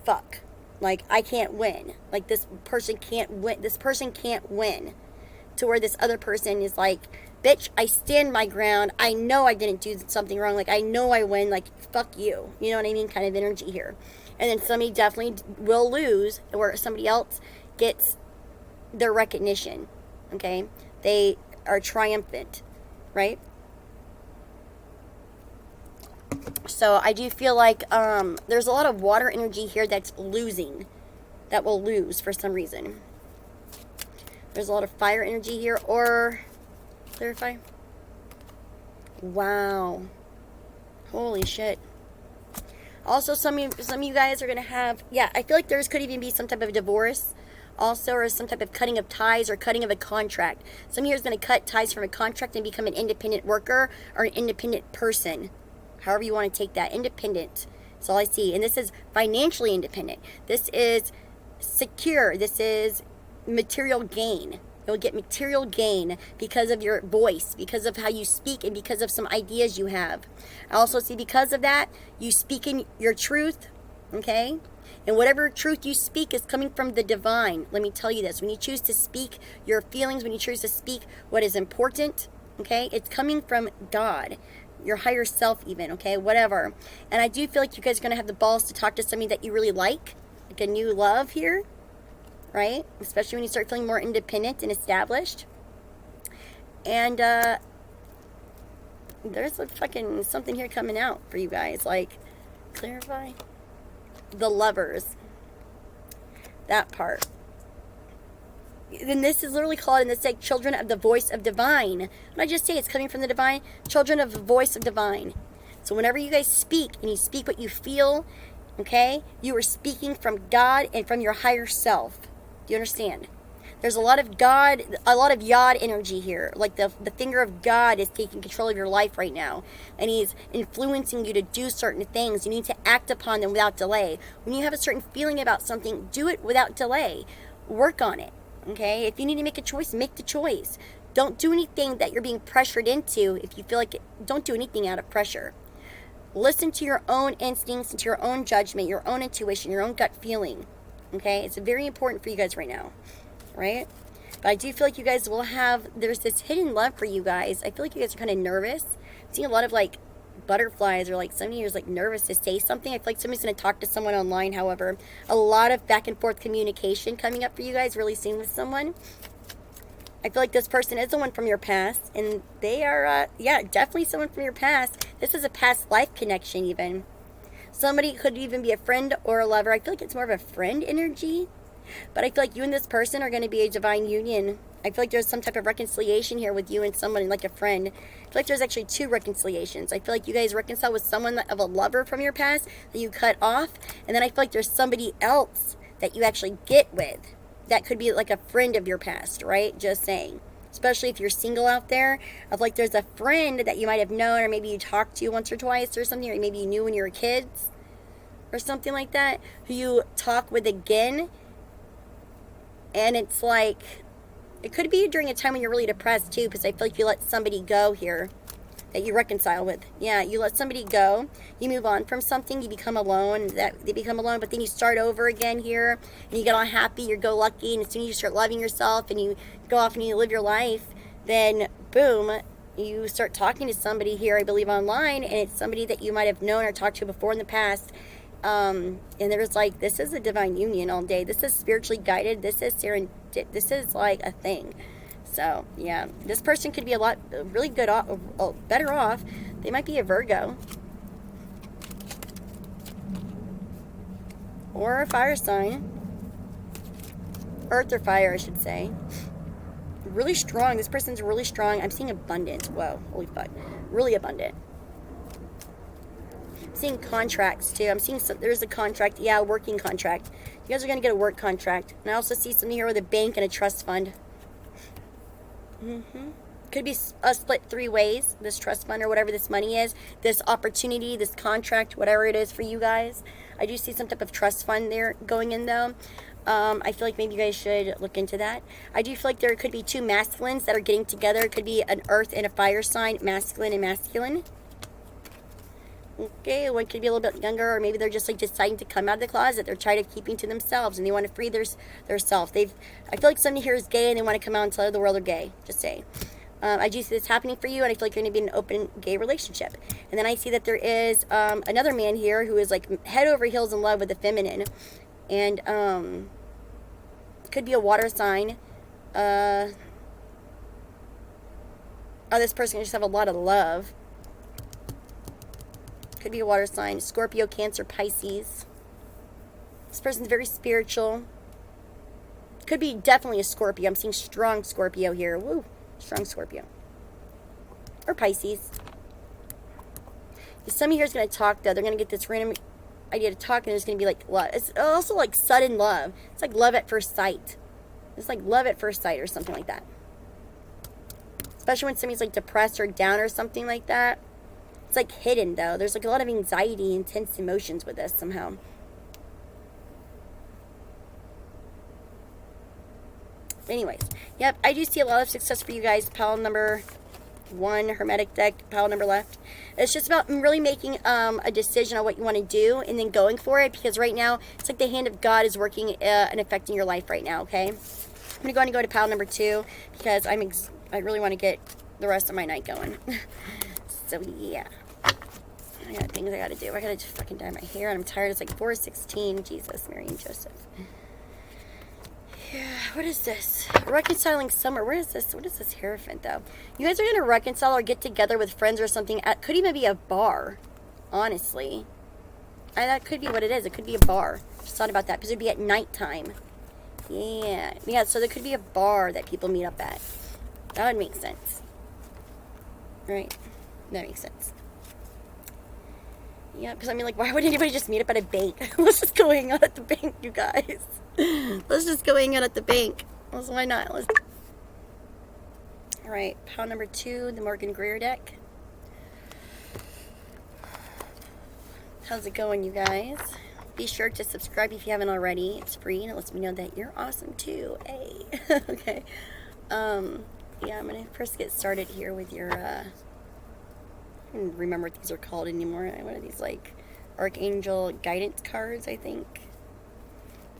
fuck, like I can't win, like this person can't win, to where this other person is like, bitch, I stand my ground, I know I didn't do something wrong, like I know I win, like fuck you, you know what I mean, kind of energy here. And then somebody definitely will lose, where somebody else gets their recognition, okay? They are triumphant, right? So I do feel like there's a lot of water energy here that's losing, that will lose for some reason. There's a lot of fire energy here, or clarify. Wow. Holy shit. Also, some of you guys are going to have, yeah, I feel like there's could even be some type of divorce also, or some type of cutting of ties or cutting of a contract. Some of you are going to cut ties from a contract and become an independent worker or an independent person. However you want to take that. Independent. That's all I see. And this is financially independent. This is secure. This is material gain. You'll get material gain because of your voice, because of how you speak, and because of some ideas you have. I also see because of that, you speak in your truth, okay? And whatever truth you speak is coming from the divine. Let me tell you this. When you choose to speak your feelings, when you choose to speak what is important, okay, it's coming from God, your higher self even, okay, whatever. And I do feel like you guys are going to have the balls to talk to somebody that you really like a new love here. Right? Especially when you start feeling more independent and established. And there's a fucking something here coming out for you guys. Like, clarify. The lovers. That part. Then this is literally called in the sect, children of the voice of divine. When I just say it's coming from the divine, children of the voice of divine. So whenever you guys speak, and you speak what you feel, okay, you are speaking from God and from your higher self. Do you understand? There's a lot of God, a lot of Yod energy here. Like the finger of God is taking control of your life right now. And He's influencing you to do certain things. You need to act upon them without delay. When you have a certain feeling about something, do it without delay. Work on it. Okay? If you need to make a choice, make the choice. Don't do anything that you're being pressured into. If you feel like it, don't do anything out of pressure. Listen to your own instincts, and to your own judgment, your own intuition, your own gut feeling. Okay? It's very important for you guys right now. Right? But I do feel like you guys will have, there's this hidden love for you guys. I feel like you guys are kind of nervous. I'm seeing a lot of like butterflies, or like some of you are like nervous to say something. I feel like somebody's going to talk to someone online. However, a lot of back and forth communication coming up for you guys really soon with someone. I feel like this person is the one from your past, and they are, yeah, definitely someone from your past. This is a past life connection even. Somebody could even be a friend or a lover. I feel like it's more of a friend energy. But I feel like you and this person are going to be a divine union. I feel like there's some type of reconciliation here with you and someone, like a friend. I feel like there's actually two reconciliations. I feel like you guys reconcile with someone of a lover from your past that you cut off. And then I feel like there's somebody else that you actually get with. That could be like a friend of your past, right? Just saying. Especially if you're single out there. I feel like there's a friend that you might have known, or maybe you talked to once or twice or something. Or maybe you knew when you were kids. Or something like that. Who you talk with again. And it's like, it could be during a time when you're really depressed too, because I feel like you let somebody go here that you reconcile with. Yeah, you let somebody go, you move on from something, you become alone, they become alone, but then you start over again here, and you get all happy, you're go lucky, and as soon as you start loving yourself, and you go off and you live your life, then boom, you start talking to somebody here, I believe online, and it's somebody that you might have known or talked to before in the past. And there's like, this is a divine union all day. This is spiritually guided. This is this is like a thing. So yeah, this person could be a lot really good off, better off. They might be a Virgo or a fire sign, earth or fire, I should say. Really strong. This person's really strong. I'm seeing abundance. Whoa, holy fuck, really abundant. Seeing contracts too. I'm seeing there's a contract. Yeah, a working contract. You guys are going to get a work contract. And I also see something here with a bank and a trust fund. Could be split 3 ways, this trust fund or whatever this money is, this opportunity, this contract, whatever it is for you guys. I do see some type of trust fund there going in, though. I feel like maybe you guys should look into that. I do feel like there could be 2 masculines that are getting together. It could be an earth and a fire sign, masculine and masculine. Okay, one could be a little bit younger, or maybe they're just like deciding to come out of the closet. They're tired of keeping to themselves and they want to free their self. I feel like somebody here is gay and they want to come out and tell the world they're gay. Just saying. I do see this happening for you, and I feel like you're going to be in an open gay relationship. And then I see that there is another man here who is like head over heels in love with the feminine. And could be a water sign. This person can just have a lot of love. Could be a water sign. Scorpio, Cancer, Pisces. This person's very spiritual. Could be definitely a Scorpio. I'm seeing strong Scorpio here. Woo. Strong Scorpio. Or Pisces. Some of you here is going to talk, though. They're going to get this random idea to talk, and there's going to be like love. It's also like sudden love. It's like love at first sight. It's like love at first sight or something like that. Especially when somebody's like depressed or down or something like that. It's like hidden, though. There's like a lot of anxiety, intense emotions with this somehow. Anyways, yep, I do see a lot of success for you guys. Pile number 1, Hermetic deck, pile number left. It's just about really making a decision on what you want to do and then going for it, because right now it's like the hand of God is working and affecting your life right now, okay? I'm going to go to pile number 2 because I really want to get the rest of my night going. So, yeah. I got things I got to do. I got to fucking dye my hair, and I'm tired. It's like 4:16. Jesus, Mary and Joseph. Yeah, what is this? Reconciling summer. Where is this? What is this Hierophant, though? You guys are going to reconcile or get together with friends or something. Could even be a bar, honestly. That could be what it is. It could be a bar. Just thought about that because it would be at nighttime. Yeah. Yeah, so there could be a bar that people meet up at. That would make sense. Right? That makes sense. Yeah, because I mean, like, why would anybody just meet up at a bank? Let's just go hang out at the bank, you guys. Let's just go hang out at the bank. Why not? Alright, pile number 2, the Morgan Greer deck. How's it going, you guys? Be sure to subscribe if you haven't already. It's free, and it lets me know that you're awesome, too. Hey. Okay. Yeah, I'm going to first get started here with your, I don't remember what these are called anymore. What are these, like, Archangel guidance cards, I think?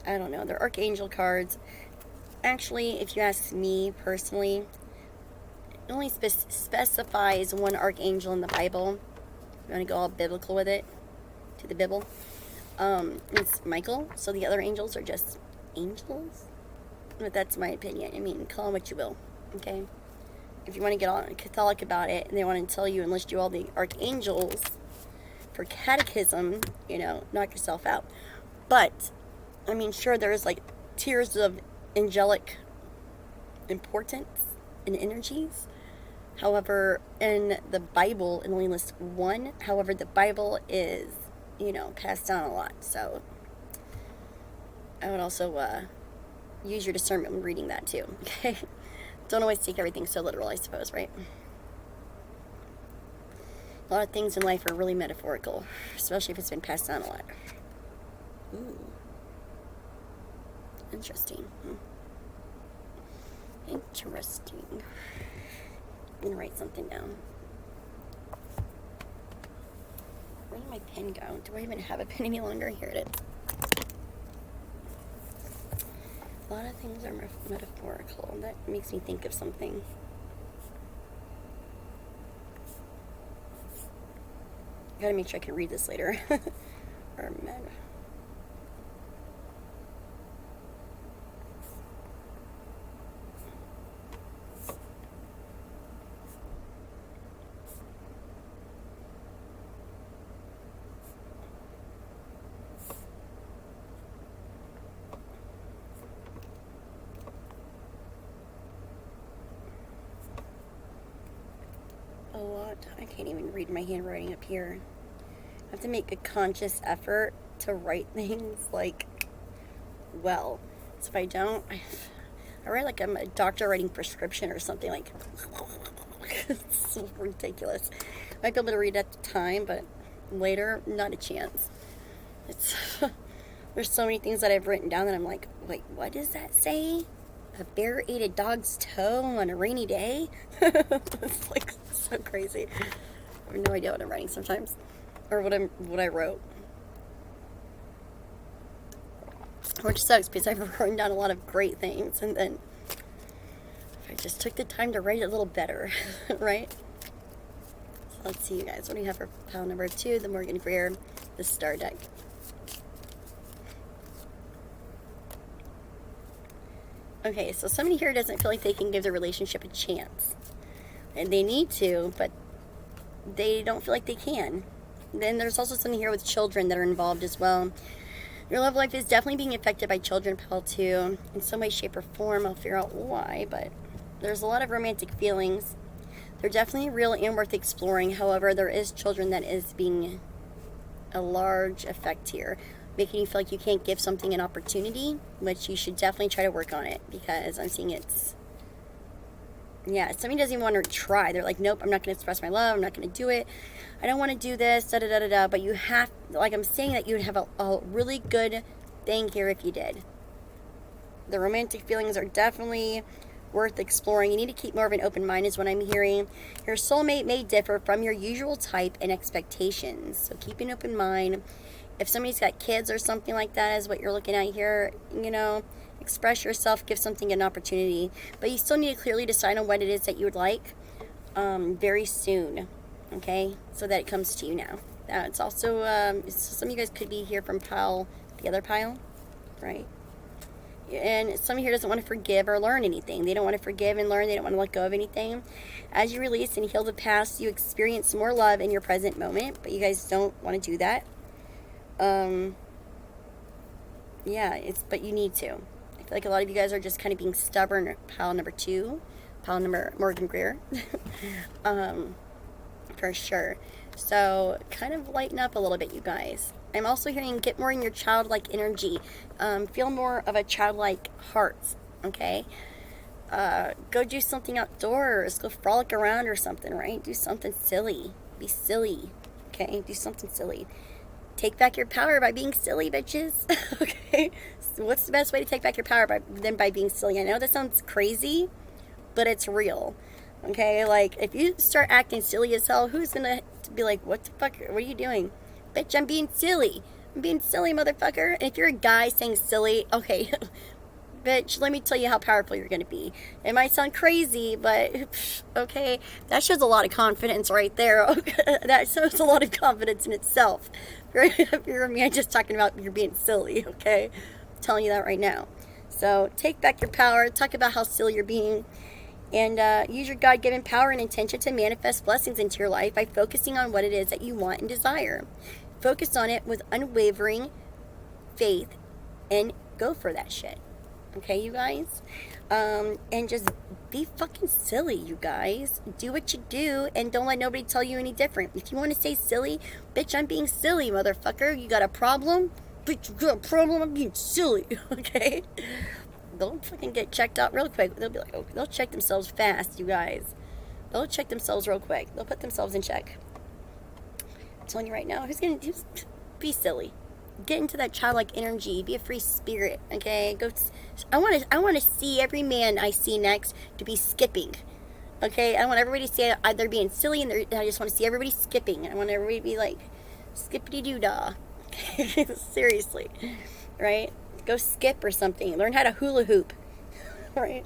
I don't know. They're Archangel cards. Actually, if you ask me personally, it only specifies one Archangel in the Bible. You want to go all biblical with it, to the Bible. It's Michael, so the other angels are just angels. But that's my opinion. I mean, call them what you will, okay? If you want to get all Catholic about it, and they want to tell you and list you all the archangels for catechism, you know, knock yourself out. But, I mean, sure, there's like tiers of angelic importance and energies. However, in the Bible, it only lists one. However, the Bible is, you know, passed down a lot. So, I would also use your discernment when reading that too, okay? Don't always take everything so literal, I suppose, right? A lot of things in life are really metaphorical, especially if it's been passed down a lot. Ooh. Interesting. Interesting. I'm going to write something down. Where did my pen go? Do I even have a pen any longer? Here it is. A lot of things are metaphorical. That makes me think of something. I gotta make sure I can read this later. Or a lot. I can't even read my handwriting up here. I have to make a conscious effort to write things like well. So if I don't, I write like I'm a doctor writing prescription or something, like It's so ridiculous. Might be able to read at the time, but later, not a chance. It's there's so many things that I've written down that I'm like, wait, what does that say? A bear ate a dog's toe on a rainy day? It's like so crazy. I have no idea what I'm writing sometimes, or what I wrote. Which sucks because I've written down a lot of great things, and then if I just took the time to write it a little better, right? So let's see, you guys. What do you have for pile number 2? The Morgan Greer, the Star deck. Okay, so somebody here doesn't feel like they can give their relationship a chance. And they need to, but they don't feel like they can. Then there's also something here with children that are involved as well. Your love life is definitely being affected by children, pile 2, in some way, shape, or form. I'll figure out why, but there's a lot of romantic feelings. They're definitely real and worth exploring. However, there is children that is being a large effect here, making you feel like you can't give something an opportunity, which you should definitely try to work on it, because I'm seeing it's, yeah, somebody doesn't even want to try. They're like, nope, I'm not going to express my love. I'm not going to do it. I don't want to do this, da-da-da-da-da. But you have, like I'm saying, that you would have a really good thing here if you did. The romantic feelings are definitely worth exploring. You need to keep more of an open mind is what I'm hearing. Your soulmate may differ from your usual type and expectations. So keep an open mind. If somebody's got kids or something like that is what you're looking at here, you know, express yourself, give something an opportunity. But you still need to clearly decide on what it is that you would like very soon, okay? So that it comes to you now. It's also, some of you guys could be here from pile, the other pile, right? And somebody here doesn't want to forgive or learn anything. They don't want to forgive and learn. They don't want to let go of anything. As you release and heal the past, you experience more love in your present moment, but you guys don't want to do that. Yeah, but you need to. I feel like a lot of you guys are just kind of being stubborn. Pile number 2, pile number Morgan Greer, for sure. So kind of lighten up a little bit, you guys. I'm also hearing get more in your childlike energy. Feel more of a childlike heart, okay? Go do something outdoors. Go frolic around or something, right? Do something silly. Be silly, okay? Do something silly. Take back your power by being silly, bitches. Okay? So what's the best way to take back your power than by being silly? I know that sounds crazy, but it's real. Okay? Like, if you start acting silly as hell, who's gonna be like, what the fuck? What are you doing? Bitch, I'm being silly. I'm being silly, motherfucker. And if you're a guy saying silly, okay, bitch, let me tell you how powerful you're going to be. It might sound crazy, but, okay, that shows a lot of confidence right there. Okay? That shows a lot of confidence in itself. If you're me, I'm just talking about you're being silly, okay? I'm telling you that right now. So take back your power. Talk about how silly you're being. And use your God-given power and intention to manifest blessings into your life by focusing on what it is that you want and desire. Focus on it with unwavering faith and go for that shit. Okay, you guys? And just be fucking silly, you guys. Do what you do and don't let nobody tell you any different. If you want to say silly, bitch, I'm being silly, motherfucker. You got a problem? Bitch, you got a problem? I'm being silly, okay? They'll fucking get checked out real quick. They'll be like, oh, they'll check themselves fast, you guys. They'll check themselves real quick. They'll put themselves in check. I'm telling you right now, who's gonna be silly? Get into that childlike energy. Be a free spirit, okay? Go. I want to see every man I see next to be skipping, okay? I want everybody to say they're being silly, and I just want to see everybody skipping. I want everybody to be like skippity doo dah. Okay? Seriously, right? Go skip or something. Learn how to hula hoop. Right?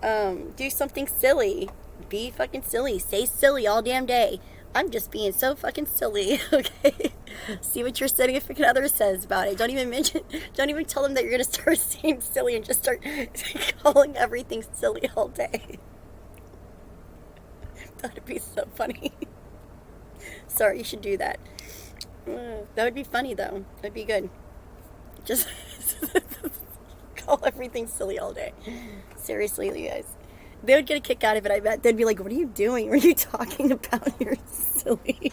Do something silly. Be fucking silly. Say silly all damn day. I'm just being so fucking silly. Okay? See what your significant other says about it. Don't even tell them that you're going to start saying silly and just start calling everything silly all day. That would be so funny. Sorry, you should do that. That would be funny, though. That'd be good. Just call everything silly all day. Seriously, you guys. They would get a kick out of it, I bet. They'd be like, what are you doing? What are you talking about? You're silly.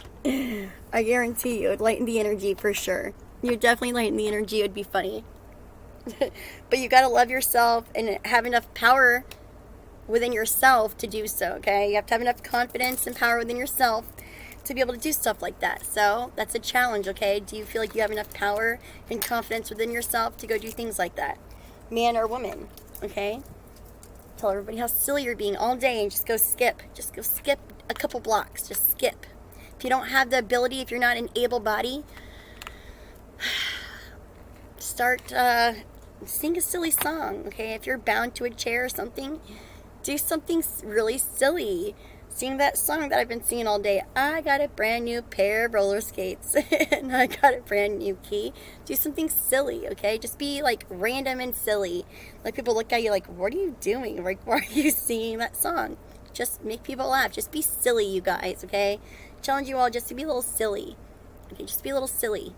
I guarantee you, it would lighten the energy for sure. You would definitely lighten the energy. It would be funny. But you got to love yourself and have enough power within yourself to do so, okay? You have to have enough confidence and power within yourself to be able to do stuff like that. So that's a challenge, okay? Do you feel like you have enough power and confidence within yourself to go do things like that? Man or woman, okay? Tell everybody how silly you're being all day and just go skip. Just go skip a couple blocks. Just skip. If you don't have the ability, if you're not an able body, start sing a silly song, okay? If you're bound to a chair or something, do something really silly. Sing that song that I've been singing all day. I got a brand new pair of roller skates and I got a brand new key. Do something silly, okay? Just be like random and silly. Like people look at you like, what are you doing? Like, why are you singing that song? Just make people laugh. Just be silly, you guys, okay? Challenge you all just to be a little silly. Okay, just be a little silly,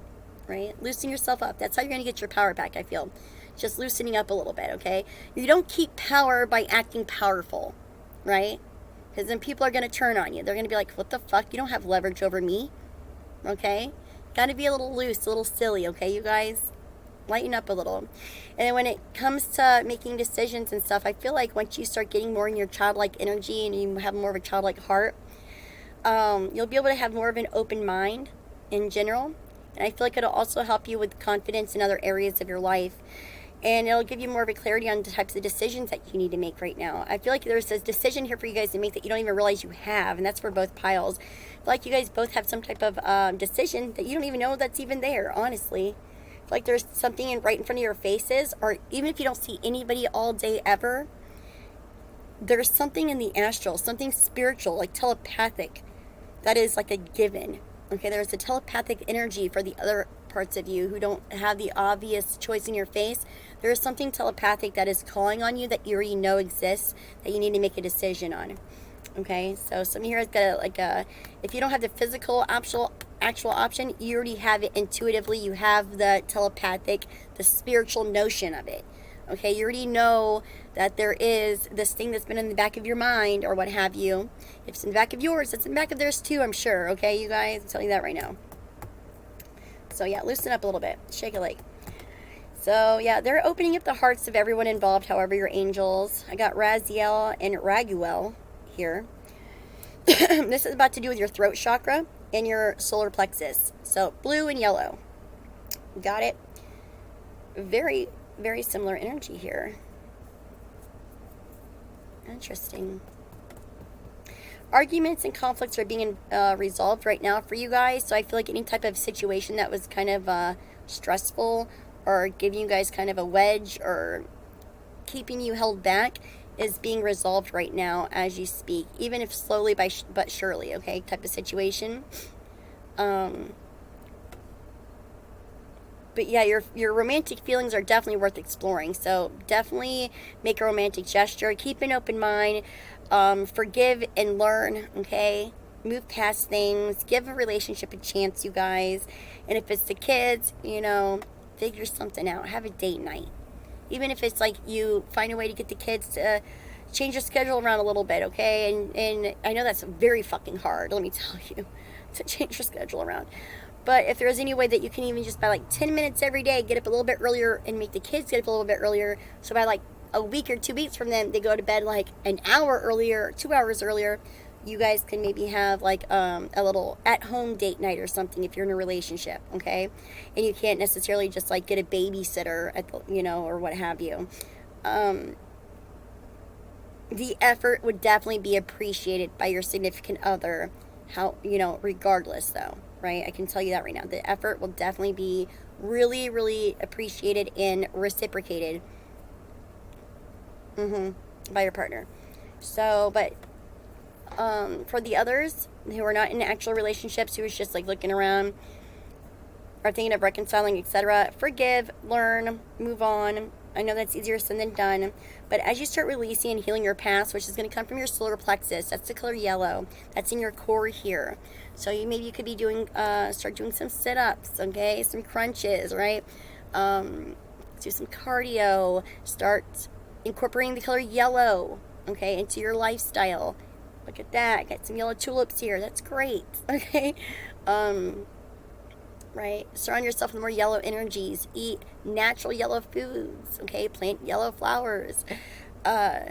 right? Loosen yourself up. That's how you're going to get your power back, I feel. Just loosening up a little bit, okay? You don't keep power by acting powerful, right? Because then people are going to turn on you. They're going to be like, what the fuck? You don't have leverage over me. Okay? Got to be a little loose, a little silly, okay, you guys? Lighten up a little. And then when it comes to making decisions and stuff, I feel like once you start getting more in your childlike energy and you have more of a childlike heart, you'll be able to have more of an open mind in general. And I feel like it'll also help you with confidence in other areas of your life. And it'll give you more of a clarity on the types of decisions that you need to make right now. I feel like there's this decision here for you guys to make that you don't even realize you have. And that's for both piles. I feel like you guys both have some type of decision that you don't even know that's even there, honestly. I feel like there's something right in front of your faces. Or even if you don't see anybody all day ever, there's something in the astral, something spiritual, like telepathic, that is like a given. Okay, there's a telepathic energy for the other parts of you who don't have the obvious choice in your face. There is something telepathic that is calling on you that you already know exists that you need to make a decision on. Okay, so some here has got if you don't have the physical actual option, you already have it intuitively. You have the telepathic, the spiritual notion of it. Okay, you already know that there is this thing that's been in the back of your mind or what have you. If it's in the back of yours, it's in the back of theirs too, I'm sure. Okay, you guys, I'm telling you that right now. So yeah, loosen up a little bit. Shake a leg. So yeah, they're opening up the hearts of everyone involved, however, your angels. I got Raziel and Raguel here. This is about to do with your throat chakra and your solar plexus. So blue and yellow. Got it? Very, very similar energy here. Interesting. Arguments and conflicts are being resolved right now for you guys. So I feel like any type of situation that was kind of stressful or giving you guys kind of a wedge or keeping you held back is being resolved right now as you speak. Even if slowly but surely, okay, type of situation. But yeah, your romantic feelings are definitely worth exploring. So definitely make a romantic gesture. Keep an open mind. Forgive and learn, okay? Move past things. Give a relationship a chance, you guys. And if it's the kids, you know, figure something out. Have a date night. Even if it's like you find a way to get the kids to change your schedule around a little bit, okay? And I know that's very fucking hard, let me tell you, to change your schedule around. But if there's any way that you can even just by like 10 minutes every day, get up a little bit earlier and make the kids get up a little bit earlier. So by like a week or 2 weeks from then, they go to bed like an hour earlier, 2 hours earlier. You guys can maybe have like a little at-home date night or something if you're in a relationship, okay? And you can't necessarily just like get a babysitter at the, you know, or what have you. The effort would definitely be appreciated by your significant other, how, you know, regardless though, right? I can tell you that right now. The effort will definitely be really, really appreciated and reciprocated by your partner. So, but for the others who are not in actual relationships, who is just like looking around, are thinking of reconciling, etc., forgive, learn, move on. I know that's easier said than done, but as you start releasing and healing your past, which is going to come from your solar plexus, that's the color yellow, that's in your core here. So you could be doing, start doing some sit-ups, okay, some crunches, right? Do some cardio, start incorporating the color yellow, okay, into your lifestyle. Look at that, got some yellow tulips here, that's great, okay? Right, surround yourself with more yellow energies, eat natural yellow foods, okay, plant yellow flowers,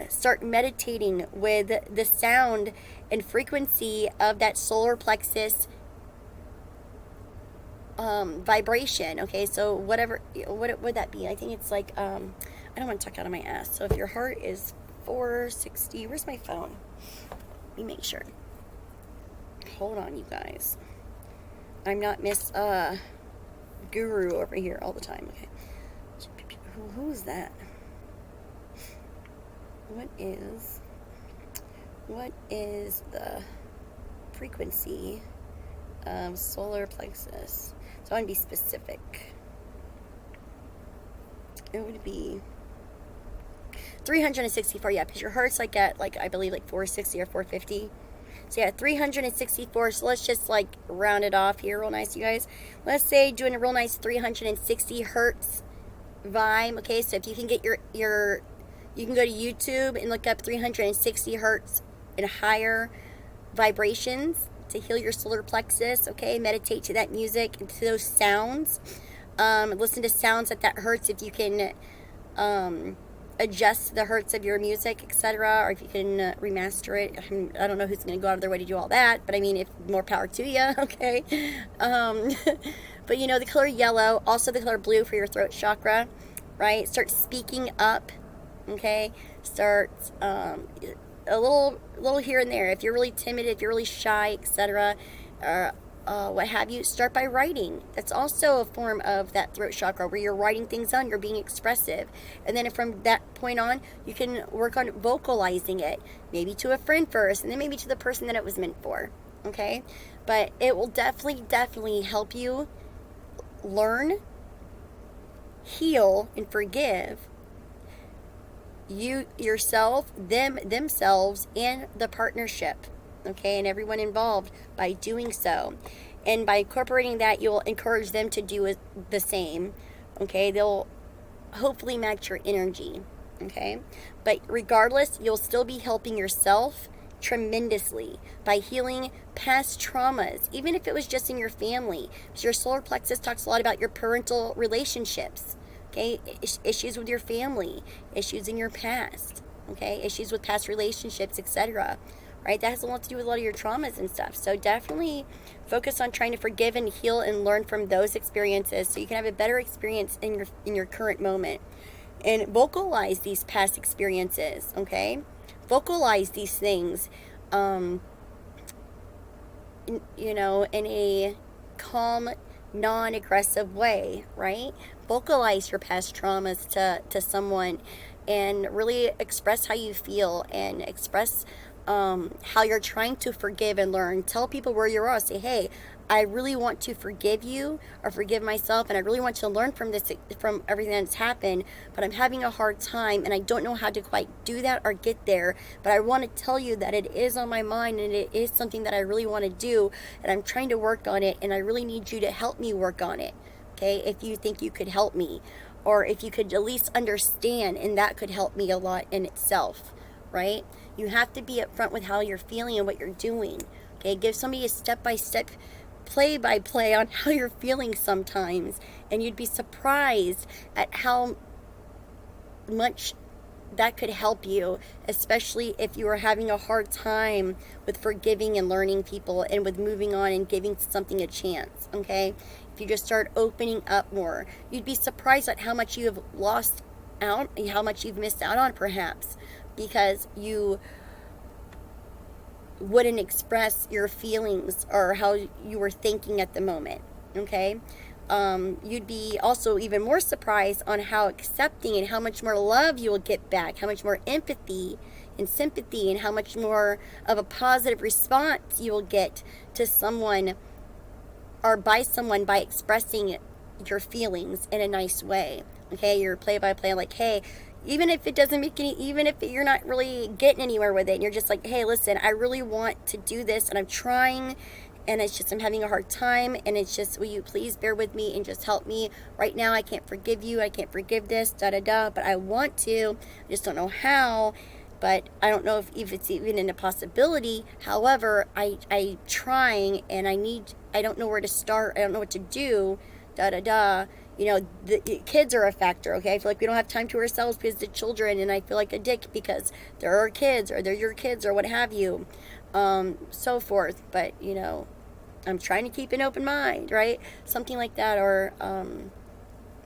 start meditating with the sound and frequency of that solar plexus vibration. Okay, so what would that be? I think it's like I don't want to talk out of my ass. So if your heart is 460, where's my phone? Let me make sure. Hold on, you guys. I'm not Miss Guru over here all the time. Okay, who's that? What is the frequency of solar plexus? So I want to be specific. It would be 364, yeah, because your heart's like at, like, I believe like 460 or 450. So yeah, 364. So let's just like round it off here real nice, you guys. Let's say doing a real nice 360 hertz vibe. Okay, so if you can get your you can go to YouTube and look up 360 hertz and higher vibrations to heal your solar plexus. Okay, meditate to that music and to those sounds. Listen to sounds at that hertz if you can adjust the hertz of your music, etc., or if you can remaster it. I don't know who's going to go out of their way to do all that, but I mean, if more power to you. Okay. But you know, the color yellow, also the color blue for your throat chakra, right? Start speaking up. Okay, start a little here and there. If you're really timid, if you're really shy, etc., what have you, start by writing. That's also a form of that throat chakra where you're writing things down, you're being expressive. And then from that point on, you can work on vocalizing it, maybe to a friend first, and then maybe to the person that it was meant for. Okay, but it will definitely help you learn, heal, and forgive you, yourself, themselves, and the partnership, okay, and everyone involved by doing so. And by incorporating that, you'll encourage them to do the same, okay? They'll hopefully match your energy, okay? But regardless, you'll still be helping yourself tremendously by healing past traumas, even if it was just in your family. Because your solar plexus talks a lot about your parental relationships. Okay, issues with your family, issues in your past, okay, issues with past relationships, etc. Right? That has a lot to do with a lot of your traumas and stuff. So definitely focus on trying to forgive and heal and learn from those experiences so you can have a better experience in your current moment. And vocalize these past experiences, okay? Vocalize these things, you know, in a calm, non-aggressive way, right? Vocalize your past traumas to someone and really express how you feel and express how you're trying to forgive and learn. Tell people where you are. Say, hey, I really want to forgive you or forgive myself, and I really want to learn from this, from everything that's happened, but I'm having a hard time and I don't know how to quite do that or get there. But I want to tell you that it is on my mind and it is something that I really want to do, and I'm trying to work on it, and I really need you to help me work on it. Okay, if you think you could help me, or if you could at least understand, and that could help me a lot in itself, right? You have to be upfront with how you're feeling and what you're doing. Okay, give somebody a step-by-step, play-by-play on how you're feeling sometimes, and you'd be surprised at how much that could help you, especially if you are having a hard time with forgiving and learning people and with moving on and giving something a chance. Okay, if you just start opening up more, you'd be surprised at how much you have lost out, how much you've missed out on, perhaps because you wouldn't express your feelings or how you were thinking at the moment. Okay, you'd be also even more surprised on how accepting and how much more love you will get back, how much more empathy and sympathy, and how much more of a positive response you will get to someone or by someone by expressing your feelings in a nice way. Okay, your play-by-play, like, hey, even if it doesn't make any, even if you're not really getting anywhere with it, and you're just like, hey, listen, I really want to do this, and I'm trying, and it's just, I'm having a hard time, and it's just, will you please bear with me and just help me? Right now, I can't forgive you, I can't forgive this, da-da-da, but I want to, I just don't know how, but I don't know if it's even in a possibility. However, I'm trying, and I don't know where to start, I don't know what to do, da-da-da. You know, the kids are a factor, okay? I feel like we don't have time to ourselves because the children, and I feel like a dick because they're our kids or they're your kids or what have you, so forth. But, you know, I'm trying to keep an open mind, right? Something like that, or,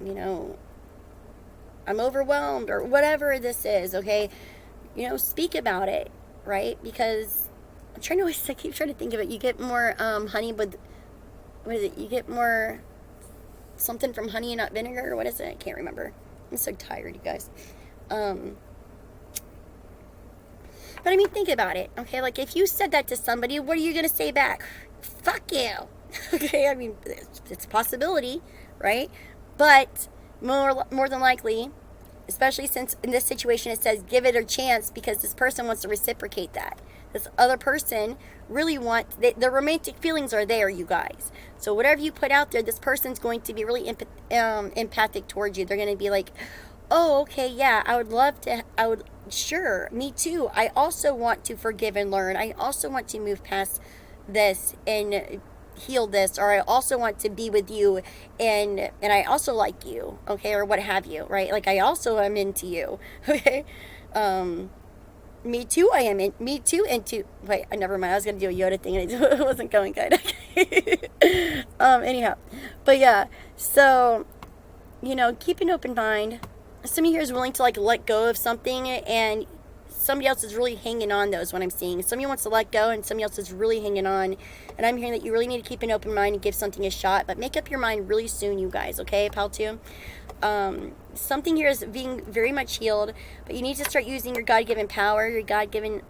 you know, I'm overwhelmed or whatever this is, okay? You know, speak about it, right? Because I'm trying to, I keep trying to think of it. You get more honey with, what is it? You get more something from honey and not vinegar, or what is it? I can't remember. I'm so tired, you guys. But I mean, think about it, okay? Like, if you said that to somebody, what are you going to say back? Fuck you. Okay, I mean, it's a possibility, right? But more than likely, especially since in this situation it says give it a chance, because this person wants to reciprocate that. This other person really wants, the romantic feelings are there, you guys. So whatever you put out there, this person's going to be really empathic towards you. They're going to be like, oh, okay, yeah, sure, me too. I also want to forgive and learn. I also want to move past this and heal this, or I also want to be with you, and I also like you, okay, or what have you, right? Like, I also am into you, okay? Me too, wait, never mind, I was going to do a Yoda thing, and it wasn't going good, okay? Anyhow, but yeah, so, you know, keep an open mind. Somebody here is willing to, like, let go of something, and somebody else is really hanging on, though, is what I'm seeing. Somebody wants to let go, and somebody else is really hanging on. And I'm hearing that you really need to keep an open mind and give something a shot. But make up your mind really soon, you guys, okay, pal, too? Something here is being very much healed, but you need to start using your God-given power, your God-given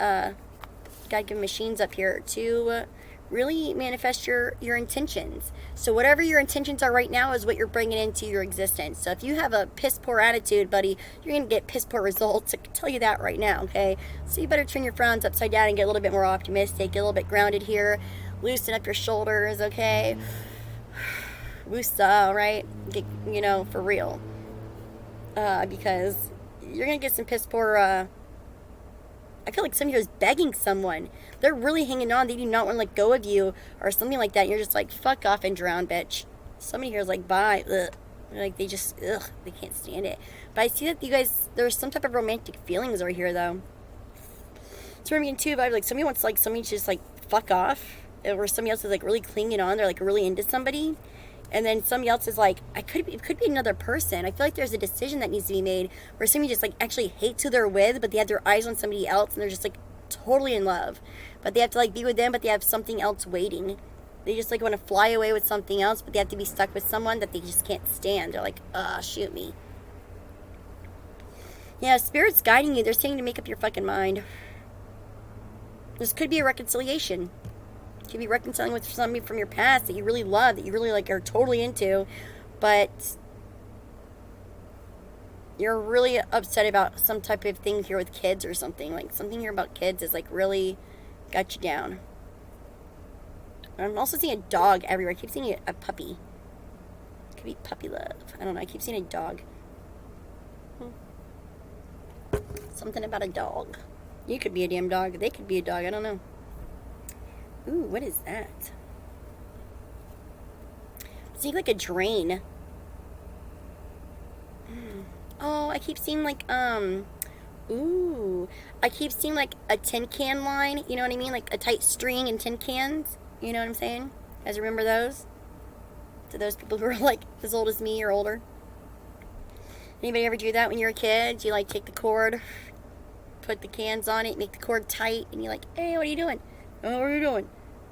machines up here to really manifest your intentions. So whatever your intentions are right now is what you're bringing into your existence. So if you have a piss poor attitude, buddy, you're going to get piss poor results. I can tell you that right now, okay? So you better turn your frowns upside down and get a little bit more optimistic, get a little bit grounded here, loosen up your shoulders, okay? Woosah, right? Get, you know, for real. Because you're going to get some piss poor, I feel like somebody was begging someone. They're really hanging on. They do not want to let go of you or something like that. You're just like, fuck off and drown, bitch. Somebody here is like, bye. Ugh. Like, they just, they can't stand it. But I see that you guys, there's some type of romantic feelings over here, though. So we're getting too, but like, somebody wants, like, somebody to just, like, fuck off. Or somebody else is, like, really clinging on. They're, like, really into somebody. And then somebody else is like, it could be another person. I feel like there's a decision that needs to be made where somebody just, like, actually hates who they're with, but they have their eyes on somebody else, and they're just, like, totally in love. But they have to, like, be with them, but they have something else waiting. They just, like, want to fly away with something else, but they have to be stuck with someone that they just can't stand. They're like, shoot me. Yeah, Spirit's guiding you. They're saying to make up your fucking mind. This could be a reconciliation. You could be reconciling with somebody from your past that you really love, that you really, like, are totally into, but you're really upset about some type of thing here with kids or something. Like, something here about kids is, like, really got you down. I'm also seeing a dog everywhere. I keep seeing a puppy. It could be puppy love. I don't know. I keep seeing a dog. Something about a dog. You could be a damn dog. They could be a dog. I don't know. Ooh, what is that? It's like a drain. Oh, I keep seeing like, ooh. I keep seeing like a tin can line. You know what I mean? Like a tight string and tin cans. You know what I'm saying? You guys remember those? To those people who are like as old as me or older. Anybody ever do that when you were a kid? You like take the cord, put the cans on it, make the cord tight, and you're like, hey, what are you doing? Oh, what are you doing?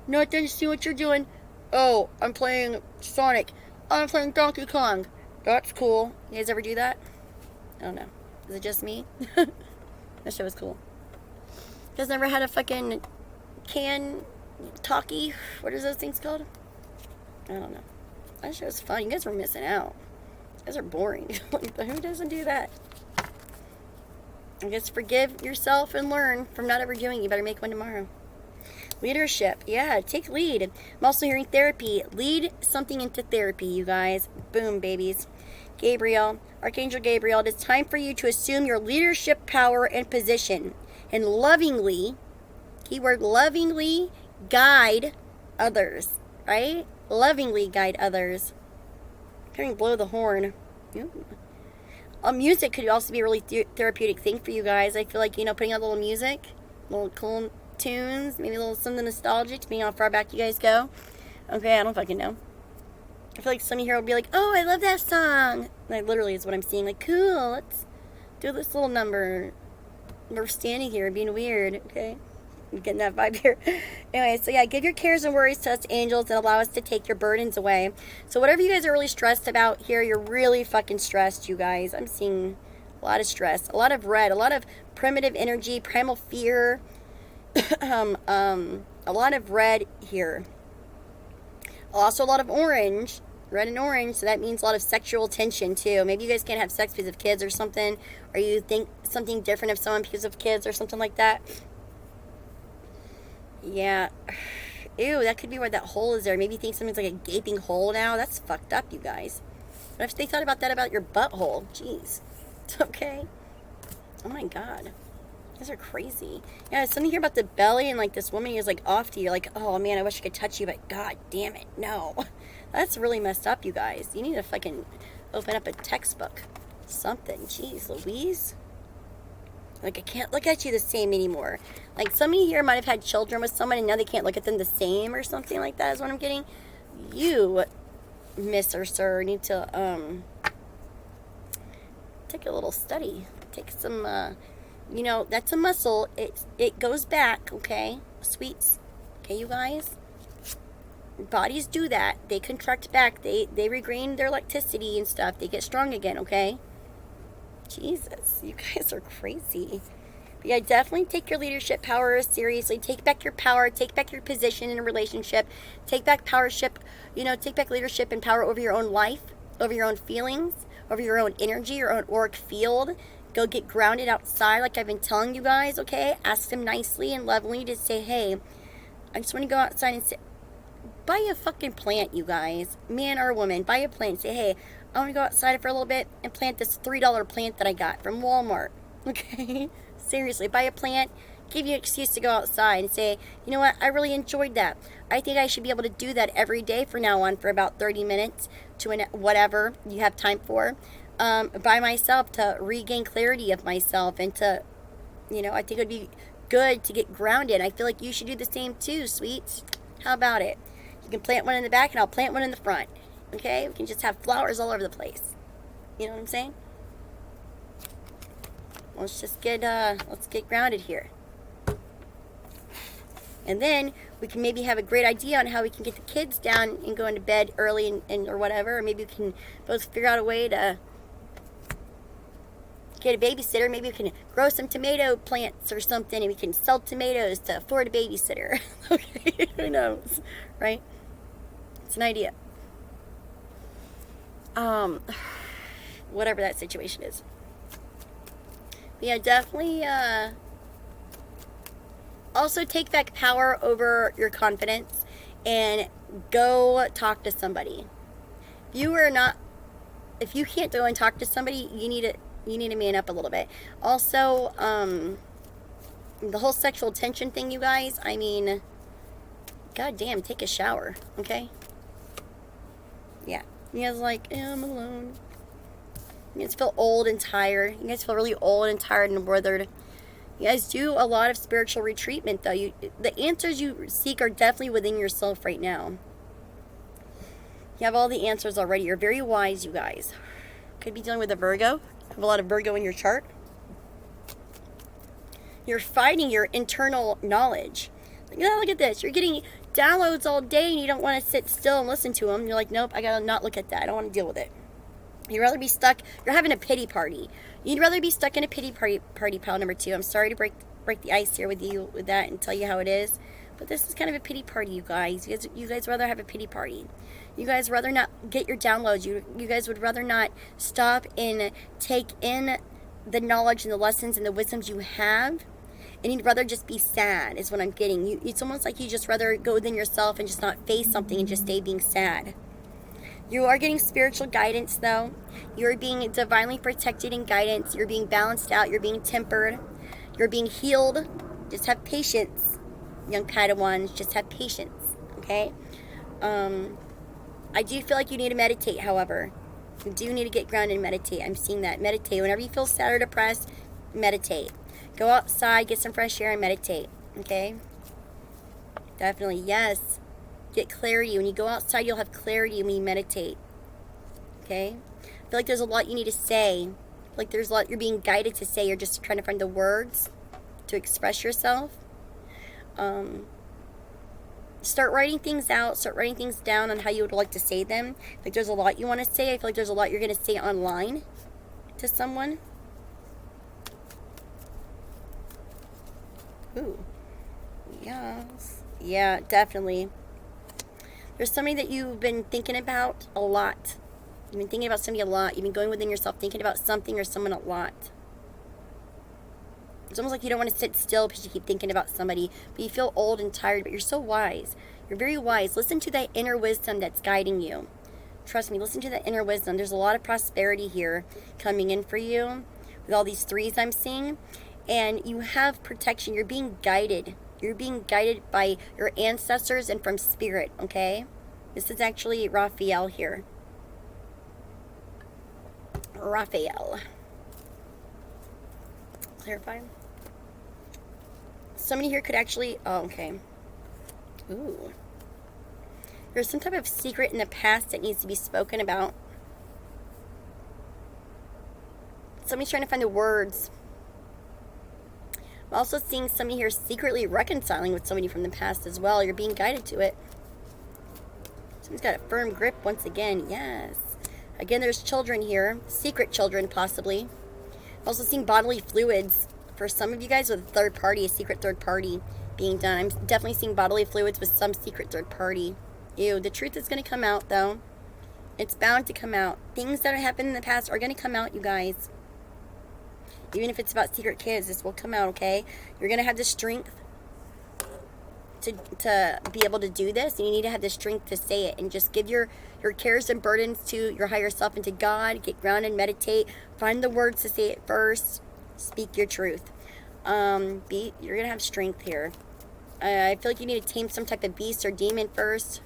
Nothing, see what you're doing. Oh, I'm playing Sonic. I'm playing Donkey Kong. That's cool. You guys ever do that? I don't know. Is it just me? That shit was cool. You guys never had a fucking can talkie? What are those things called? I don't know. That shit was fun. You guys were missing out. You guys are boring. Who doesn't do that? I guess forgive yourself and learn from not ever doing. You better make one tomorrow. Leadership. Yeah, take lead. I'm also hearing therapy. Lead something into therapy, you guys. Boom, babies. Gabriel, Archangel Gabriel, it is time for you to assume your leadership power and position and lovingly, keyword lovingly, guide others, right? Lovingly guide others. Hearing blow the horn. Music could also be a really therapeutic thing for you guys. I feel like, putting out a little music, little cool tunes, maybe a little something nostalgic, depending on how far back you guys go. Okay, I don't fucking know. I feel like some of you here will be like, oh, I love that song. Like, literally is what I'm seeing. Like, cool, let's do this little number. We're standing here being weird, okay? I'm getting that vibe here. Anyway, so yeah, give your cares and worries to us angels and allow us to take your burdens away. So whatever you guys are really stressed about here, you're really fucking stressed, you guys. I'm seeing a lot of stress, a lot of red, a lot of primitive energy, primal fear, a lot of red here. Also a lot of orange, red and orange, so that means a lot of sexual tension too. Maybe you guys can't have sex because of kids or something, or you think something different of someone because of kids or something like that. Yeah. Ew, that could be where that hole is there. Maybe you think something's like a gaping hole now. That's fucked up, you guys. What if they thought about that about your butthole? Jeez. Okay. Oh my god. You guys are crazy. Yeah, something here about the belly and like this woman is like off to you. Like, oh man, I wish I could touch you, but god damn it, no. That's really messed up, you guys. You need to fucking open up a textbook. Something. Jeez, Louise. Like, I can't look at you the same anymore. Like, somebody here might have had children with someone and now they can't look at them the same or something like that is what I'm getting. You, miss or sir, need to, take a little study. Take some, that's a muscle. It goes back, okay? Sweets. Okay, you guys? Bodies do that. They contract back. They regain their electricity and stuff. They get strong again, okay? Jesus, you guys are crazy. But yeah, definitely take your leadership power seriously. Take back your power. Take back your position in a relationship. Take back take back leadership and power over your own life, over your own feelings, over your own energy, your own auric field. Go get grounded outside like I've been telling you guys, okay? Ask them nicely and lovingly to say, hey, I just want to go outside and buy a fucking plant, you guys. Man or woman, buy a plant. Say, hey, I want to go outside for a little bit and plant this $3 plant that I got from Walmart. Okay? Seriously, buy a plant, give you an excuse to go outside and say, you know what, I really enjoyed that. I think I should be able to do that every day from now on for about 30 minutes to whatever you have time for, by myself to regain clarity of myself and to, I think it would be good to get grounded. I feel like you should do the same too, sweets. How about it? You can plant one in the back and I'll plant one in the front. Okay, we can just have flowers all over the place. You know what I'm saying? Let's get grounded here. And then we can maybe have a great idea on how we can get the kids down and go into bed early and or whatever. Or maybe we can both figure out a way to get a babysitter. Maybe we can grow some tomato plants or something and we can sell tomatoes to afford a babysitter. Okay, who knows, right? It's an idea. Whatever that situation is. But yeah, definitely, also take back power over your confidence and go talk to somebody. If you can't go and talk to somebody, you need to man up a little bit. Also, the whole sexual tension thing, you guys, I mean, goddamn, take a shower, okay? Yeah. You guys like, I'm alone. You guys feel old and tired. You guys feel really old and tired and withered. You guys do a lot of spiritual retreatment, though. The answers you seek are definitely within yourself right now. You have all the answers already. You're very wise, you guys. Could be dealing with a Virgo. You have a lot of Virgo in your chart. You're fighting your internal knowledge. Look at this. You're getting downloads all day and you don't want to sit still and listen to them. You're like, nope, I gotta not look at that. I don't want to deal with it. You'd rather be stuck. You're having a pity party. You'd rather be stuck in a pity party pile number 2. I'm sorry to break the ice here with you with that and tell you how it is, but this is kind of a pity party, you guys. You guys rather have a pity party. You guys rather not get your downloads. You guys would rather not stop and take in the knowledge and the lessons and the wisdoms you have. And you'd rather just be sad is what I'm getting. It's almost like you just rather go within yourself and just not face something and just stay being sad. You are getting spiritual guidance, though. You're being divinely protected in guidance. You're being balanced out. You're being tempered. You're being healed. Just have patience, young Padawans. Just have patience, okay? I do feel like you need to meditate, however. You do need to get grounded and meditate. I'm seeing that. Meditate. Whenever you feel sad or depressed, meditate. Go outside, get some fresh air, and meditate. Okay? Definitely. Yes. Get clarity. When you go outside, you'll have clarity when you meditate. Okay? I feel like there's a lot you need to say. Like there's a lot you're being guided to say. You're just trying to find the words to express yourself. Start writing things out. Start writing things down on how you would like to say them. Like there's a lot you want to say. I feel like there's a lot you're going to say online to someone. Ooh. Yes. Yeah, definitely. There's somebody that you've been thinking about a lot. You've been thinking about somebody a lot. You've been going within yourself thinking about something or someone a lot. It's almost like you don't want to sit still because you keep thinking about somebody, but you feel old and tired, but you're so wise. You're very wise. Listen to that inner wisdom that's guiding you. Trust me, listen to that inner wisdom. There's a lot of prosperity here coming in for you with all these threes I'm seeing. And you have protection. You're being guided. You're being guided by your ancestors and from spirit, okay? This is actually Raphael here. Raphael. Clarify. Somebody here could actually... Oh, okay. Ooh. There's some type of secret in the past that needs to be spoken about. Somebody's trying to find the words. I'm also seeing somebody here secretly reconciling with somebody from the past as well. You're being guided to it. Somebody's got a firm grip once again. Yes. Again, there's children here. Secret children, possibly. I'm also seeing bodily fluids. For some of you guys with a third party, a secret third party being done. I'm definitely seeing bodily fluids with some secret third party. Ew, the truth is going to come out, though. It's bound to come out. Things that have happened in the past are going to come out, you guys. Even if it's about secret kids, this will come out, okay? You're going to have the strength to be able to do this. And you need to have the strength to say it. And just give your cares and burdens to your higher self and to God. Get grounded, meditate. Find the words to say it first. Speak your truth. You're going to have strength here. I feel like you need to tame some type of beast or demon first.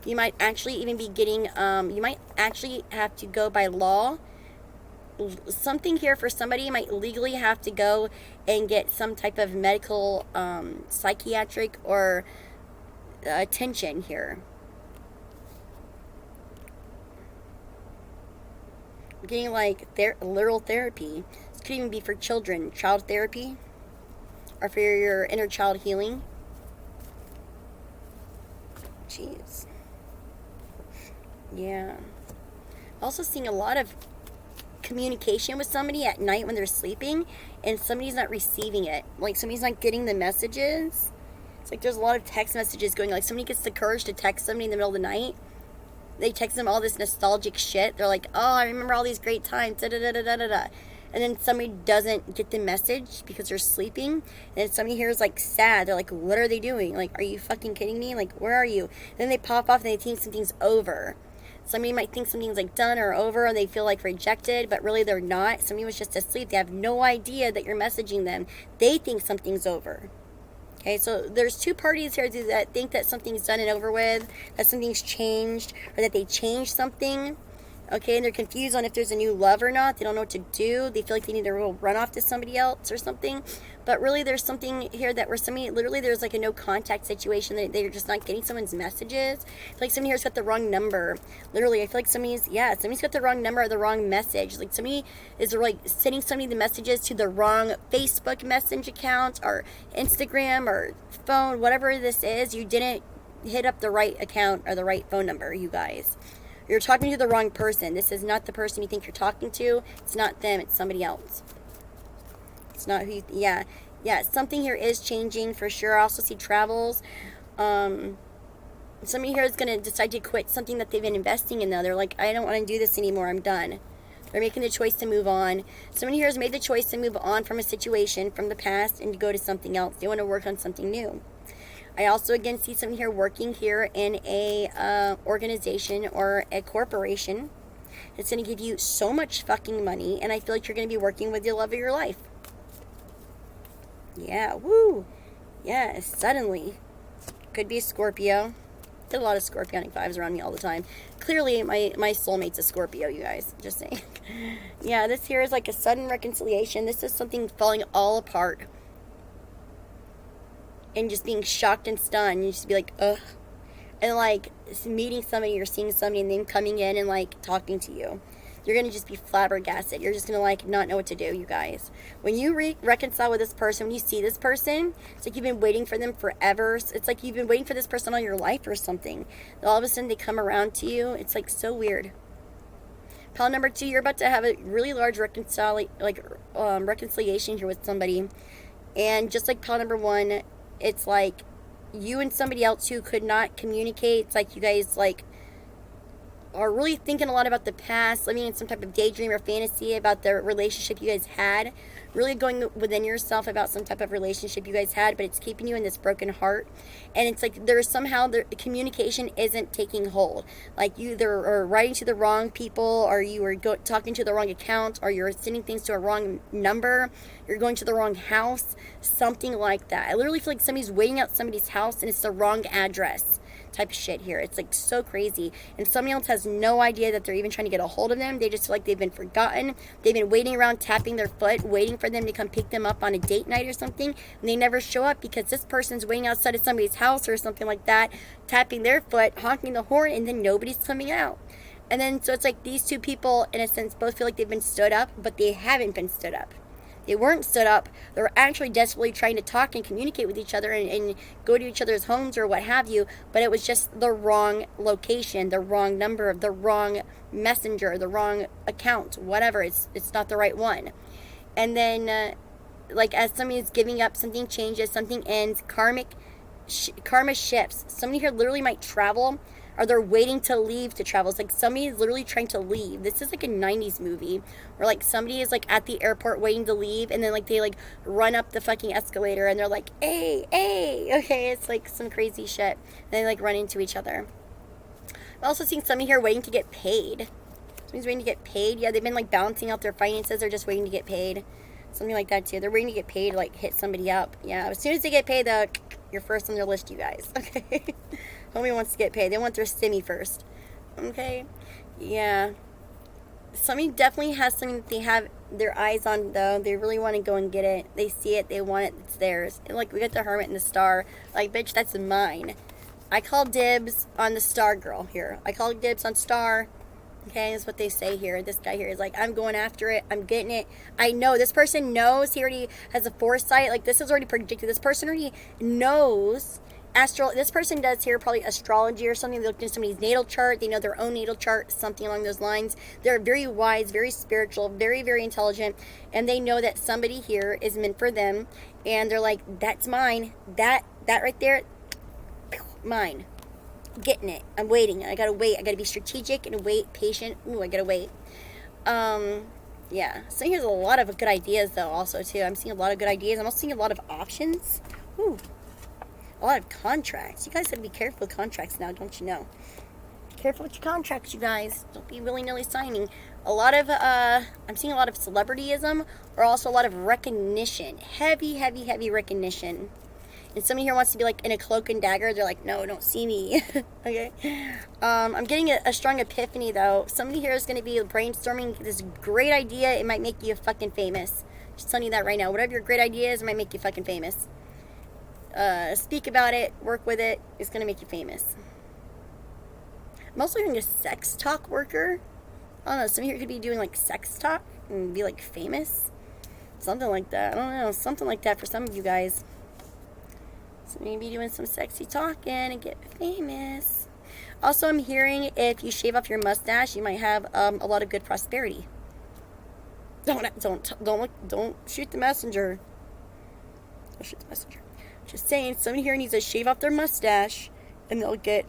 You might actually even be getting, you might actually have to go by law. Something here for somebody might legally have to go and get some type of medical, psychiatric or attention here. I'm getting like literal therapy. This could even be for children, child therapy, or for your inner child healing. Jeez. Yeah. Also seeing a lot of communication with somebody at night when they're sleeping, and somebody's not receiving it. Like somebody's not getting the messages. It's like there's a lot of text messages going on. Like somebody gets the courage to text somebody in the middle of the night. They text them all this nostalgic shit. They're like, oh, I remember all these great times. Da, da, da, da, da, da, da. And then somebody doesn't get the message because they're sleeping. And somebody here is like sad. They're like, what are they doing? Like, are you fucking kidding me? Like, where are you? And then they pop off and they think something's over. Somebody might think something's like done or over, or they feel like rejected, but really they're not. Somebody was just asleep. They have no idea that you're messaging them. They think something's over. Okay, so there's two parties here that think that something's done and over with, that something's changed, or that they changed something. Okay, and they're confused on if there's a new love or not. They don't know what to do. They feel like they need to run off to somebody else or something. But really, there's something here that where somebody, literally, there's like a no contact situation. They're just not getting someone's messages. I feel like somebody here's got the wrong number. Literally, I feel like somebody's got the wrong number or the wrong message. Like somebody is like sending somebody the messages to the wrong Facebook message account or Instagram or phone, whatever this is. You didn't hit up the right account or the right phone number, you guys. You're talking to the wrong person. This is not the person you think you're talking to. It's not them. It's somebody else. It's not who you... Yeah, something here is changing for sure. I also see travels. Somebody here is going to decide to quit something that they've been investing in, though. They're like, I don't want to do this anymore. I'm done. They're making the choice to move on. Somebody here has made the choice to move on from a situation from the past and to go to something else. They want to work on something new. I also, again, see someone here working here in a organization or a corporation. It's going to give you so much fucking money, and I feel like you're going to be working with the love of your life. Yeah, woo. Yes, suddenly. Could be a Scorpio. get a lot of Scorpionic vibes around me all the time. Clearly, my soulmate's a Scorpio, you guys. Just saying. Yeah, this here is like a sudden reconciliation. This is something falling all apart. And just being shocked and stunned. You just be like, ugh. And like meeting somebody or seeing somebody and them coming in and like talking to you. You're going to just be flabbergasted. You're just going to like not know what to do, you guys. When you reconcile with this person, when you see this person, it's like you've been waiting for them forever. It's like you've been waiting for this person all your life or something. And all of a sudden they come around to you. It's like so weird. Pile number 2, you're about to have a really large reconciliation here with somebody. And just like pile number 1, it's like you and somebody else who could not communicate. It's like you guys like are really thinking a lot about the past, living in some type of daydream or fantasy about the relationship you guys had, really going within yourself about some type of relationship you guys had, but it's keeping you in this broken heart. And it's like there's somehow the communication isn't taking hold. Like you either are writing to the wrong people, or you are talking to the wrong account, or you're sending things to a wrong number, you're going to the wrong house, something like that. I literally feel like somebody's waiting out somebody's house and it's the wrong address. Type of shit here. It's like so crazy, and somebody else has no idea that they're even trying to get a hold of them. They just feel like they've been forgotten. They've been waiting around, tapping their foot, waiting for them to come pick them up on a date night or something, and they never show up because this person's waiting outside of somebody's house or something like that, tapping their foot, honking the horn, and then nobody's coming out. And then so it's like these two people in a sense both feel like they've been stood up, but they haven't been stood up. They weren't stood up. They were actually desperately trying to talk and communicate with each other and go to each other's homes or what have you, but it was just the wrong location, the wrong number, the wrong messenger, the wrong account, whatever. It's not the right one. And then, like, as somebody is giving up, something changes, something ends, karma shifts. Somebody here literally might travel, or they're waiting to leave to travel. It's like somebody is literally trying to leave. This is like a 90s movie where like somebody is like at the airport waiting to leave, and then like they like run up the fucking escalator and they're like, hey, okay, it's like some crazy shit. And they like run into each other. I'm also seeing somebody here waiting to get paid. Somebody's waiting to get paid. Yeah, they've been like balancing out their finances. They're just waiting to get paid. Something like that too. They're waiting to get paid to like hit somebody up. Yeah, as soon as they get paid, you're first on their list, you guys. Okay. Nobody wants to get paid. They want their stimmy first. Okay? Yeah. Somebody definitely has something that they have their eyes on, though. They really want to go and get it. They see it. They want it. It's theirs. And, like, we got the Hermit and the Star. Like, bitch, that's mine. I call dibs on the Star girl here. I call dibs on Star. Okay, that's what they say here. This guy here is like, I'm going after it. I'm getting it. I know. This person knows. He already has a foresight. Like, this is already predicted. This person already knows. This person does here probably astrology or something. They looked into somebody's natal chart. They know their own natal chart, something along those lines. They're very wise, very spiritual, very, very intelligent. And they know that somebody here is meant for them. And they're like, that's mine. That right there, mine. Getting it. I'm waiting. I gotta wait. I gotta be strategic and wait, patient. Ooh, I gotta wait. Yeah. So here's a lot of good ideas though also too. I'm seeing a lot of good ideas. I'm also seeing a lot of options. Ooh. A lot of contracts. You guys gotta be careful with contracts now, don't you know? Be careful with your contracts, you guys. Don't be willy-nilly signing. A lot of, I'm seeing a lot of celebrityism, or also a lot of recognition. Heavy, heavy, heavy recognition. And somebody here wants to be like in a cloak and dagger. They're like, no, don't see me. Okay. I'm getting a strong epiphany though. Somebody here is going to be brainstorming this great idea. It might make you fucking famous. Just telling you that right now. Whatever your great idea is, it might make you fucking famous. Speak about it, work with it. It's going to make you famous. I'm also hearing a sex talk worker. I don't know. Some of you could be doing like sex talk and be like famous. Something like that. I don't know. Something like that for some of you guys. So maybe doing some sexy talking and get famous. Also, I'm hearing if you shave off your mustache, you might have a lot of good prosperity. Don't shoot the messenger. Don't shoot the messenger. Just saying, somebody here needs to shave off their mustache and they'll get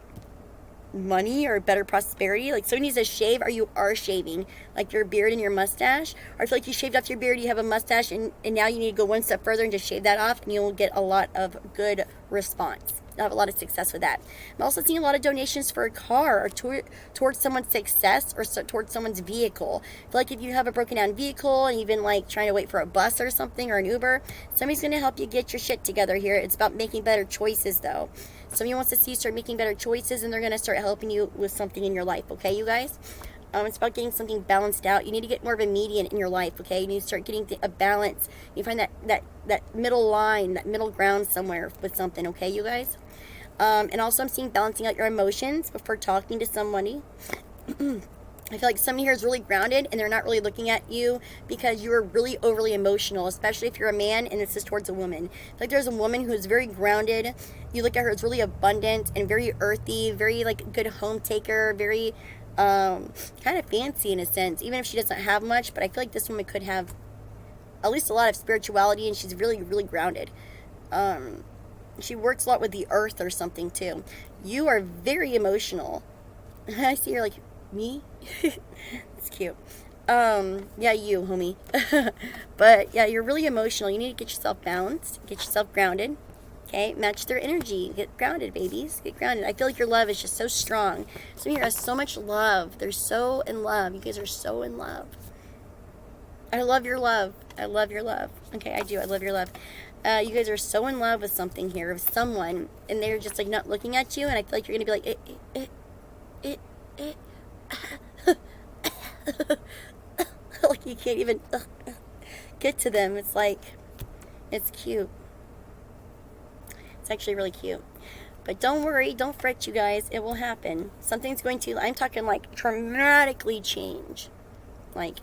money or better prosperity. Like somebody needs to shave, or you are shaving, like your beard and your mustache. Or I feel like you shaved off your beard, you have a mustache, and now you need to go one step further and just shave that off, and you'll get a lot of good response. have a lot of success with that. I'm also seeing a lot of donations for a car or towards someone's success or towards someone's vehicle. I feel like if you have a broken down vehicle and you've been like trying to wait for a bus or something or an Uber, somebody's going to help you get your shit together here. It's about making better choices though. Somebody wants to see you start making better choices, and they're going to start helping you with something in your life, okay, you guys? It's about getting something balanced out. You need to get more of a median in your life, okay? You need to start getting a balance. You find that middle line, that middle ground somewhere with something, okay, you guys? And also I'm seeing balancing out your emotions before talking to somebody. I feel like somebody here is really grounded and they're not really looking at you because you are really overly emotional, especially if you're a man and this is towards a woman. I feel like there's a woman who is very grounded. You look at her as really abundant and very earthy, very like good home taker, very kind of fancy in a sense, even if she doesn't have much. But I feel like this woman could have at least a lot of spirituality, and she's really, really grounded. She works a lot with the earth or something too. You are very emotional. I see you're like, me? It's cute. Yeah, you, homie. But yeah, you're really emotional. You need to get yourself balanced, get yourself grounded. Okay, match their energy. Get grounded, babies. Get grounded. I feel like your love is just so strong. Some of you have so much love. They're so in love. You guys are so in love. I love your love. I love your love. Okay, I do. I love your love. You guys are so in love with something here, with someone, and they're just like not looking at you, and I feel like you're gonna be like, like you can't even get to them. It's like, it's cute. It's actually really cute. But don't worry, don't fret, you guys. It will happen. Something's going to, I'm talking like dramatically change. Like,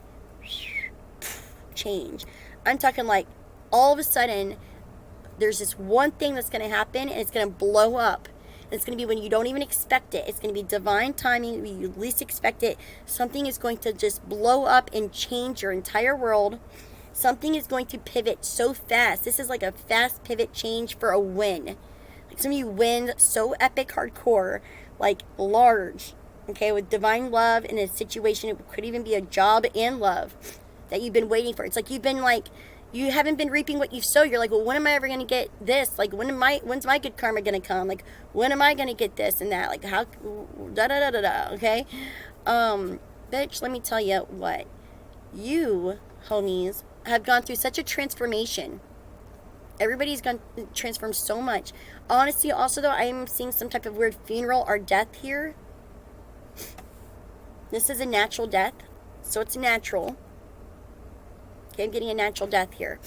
change. I'm talking like all of a sudden, there's this one thing that's going to happen and it's going to blow up. It's going to be when you don't even expect it. It's going to be divine timing when you least expect it. Something is going to just blow up and change your entire world. Something is going to pivot so fast. This is like a fast pivot change for a win. Like some of you win so epic hardcore, like large, okay, with divine love in a situation. It could even be a job and love that you've been waiting for. It's like you've been like, you haven't been reaping what you've sowed. You're like, well, when am I ever going to get this? Like, when's my good karma going to come? Like, when am I going to get this and that? Like, how, da-da-da-da-da, okay? Bitch, let me tell you what. You, homies, have gone through such a transformation. Everybody's gone transformed so much. Honestly, also, though, I am seeing some type of weird funeral or death here. This is a natural death, so it's natural. Okay, I'm getting a natural death here.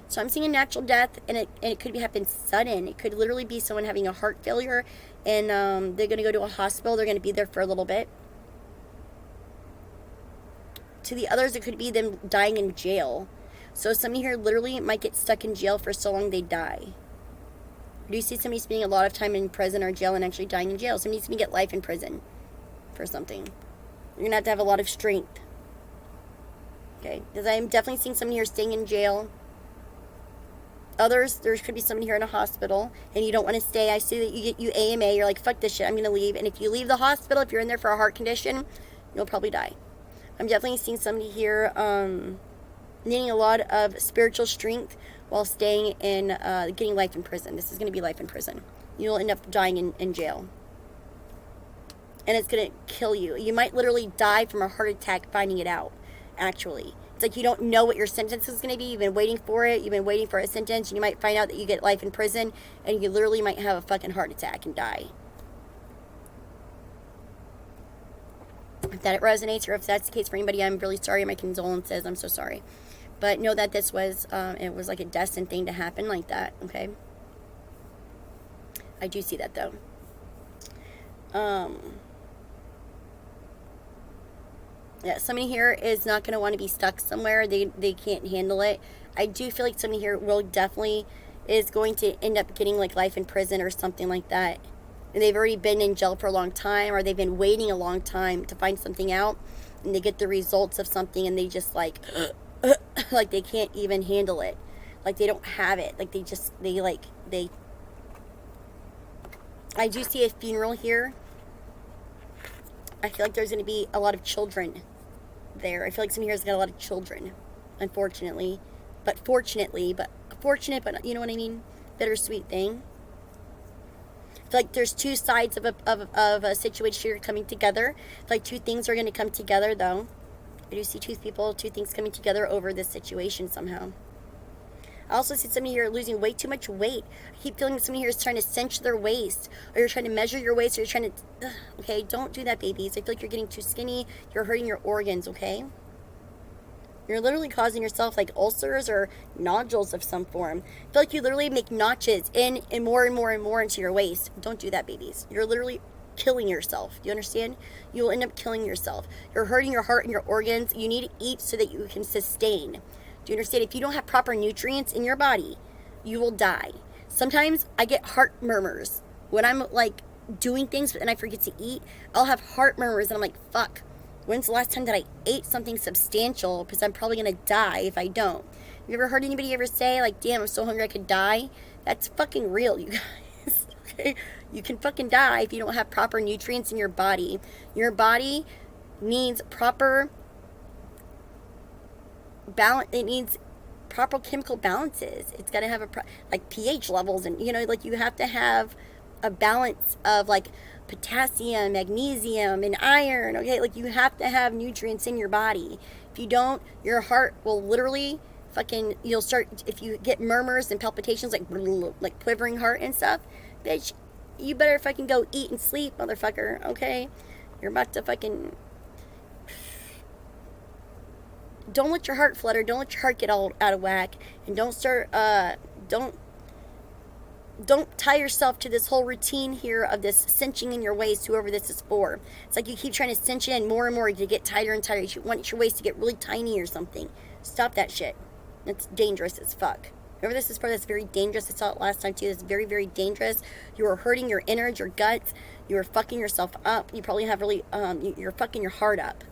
So I'm seeing a natural death, and it could happen sudden. It could literally be someone having a heart failure, and they're going to go to a hospital. They're going to be there for a little bit. To the others, it could be them dying in jail. So somebody here literally might get stuck in jail for so long they die. Do you see somebody spending a lot of time in prison or jail and actually dying in jail? Somebody's going to get life in prison for something. You're going to have a lot of strength. Okay, because I'm definitely seeing somebody here staying in jail. Others, there could be somebody here in a hospital, and you don't want to stay. I see that you AMA, you're like, fuck this shit, I'm going to leave. And if you leave the hospital, if you're in there for a heart condition, you'll probably die. I'm definitely seeing somebody here needing a lot of spiritual strength while staying in, getting life in prison. This is going to be life in prison. You'll end up dying in jail. And it's going to kill you. You might literally die from a heart attack finding it out. Actually, it's like you don't know what your sentence is going to be. You've been waiting for it. You've been waiting for a sentence, and you might find out that you get life in prison, and you literally might have a fucking heart attack and die. If that resonates, or if that's the case for anybody, I'm really sorry. My condolences. I'm so sorry. But know that this was, it was like a destined thing to happen like that. Okay. I do see that though. Yeah, somebody here is not going to want to be stuck somewhere. They can't handle it. I do feel like somebody here will definitely is going to end up getting like life in prison or something like that. And they've already been in jail for a long time, or they've been waiting a long time to find something out, and they get the results of something, and they just like, like they can't even handle it. Like they don't have it. Like I do see a funeral here. I feel like there's going to be a lot of children there. I feel like some here's got a lot of children, unfortunately. But fortunate, but you know what I mean? Bittersweet thing. feel like there's two sides of a situation here coming together. I feel like two things are going to come together, though. I do see two things coming together over this situation somehow. I also see somebody here losing way too much weight. I keep feeling somebody here is trying to cinch their waist, or you're trying to measure your waist, or you're trying to, okay, don't do that, babies. I feel like you're getting too skinny. You're hurting your organs, okay? You're literally causing yourself like ulcers or nodules of some form. I feel like you literally make notches in and more and more and more into your waist. Don't do that, babies. You're literally killing yourself. Do you understand? You will end up killing yourself. You're hurting your heart and your organs. You need to eat so that you can sustain. Do you understand? If you don't have proper nutrients in your body, you will die. Sometimes I get heart murmurs when I'm like doing things and I forget to eat. I'll have heart murmurs and I'm like, fuck. When's the last time that I ate something substantial? Because I'm probably going to die if I don't. You ever heard anybody ever say, like, damn, I'm so hungry I could die? That's fucking real, you guys. Okay? You can fucking die if you don't have proper nutrients in your body. Your body needs proper balance. It needs proper chemical balances. It's got to have like pH levels. And, you know, like you have to have a balance of, like, potassium, magnesium, and iron, okay? Like, you have to have nutrients in your body. If you don't, your heart will literally fucking, you'll start, if you get murmurs and palpitations, like quivering heart and stuff, bitch, you better fucking go eat and sleep, motherfucker, okay? You're about to fucking, don't let your heart flutter, don't let your heart get all out of whack, and don't start, don't tie yourself to this whole routine here of this cinching in your waist, whoever this is for. It's like you keep trying to cinch in more and more to get tighter and tighter. You want your waist to get really tiny or something. Stop that shit. It's dangerous as fuck. Whoever this is for, that's very dangerous. I saw it last time too. It's very, very dangerous. You are hurting your innards, your guts. You are fucking yourself up. You probably have really, you're fucking your heart up.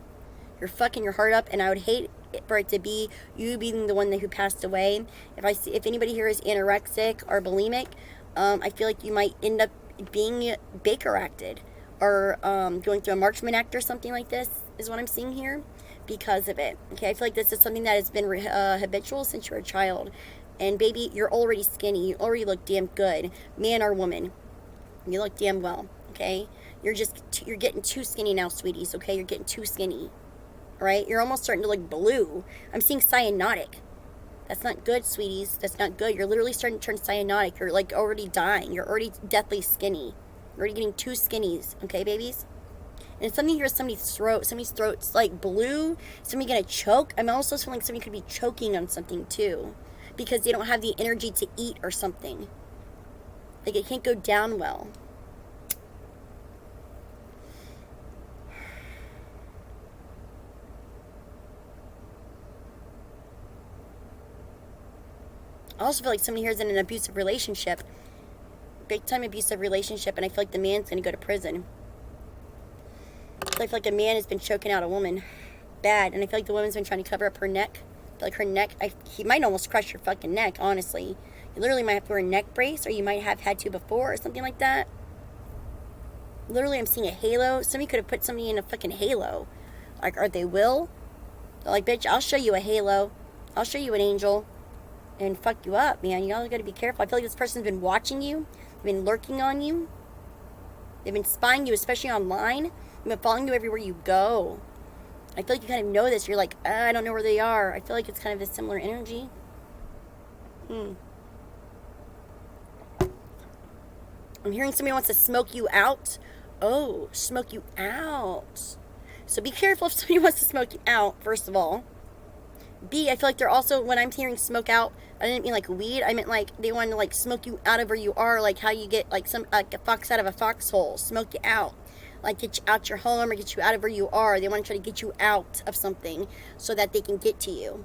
You're fucking your heart up, and I would hate for it to be you being the one who passed away. If anybody here is anorexic or bulimic, I feel like you might end up being Baker acted or going through a Marchman Act or something like this is what I'm seeing here because of it. Okay, I feel like this is something that has been habitual since you were a child. And baby, you're already skinny. You already look damn good. Man or woman, you look damn well. Okay, you're getting too skinny now, sweeties. Okay, you're getting too skinny. All right, you're almost starting to look blue. I'm seeing cyanotic. That's not good, sweeties. That's not good. You're literally starting to turn cyanotic. You're like already dying. You're already deathly skinny. You're already getting two skinnies. Okay, babies? And something here is somebody's throat. Somebody's throat's like blue. Somebody gonna choke. I'm also feeling like somebody could be choking on something too. Because they don't have the energy to eat or something. Like it can't go down well. I also feel like somebody here is in an abusive relationship. Big time abusive relationship, and I feel like the man's going to go to prison. I feel like a man has been choking out a woman. Bad. And I feel like the woman's been trying to cover up her neck. I feel like her neck, he might almost crush your fucking neck, honestly. You literally might have to wear a neck brace, or you might have had to before, or something like that. Literally, I'm seeing a halo. Somebody could have put somebody in a fucking halo. Like, or they will. They're like, bitch, I'll show you a halo. I'll show you an angel. And fuck you up, man. You all gotta be careful. I feel like this person's been watching you. They've been lurking on you. They've been spying you, especially online. They've been following you everywhere you go. I feel like you kind of know this. You're like, I don't know where they are. I feel like it's kind of a similar energy. I'm hearing somebody wants to smoke you out. Oh, smoke you out. So be careful if somebody wants to smoke you out, first of all. B, I feel like they're also, when I'm hearing smoke out, I didn't mean like weed. I meant like they want to like smoke you out of where you are, like how you get like a fox out of a foxhole, smoke you out, like get you out your home or get you out of where you are. They want to try to get you out of something so that they can get to you.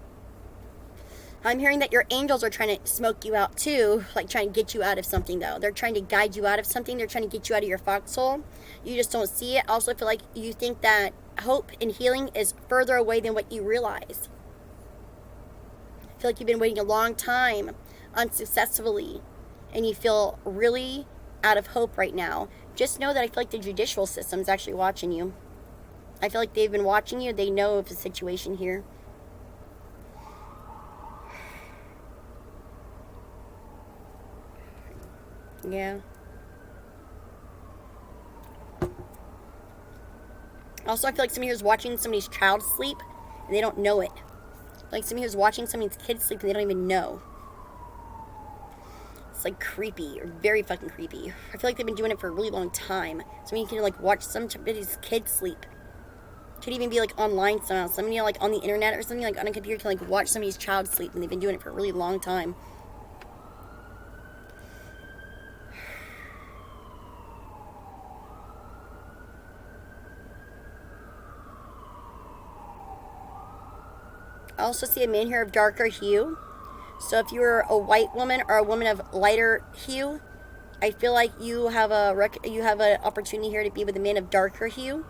I'm hearing that your angels are trying to smoke you out too, like trying to get you out of something though. They're trying to guide you out of something. They're trying to get you out of your foxhole. You just don't see it. I also feel like you think that hope and healing is further away than what you realize. I feel like you've been waiting a long time unsuccessfully and you feel really out of hope right now. Just know that I feel like the judicial system is actually watching you. I feel like they've been watching you. They know of the situation here. Yeah. Also, I feel like somebody who's watching somebody's child sleep and they don't know it. Like somebody who's watching somebody's kid sleep and they don't even know. It's like creepy, or very fucking creepy. I feel like they've been doing it for a really long time. Somebody can like watch somebody's kid sleep. Could even be like online somehow. Somebody like on the internet or something, like on a computer, can like watch somebody's child sleep, and they've been doing it for a really long time. I also see a man here of darker hue. So if you're a white woman or a woman of lighter hue, I feel like you have an opportunity here to be with a man of darker hue,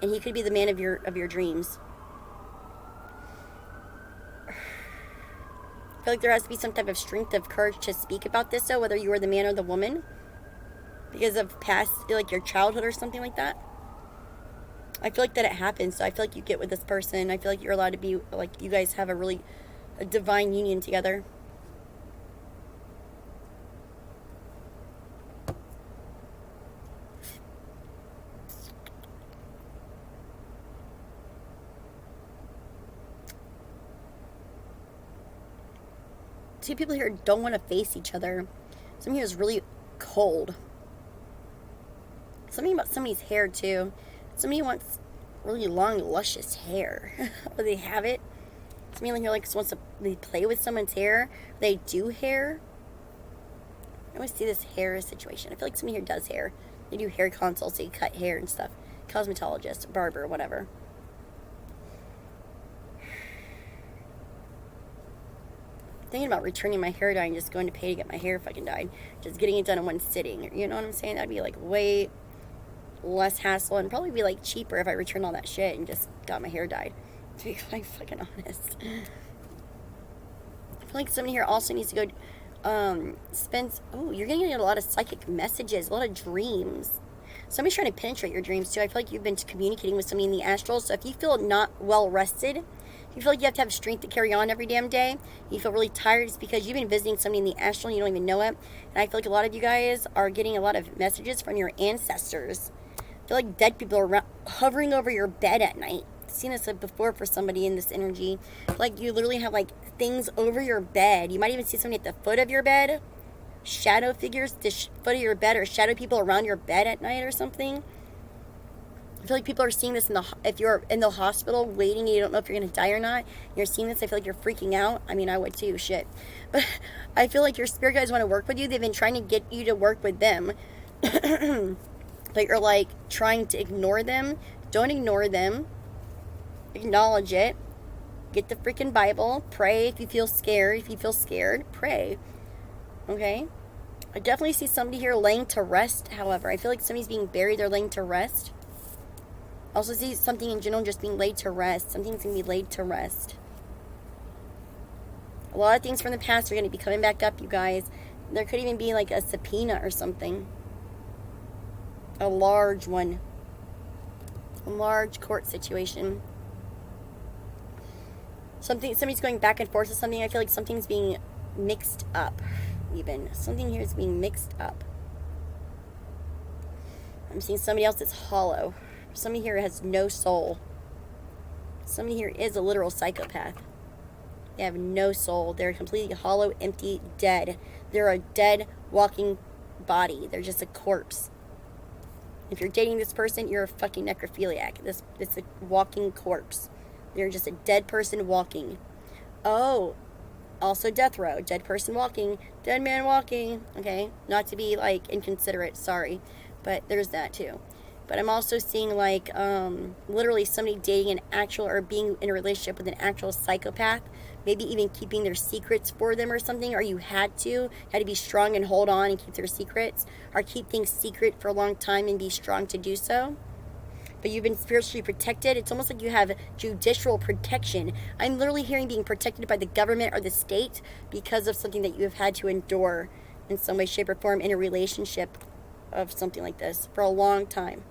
and he could be the man of your dreams. I feel like there has to be some type of strength of courage to speak about this, though, whether you are the man or the woman, because of past, like your childhood or something like that. I feel like that it happens, so I feel like you get with this person. I feel like you're allowed to be, like, you guys have a divine union together. Two people here don't want to face each other. Somebody here is really cold. Something about somebody's hair, too. Somebody wants really long, luscious hair. Or they have it. Somebody here like wants to play with someone's hair. They do hair. I always see this hair situation. I feel like somebody here does hair. They do hair consults. They cut hair and stuff. Cosmetologist, barber, whatever. Thinking about returning my hair dye and just going to pay to get my hair fucking dyed. Just getting it done in one sitting. You know what I'm saying? That'd be like way less hassle and probably be like cheaper if I returned all that shit and just got my hair dyed. To be quite fucking honest. I feel like somebody here also needs to go you're getting a lot of psychic messages, a lot of dreams. Somebody's trying to penetrate your dreams too. I feel like you've been communicating with somebody in the astral. So if you feel not well rested, if you feel like you have to have strength to carry on every damn day, you feel really tired, it's because you've been visiting somebody in the astral and you don't even know it. And I feel like a lot of you guys are getting a lot of messages from your ancestors. I feel like dead people are hovering over your bed at night. I've seen this before for somebody in this energy. Like you literally have like things over your bed. You might even see somebody at the foot of your bed. Shadow figures at the foot of your bed, or shadow people around your bed at night or something. I feel like people are seeing this if you're in the hospital waiting and you don't know if you're going to die or not. You're seeing this, I feel like you're freaking out. I mean, I would too, shit. But I feel like your spirit guides want to work with you. They've been trying to get you to work with them. But you're like trying to ignore them. Don't ignore them. Acknowledge it. Get the freaking Bible. Pray if you feel scared. If you feel scared, pray. Okay? I definitely see somebody here laying to rest, however. I feel like somebody's being buried. They're laying to rest. I also see something in general just being laid to rest. Something's going to be laid to rest. A lot of things from the past are going to be coming back up, you guys. There could even be like a subpoena or something. A large one. A large court situation. Somebody's going back and forth with something. I feel like something's being mixed up, even. Something here is being mixed up. I'm seeing somebody else that's hollow. Somebody here has no soul. Somebody here is a literal psychopath. They have no soul. They're completely hollow, empty, dead. They're a dead, walking body. They're just a corpse. If you're dating this person, you're a fucking necrophiliac. It's a walking corpse. They're just a dead person walking. Oh, also death row. Dead person walking. Dead man walking. Okay, not to be like inconsiderate, sorry. But there's that too. But I'm also seeing like literally somebody dating an actual or being in a relationship with an actual psychopath. Maybe even keeping their secrets for them or something. Or you had to be strong and hold on and keep their secrets. Or keep things secret for a long time and be strong to do so. But you've been spiritually protected. It's almost like you have judicial protection. I'm literally hearing being protected by the government or the state because of something that you have had to endure in some way, shape, or form in a relationship of something like this for a long time.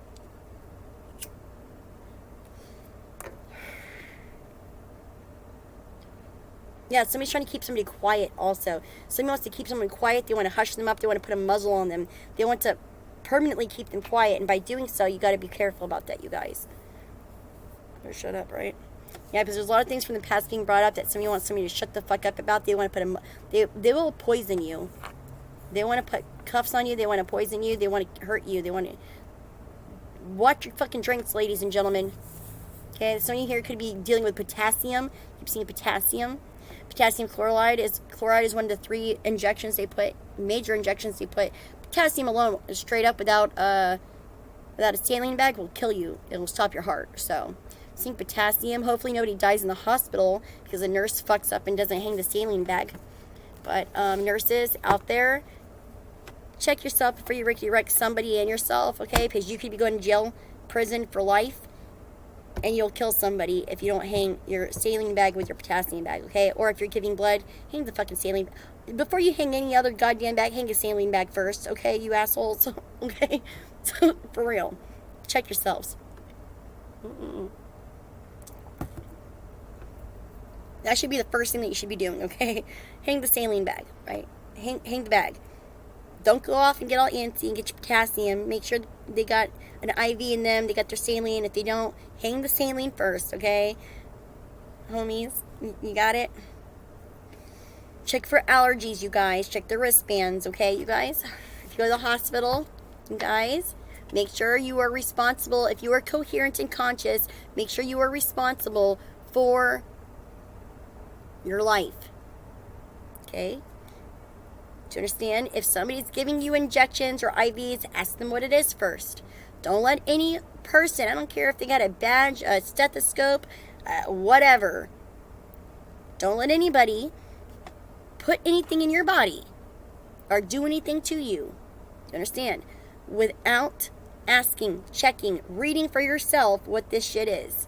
Yeah, somebody's trying to keep somebody quiet also. Somebody wants to keep someone quiet. They want to hush them up. They want to put a muzzle on them. They want to permanently keep them quiet. And by doing so, you got to be careful about that, you guys. Or shut up, right? Yeah, because there's a lot of things from the past being brought up that somebody wants somebody to shut the fuck up about. They want to put they will poison you. They want to put cuffs on you. They want to poison you. They want to hurt you. They want to... Watch your fucking drinks, ladies and gentlemen. Okay, somebody here could be dealing with potassium. Keep seeing potassium. Potassium chloride is one of the 3 injections they put, major injections they put. Potassium alone, straight up without a saline bag, will kill you. It will stop your heart. So, seeing potassium. Hopefully nobody dies in the hospital because a nurse fucks up and doesn't hang the saline bag. But nurses out there, check yourself before you wreck somebody and yourself, okay? Because you could be going to jail, prison for life, and you'll kill somebody if you don't hang your saline bag with your potassium bag, okay? Or if you're giving blood, hang the fucking saline bag. Before you hang any other goddamn bag, hang a saline bag first, okay, you assholes? Okay? So, for real. Check yourselves. That should be the first thing that you should be doing, okay? Hang the saline bag, right? Hang the bag. Don't go off and get all antsy and get your potassium. Make sure they got an IV in them. They got their saline. If they don't, hang the saline first, okay? Homies, you got it? Check for allergies, you guys. Check the wristbands, okay, you guys? If you go to the hospital, you guys, make sure you are responsible. If you are coherent and conscious, make sure you are responsible for your life, okay? Do you understand? If somebody's giving you injections or IVs, ask them what it is first. Don't let any person, I don't care if they got a badge, a stethoscope, whatever. Don't let anybody put anything in your body or do anything to you. Do you understand? Without asking, checking, reading for yourself what this shit is.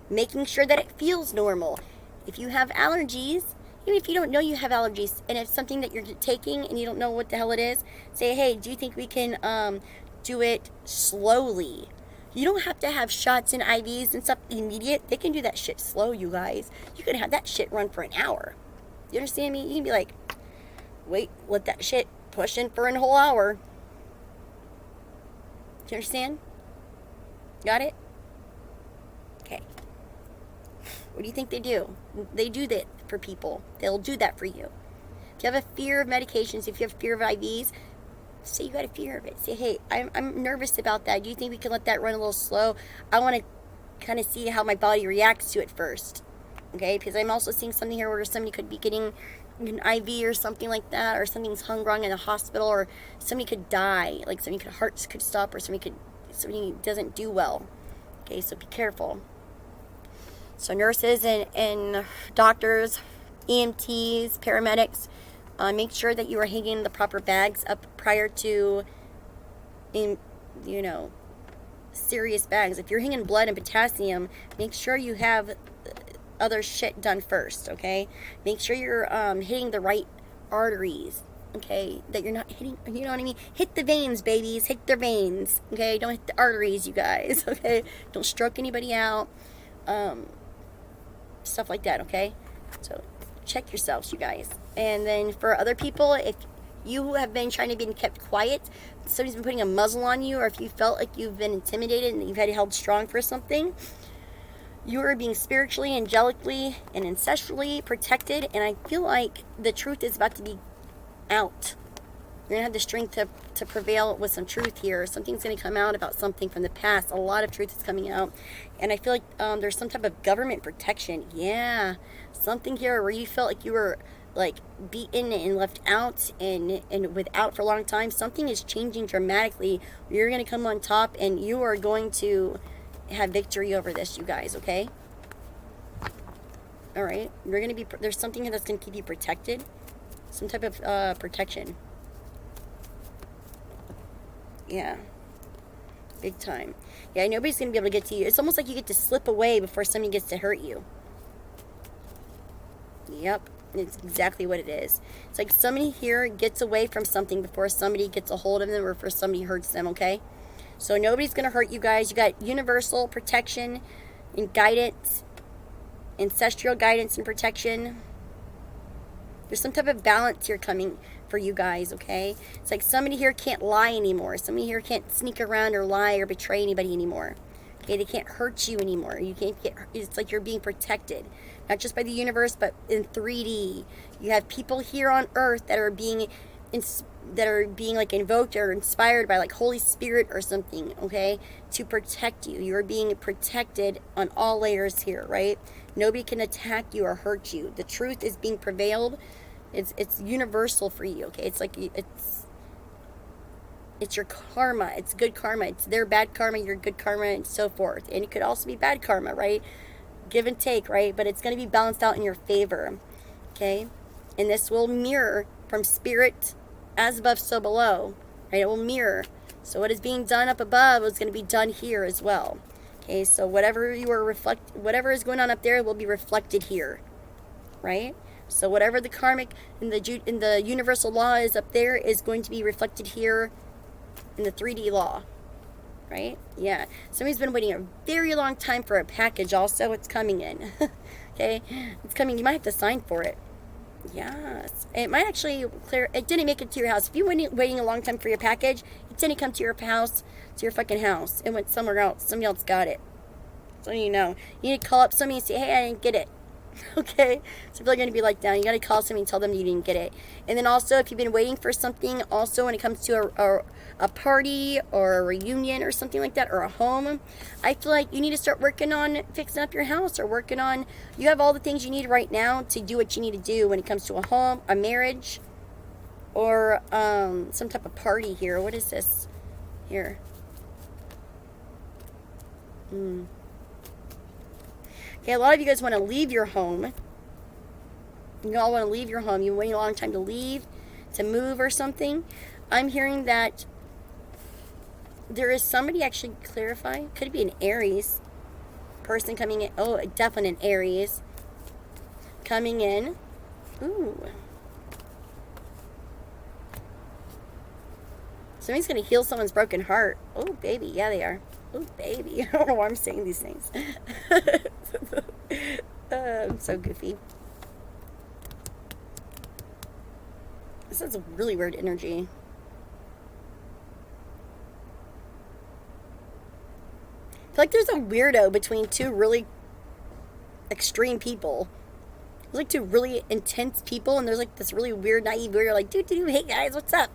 Making sure that it feels normal. If you have allergies, even if you don't know you have allergies, and it's something that you're taking and you don't know what the hell it is, say, hey, do you think we can do it slowly? You don't have to have shots and IVs and stuff immediate. They can do that shit slow, you guys. You can have that shit run for an hour. You understand me? You can be like, wait, let that shit push in for a whole hour. Do you understand? Got it? Okay. What do you think they do? They do that for people. They'll do that for you. If you have a fear of medications, if you have fear of IVs, say you got a fear of it. Say, hey, I'm nervous about that. Do you think we can let that run a little slow? I want to kind of see how my body reacts to it first. Okay? Because I'm also seeing something here where somebody could be getting an IV or something like that, or something's hung wrong in a hospital, or somebody could die. Like hearts could stop, or somebody doesn't do well. Okay? So be careful. So nurses and doctors, EMTs, paramedics, make sure that you are hanging the proper bags up prior to, serious bags. If you're hanging blood and potassium, make sure you have other shit done first, okay? Make sure you're hitting the right arteries, okay? That you're not hitting, you know what I mean? Hit the veins, babies. Hit their veins, okay? Don't hit the arteries, you guys, okay? Don't stroke anybody out. Stuff like that, okay? So check yourselves, you guys. And then for other people, if you have been trying to be kept quiet, somebody's been putting a muzzle on you, or if you felt like you've been intimidated and you've had held strong for something, you are being spiritually, angelically, and ancestrally protected. And I feel like the truth is about to be out. You're going to have the strength to prevail with some truth here. Something's going to come out about something from the past. A lot of truth is coming out. And I feel like there's some type of government protection. Yeah. Something here where you felt like you were like beaten and left out and without for a long time. Something is changing dramatically. You're going to come on top and you are going to have victory over this, you guys, okay? All right. You're going to be, there's something here that's going to keep you protected. Some type of protection. Yeah. Big time. Yeah, nobody's going to be able to get to you. It's almost like you get to slip away before somebody gets to hurt you. Yep. It's exactly what it is. It's like somebody here gets away from something before somebody gets a hold of them or before somebody hurts them, okay? So nobody's going to hurt you guys. You got universal protection and guidance, ancestral guidance and protection. There's some type of balance here coming for you guys, okay? It's like somebody here can't lie anymore. Somebody here can't sneak around or lie or betray anybody anymore. Okay, they can't hurt you anymore. You can't get, it's like you're being protected, not just by the universe, but in 3D. You have people here on earth that are being like invoked or inspired by like Holy Spirit or something, okay, to protect you. You're being protected on all layers here, right? Nobody can attack you or hurt you. The truth is being prevailed. It's universal for you, okay? It's like it's your karma. It's good karma. It's their bad karma, your good karma, and so forth. And it could also be bad karma, right? Give and take, right? But it's going to be balanced out in your favor, okay? And this will mirror from spirit as above, so below, right? It will mirror. So what is being done up above is going to be done here as well, okay? So whatever whatever is going on up there will be reflected here, right? So whatever the karmic in the universal law is up there is going to be reflected here in the 3D law, right? Yeah. Somebody's been waiting a very long time for a package also. It's coming in. Okay? It's coming. You might have to sign for it. Yes. It might actually clear. It didn't make it to your house. If you're waiting a long time for your package, it didn't come to your house, to your fucking house. It went somewhere else. Somebody else got it. So you know. You need to call up somebody and say, hey, I didn't get it. Okay, so people are going to be like down. You got to call somebody and tell them you didn't get it. And then also, if you've been waiting for something, also when it comes to a party or a reunion or something like that, or a home, I feel like you need to start working on fixing up your house, or working on, you have all the things you need right now to do what you need to do when it comes to a home, a marriage, or some type of party here. What is this here? Okay, a lot of you guys want to leave your home. You all want to leave your home. You're waiting a long time to leave, to move or something. I'm hearing that there is somebody, actually clarify, could it be an Aries person coming in? Oh, definitely an Aries coming in. Ooh. Somebody's going to heal someone's broken heart. Oh, baby. Yeah, they are. Oh, baby. I don't know why I'm saying these things. I'm so goofy. This is a really weird energy. I feel like there's a weirdo between two really extreme people. There's like two really intense people, and there's like this really weird, naive weirdo, like, hey guys, what's up?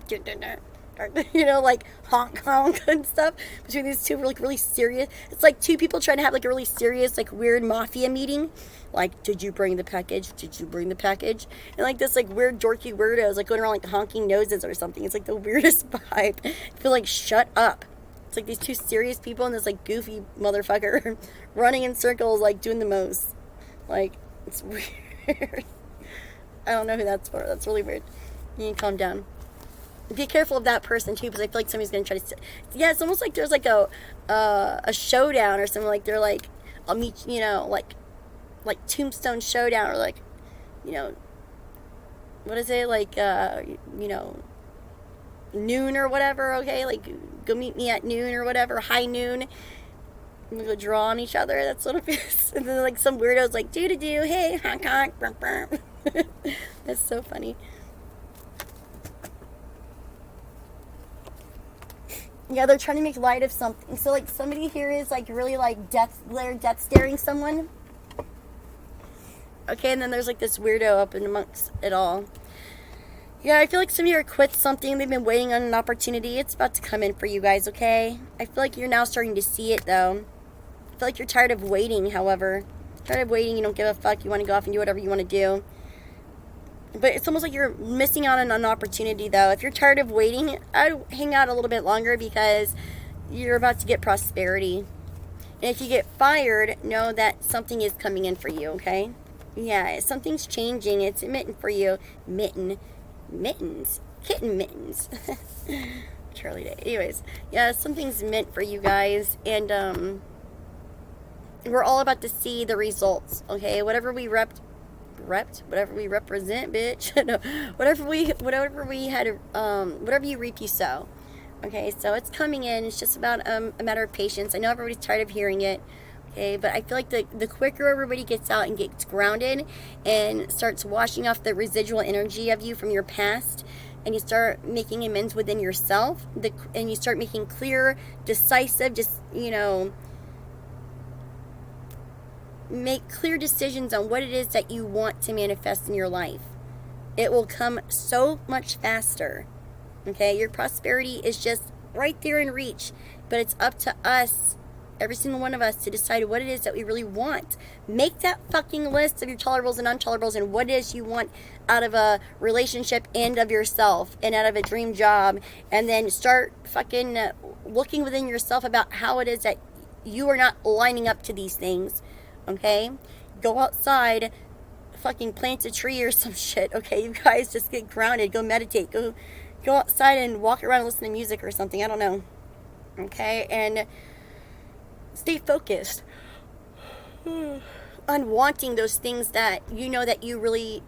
You know, like honk honk and stuff between these two really serious. It's like two people trying to have like a really serious, like weird mafia meeting. Like, did you bring the package? Did you bring the package? And like this like weird dorky weirdos like going around like honking noses or something. It's like the weirdest vibe. I feel like, shut up. It's like these two serious people and this like goofy motherfucker running in circles, like doing the most. Like, it's weird. I don't know who that's for. That's really weird. You need to calm down. Be careful of that person too, because I feel like somebody's gonna try to. Yeah, it's almost like there's like a showdown or something. Like they're like, I'll meet, you know, like Tombstone Showdown, or like, you know, what is it, like you know, noon or whatever. Okay, like go meet me at noon or whatever, high noon. And we go draw on each other. That's what it is. And then like some weirdos like do, hey, honk honk, burp, burp. That's so funny. Yeah, they're trying to make light of something. So, like, somebody here is, like, really, like, death staring someone. Okay, and then there's, like, this weirdo up in amongst it all. Yeah, I feel like some of you are quit something. They've been waiting on an opportunity. It's about to come in for you guys, okay? I feel like you're now starting to see it, though. I feel like you're tired of waiting, however. Tired of waiting. You don't give a fuck. You want to go off and do whatever you want to do. But it's almost like you're missing out on an opportunity, though. If you're tired of waiting, I'd hang out a little bit longer, because you're about to get prosperity. And if you get fired, know that something is coming in for you, okay? Yeah, something's changing. It's a mitten for you. Mittens. Kitten mittens. Charlie Day. Anyways, yeah, something's meant for you guys. And we're all about to see the results, okay? Whatever we whatever we represent, bitch. No, whatever you reap, you sow. Okay, so it's coming in. It's just about a matter of patience. I know everybody's tired of hearing it. Okay, but I feel like the quicker everybody gets out and gets grounded and starts washing off the residual energy of you from your past, and you start making amends within yourself, and you start making clear, decisive, just, you know, make clear decisions on what it is that you want to manifest in your life. It will come so much faster. Okay, your prosperity is just right there in reach, but it's up to us, every single one of us, to decide what it is that we really want. Make that fucking list of your tolerables and untolerables and what it is you want out of a relationship and of yourself and out of a dream job, and then start fucking looking within yourself about how it is that you are not lining up to these things. Okay, go outside, fucking plant a tree or some shit. Okay, you guys, just get grounded, go meditate, go outside and walk around and listen to music or something, I don't know. Okay, and stay focused on wanting those things that you know that you really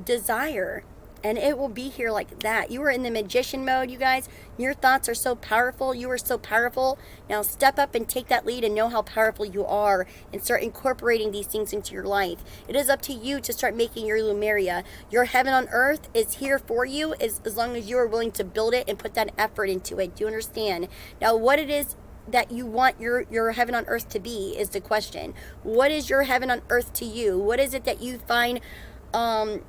desire, and it will be here like that. You are in the magician mode, you guys. Your thoughts are so powerful. You are so powerful. Now step up and take that lead and know how powerful you are and start incorporating these things into your life. It is up to you to start making your Lemuria. Your heaven on earth is here for you as long as you are willing to build it and put that effort into it. Do you understand? Now what it is that you want your heaven on earth to be is the question. What is your heaven on earth to you? What is it that you find to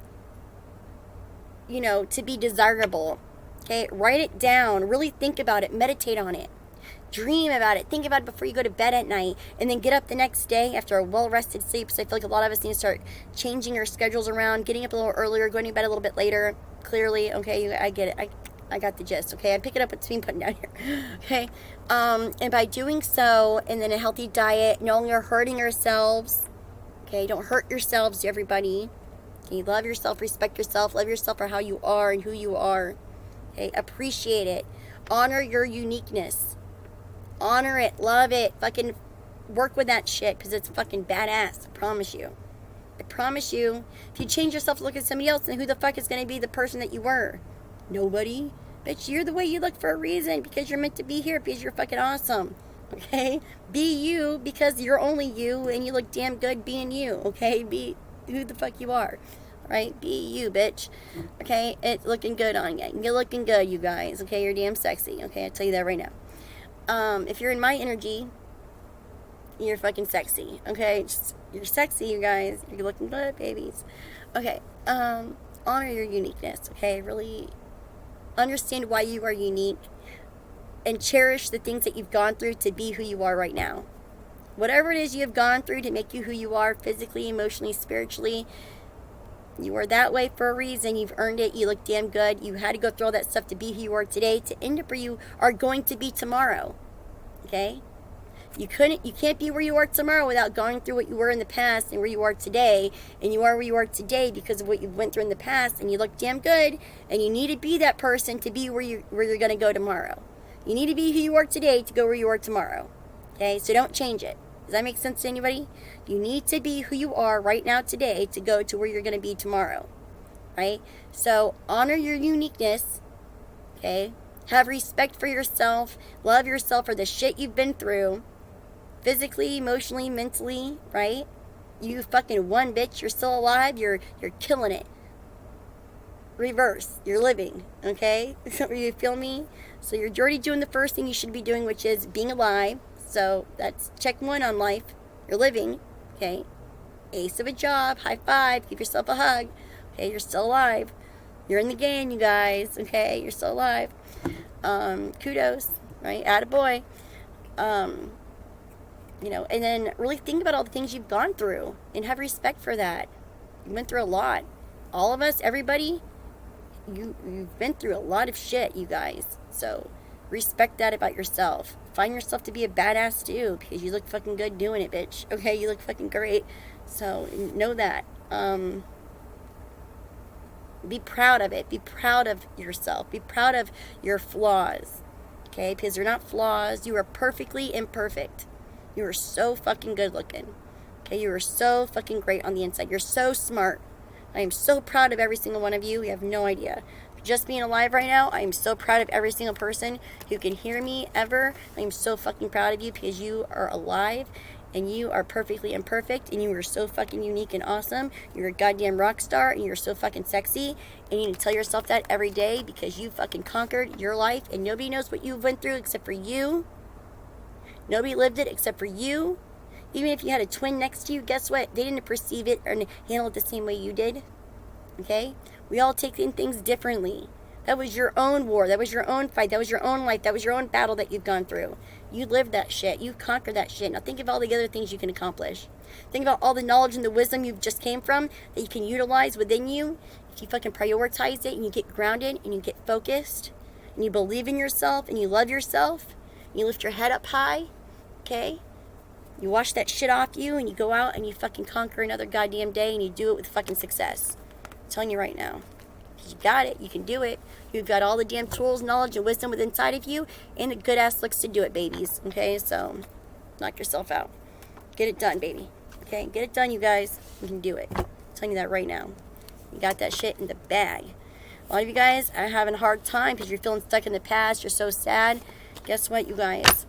be desirable? Okay, write it down, really think about it, meditate on it, dream about it, think about it before you go to bed at night, and then get up the next day after a well-rested sleep. So I feel like a lot of us need to start changing our schedules around, getting up a little earlier, going to bed a little bit later. Clearly, okay, I get it. I got the gist. Okay, I'm picking up what's being put down here. Okay, and by doing so, and then a healthy diet, no longer hurting ourselves. Okay, don't hurt yourselves, everybody. Okay, love yourself, respect yourself, love yourself for how you are and who you are. Okay, appreciate it. Honor your uniqueness. Honor it, love it, fucking work with that shit because it's fucking badass. I promise you. I promise you. If you change yourself to look at somebody else, then who the fuck is going to be the person that you were? Nobody. Bitch, you're the way you look for a reason because you're meant to be here because you're fucking awesome. Okay? Be you because you're only you and you look damn good being you. Okay? Be who the fuck you are. Right? Be you, bitch. Okay? It's looking good on you. You're looking good, you guys. Okay? You're damn sexy. Okay? I'll tell you that right now. If you're in my energy, you're fucking sexy. Okay? You're sexy, you guys. You're looking good, babies. Okay. Honor your uniqueness. Okay? Really understand why you are unique and cherish the things that you've gone through to be who you are right now. Whatever it is you have gone through to make you who you are physically, emotionally, spiritually, you are that way for a reason. You've earned it. You look damn good. You had to go through all that stuff to be who you are today, to end up where you are going to be tomorrow. Okay? You can't be where you are tomorrow without going through what you were in the past and where you are today. And you are where you are today because of what you went through in the past, and you look damn good, and you need to be that person to be where you're going to go tomorrow. You need to be who you are today to go where you are tomorrow. Okay? So don't change it. Does that make sense to anybody? You need to be who you are right now today to go to where you're going to be tomorrow. Right? So honor your uniqueness. Okay? Have respect for yourself. Love yourself for the shit you've been through. Physically, emotionally, mentally, right? You fucking won, bitch. You're still alive. You're killing it. Reverse. You're living. Okay? You feel me? So you're already doing the first thing you should be doing, which is being alive. So that's check one on life. You're living. Okay? Ace of a job. High five. Give yourself a hug. Okay? You're still alive. You're in the game, you guys. Okay? You're still alive. Kudos. Right? Attaboy. And then really think about all the things you've gone through and have respect for that. You went through a lot. All of us, everybody, you've been through a lot of shit, you guys. So respect that about yourself. Find yourself to be a badass too, because you look fucking good doing it, bitch. Okay, you look fucking great. So know that. Be proud of it. Be proud of yourself. Be proud of your flaws. Okay, because they're not flaws. You are perfectly imperfect. You are so fucking good looking. Okay, you are so fucking great on the inside. You're so smart. I am so proud of every single one of you. You have no idea. Just being alive right now, I am so proud of every single person who can hear me ever. I am so fucking proud of you because you are alive and you are perfectly imperfect and you are so fucking unique and awesome. You're a goddamn rock star and you're so fucking sexy, and you need to tell yourself that every day because you fucking conquered your life and nobody knows what you went through except for you. Nobody lived it except for you. Even if you had a twin next to you, guess what? They didn't perceive it or handle it the same way you did. Okay? We all take in things differently. That was your own war. That was your own fight. That was your own life. That was your own battle that you've gone through. You lived that shit. You conquered that shit. Now think of all the other things you can accomplish. Think about all the knowledge and the wisdom you've just came from that you can utilize within you. If you fucking prioritize it and you get grounded and you get focused and you believe in yourself and you love yourself and you lift your head up high, okay? You wash that shit off you and you go out and you fucking conquer another goddamn day and you do it with fucking success. I'm telling you right now. You got it. You can do it. You've got all the damn tools, knowledge, and wisdom within inside of you and the good ass looks to do it, babies. Okay? So, knock yourself out. Get it done, baby. Okay? Get it done, you guys. You can do it. I'm telling you that right now. You got that shit in the bag. A lot of you guys are having a hard time because you're feeling stuck in the past. You're so sad. Guess what, you guys?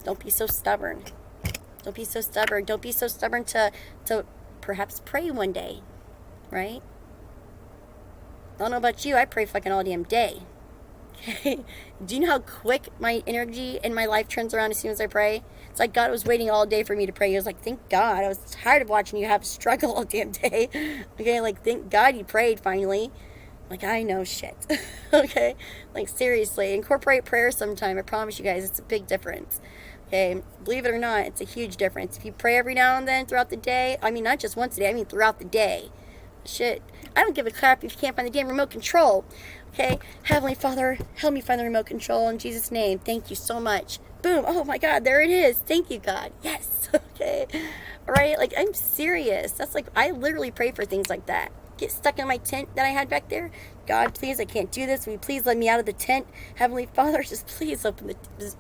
Don't be so stubborn. Don't be so stubborn. Don't be so stubborn to perhaps pray one day. Right? I don't know about you, I pray fucking all damn day. Okay? Do you know how quick my energy and my life turns around as soon as I pray? It's like God was waiting all day for me to pray. He was like, thank God. I was tired of watching you have to struggle all damn day. Okay, like, thank God you prayed finally. Like, I know shit. Okay? Like, seriously, incorporate prayer sometime. I promise you guys, it's a big difference. Okay? Believe it or not, it's a huge difference. If you pray every now and then throughout the day, I mean, not just once a day, I mean throughout the day. Shit. I don't give a crap if you can't find the damn remote control. Okay? Heavenly Father, help me find the remote control in Jesus' name. Thank you so much. Boom. Oh my God, there it is. Thank you, God. Yes. Okay? Alright? Like, I'm serious. That's like, I literally pray for things like that. Get stuck in my tent that I had back there. God, please, I can't do this. Will you please let me out of the tent? Heavenly Father, just please open the...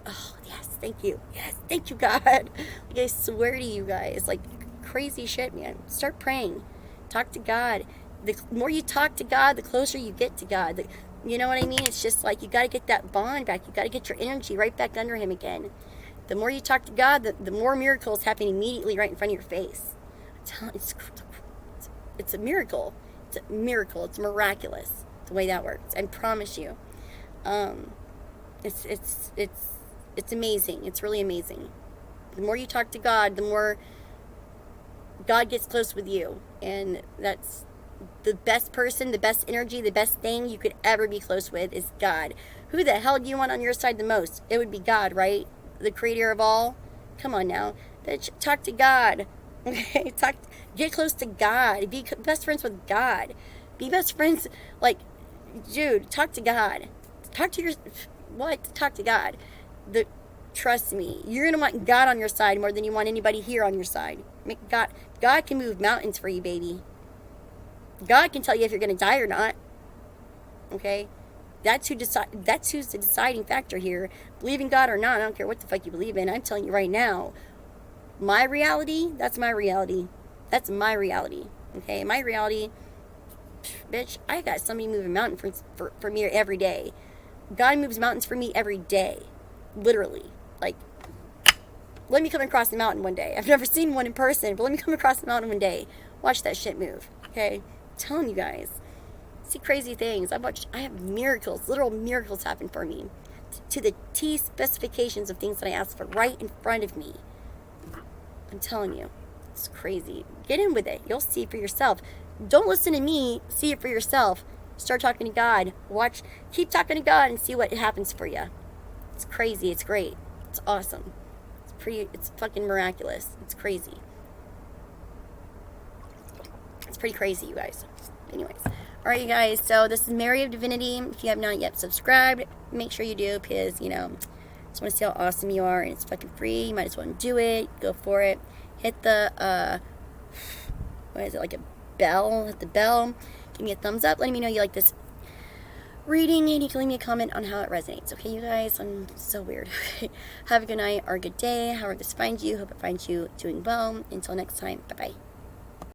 Oh, yes. Thank you. Yes. Thank you, God. Like, I swear to you guys. Like, crazy shit, man. Start praying. Talk to God. The more you talk to God, the closer you get to God. You know what I mean? It's just like you got to get that bond back. You got to get your energy right back under Him again. The more you talk to God, the more miracles happen immediately right in front of your face. It's a miracle. It's a miracle. It's miraculous the way that works. I promise you. It's amazing. It's really amazing. The more you talk to God, the more God gets close with you. And that's the best person, the best energy, the best thing you could ever be close with is God. Who the hell do you want on your side the most? It would be God, right? The creator of all. Come on now. Talk to God. Okay? Get close to God. Be best friends with God. Be best friends, like, dude, talk to God. Talk to God. Trust me, you're going to want God on your side more than you want anybody here on your side. God can move mountains for you, baby. God can tell you if you're going to die or not. Okay? That's who's the deciding factor here. Believe in God or not, I don't care what the fuck you believe in. I'm telling you right now, my reality, that's my reality. That's my reality. Okay? My reality, bitch, I got somebody moving mountains for me every day. God moves mountains for me every day. Literally. Like, let me come across the mountain one day. I've never seen one in person, but let me come across the mountain one day. Watch that shit move. Okay? I'm telling you guys. See crazy things. I have miracles, literal miracles happen for me. To the T specifications of things that I ask for right in front of me. I'm telling you. It's crazy. Get in with it. You'll see for yourself. Don't listen to me. See it for yourself. Start talking to God. Keep talking to God and see what happens for you. It's crazy. It's great. It's awesome. It's fucking miraculous. It's crazy. It's pretty crazy, you guys. Anyways. Alright, you guys. So, this is Mary of Divinity. If you have not yet subscribed, make sure you do because, I just want to see how awesome you are and it's fucking free. You might as well do it. Go for it. Hit the, like a bell? Hit the bell. Give me a thumbs up. Letting me know you like this reading, and you can leave me a comment on how it resonates. Okay, you guys? I'm so weird. Have a good night or a good day. However this finds you. Hope it finds you doing well. Until next time. Bye-bye.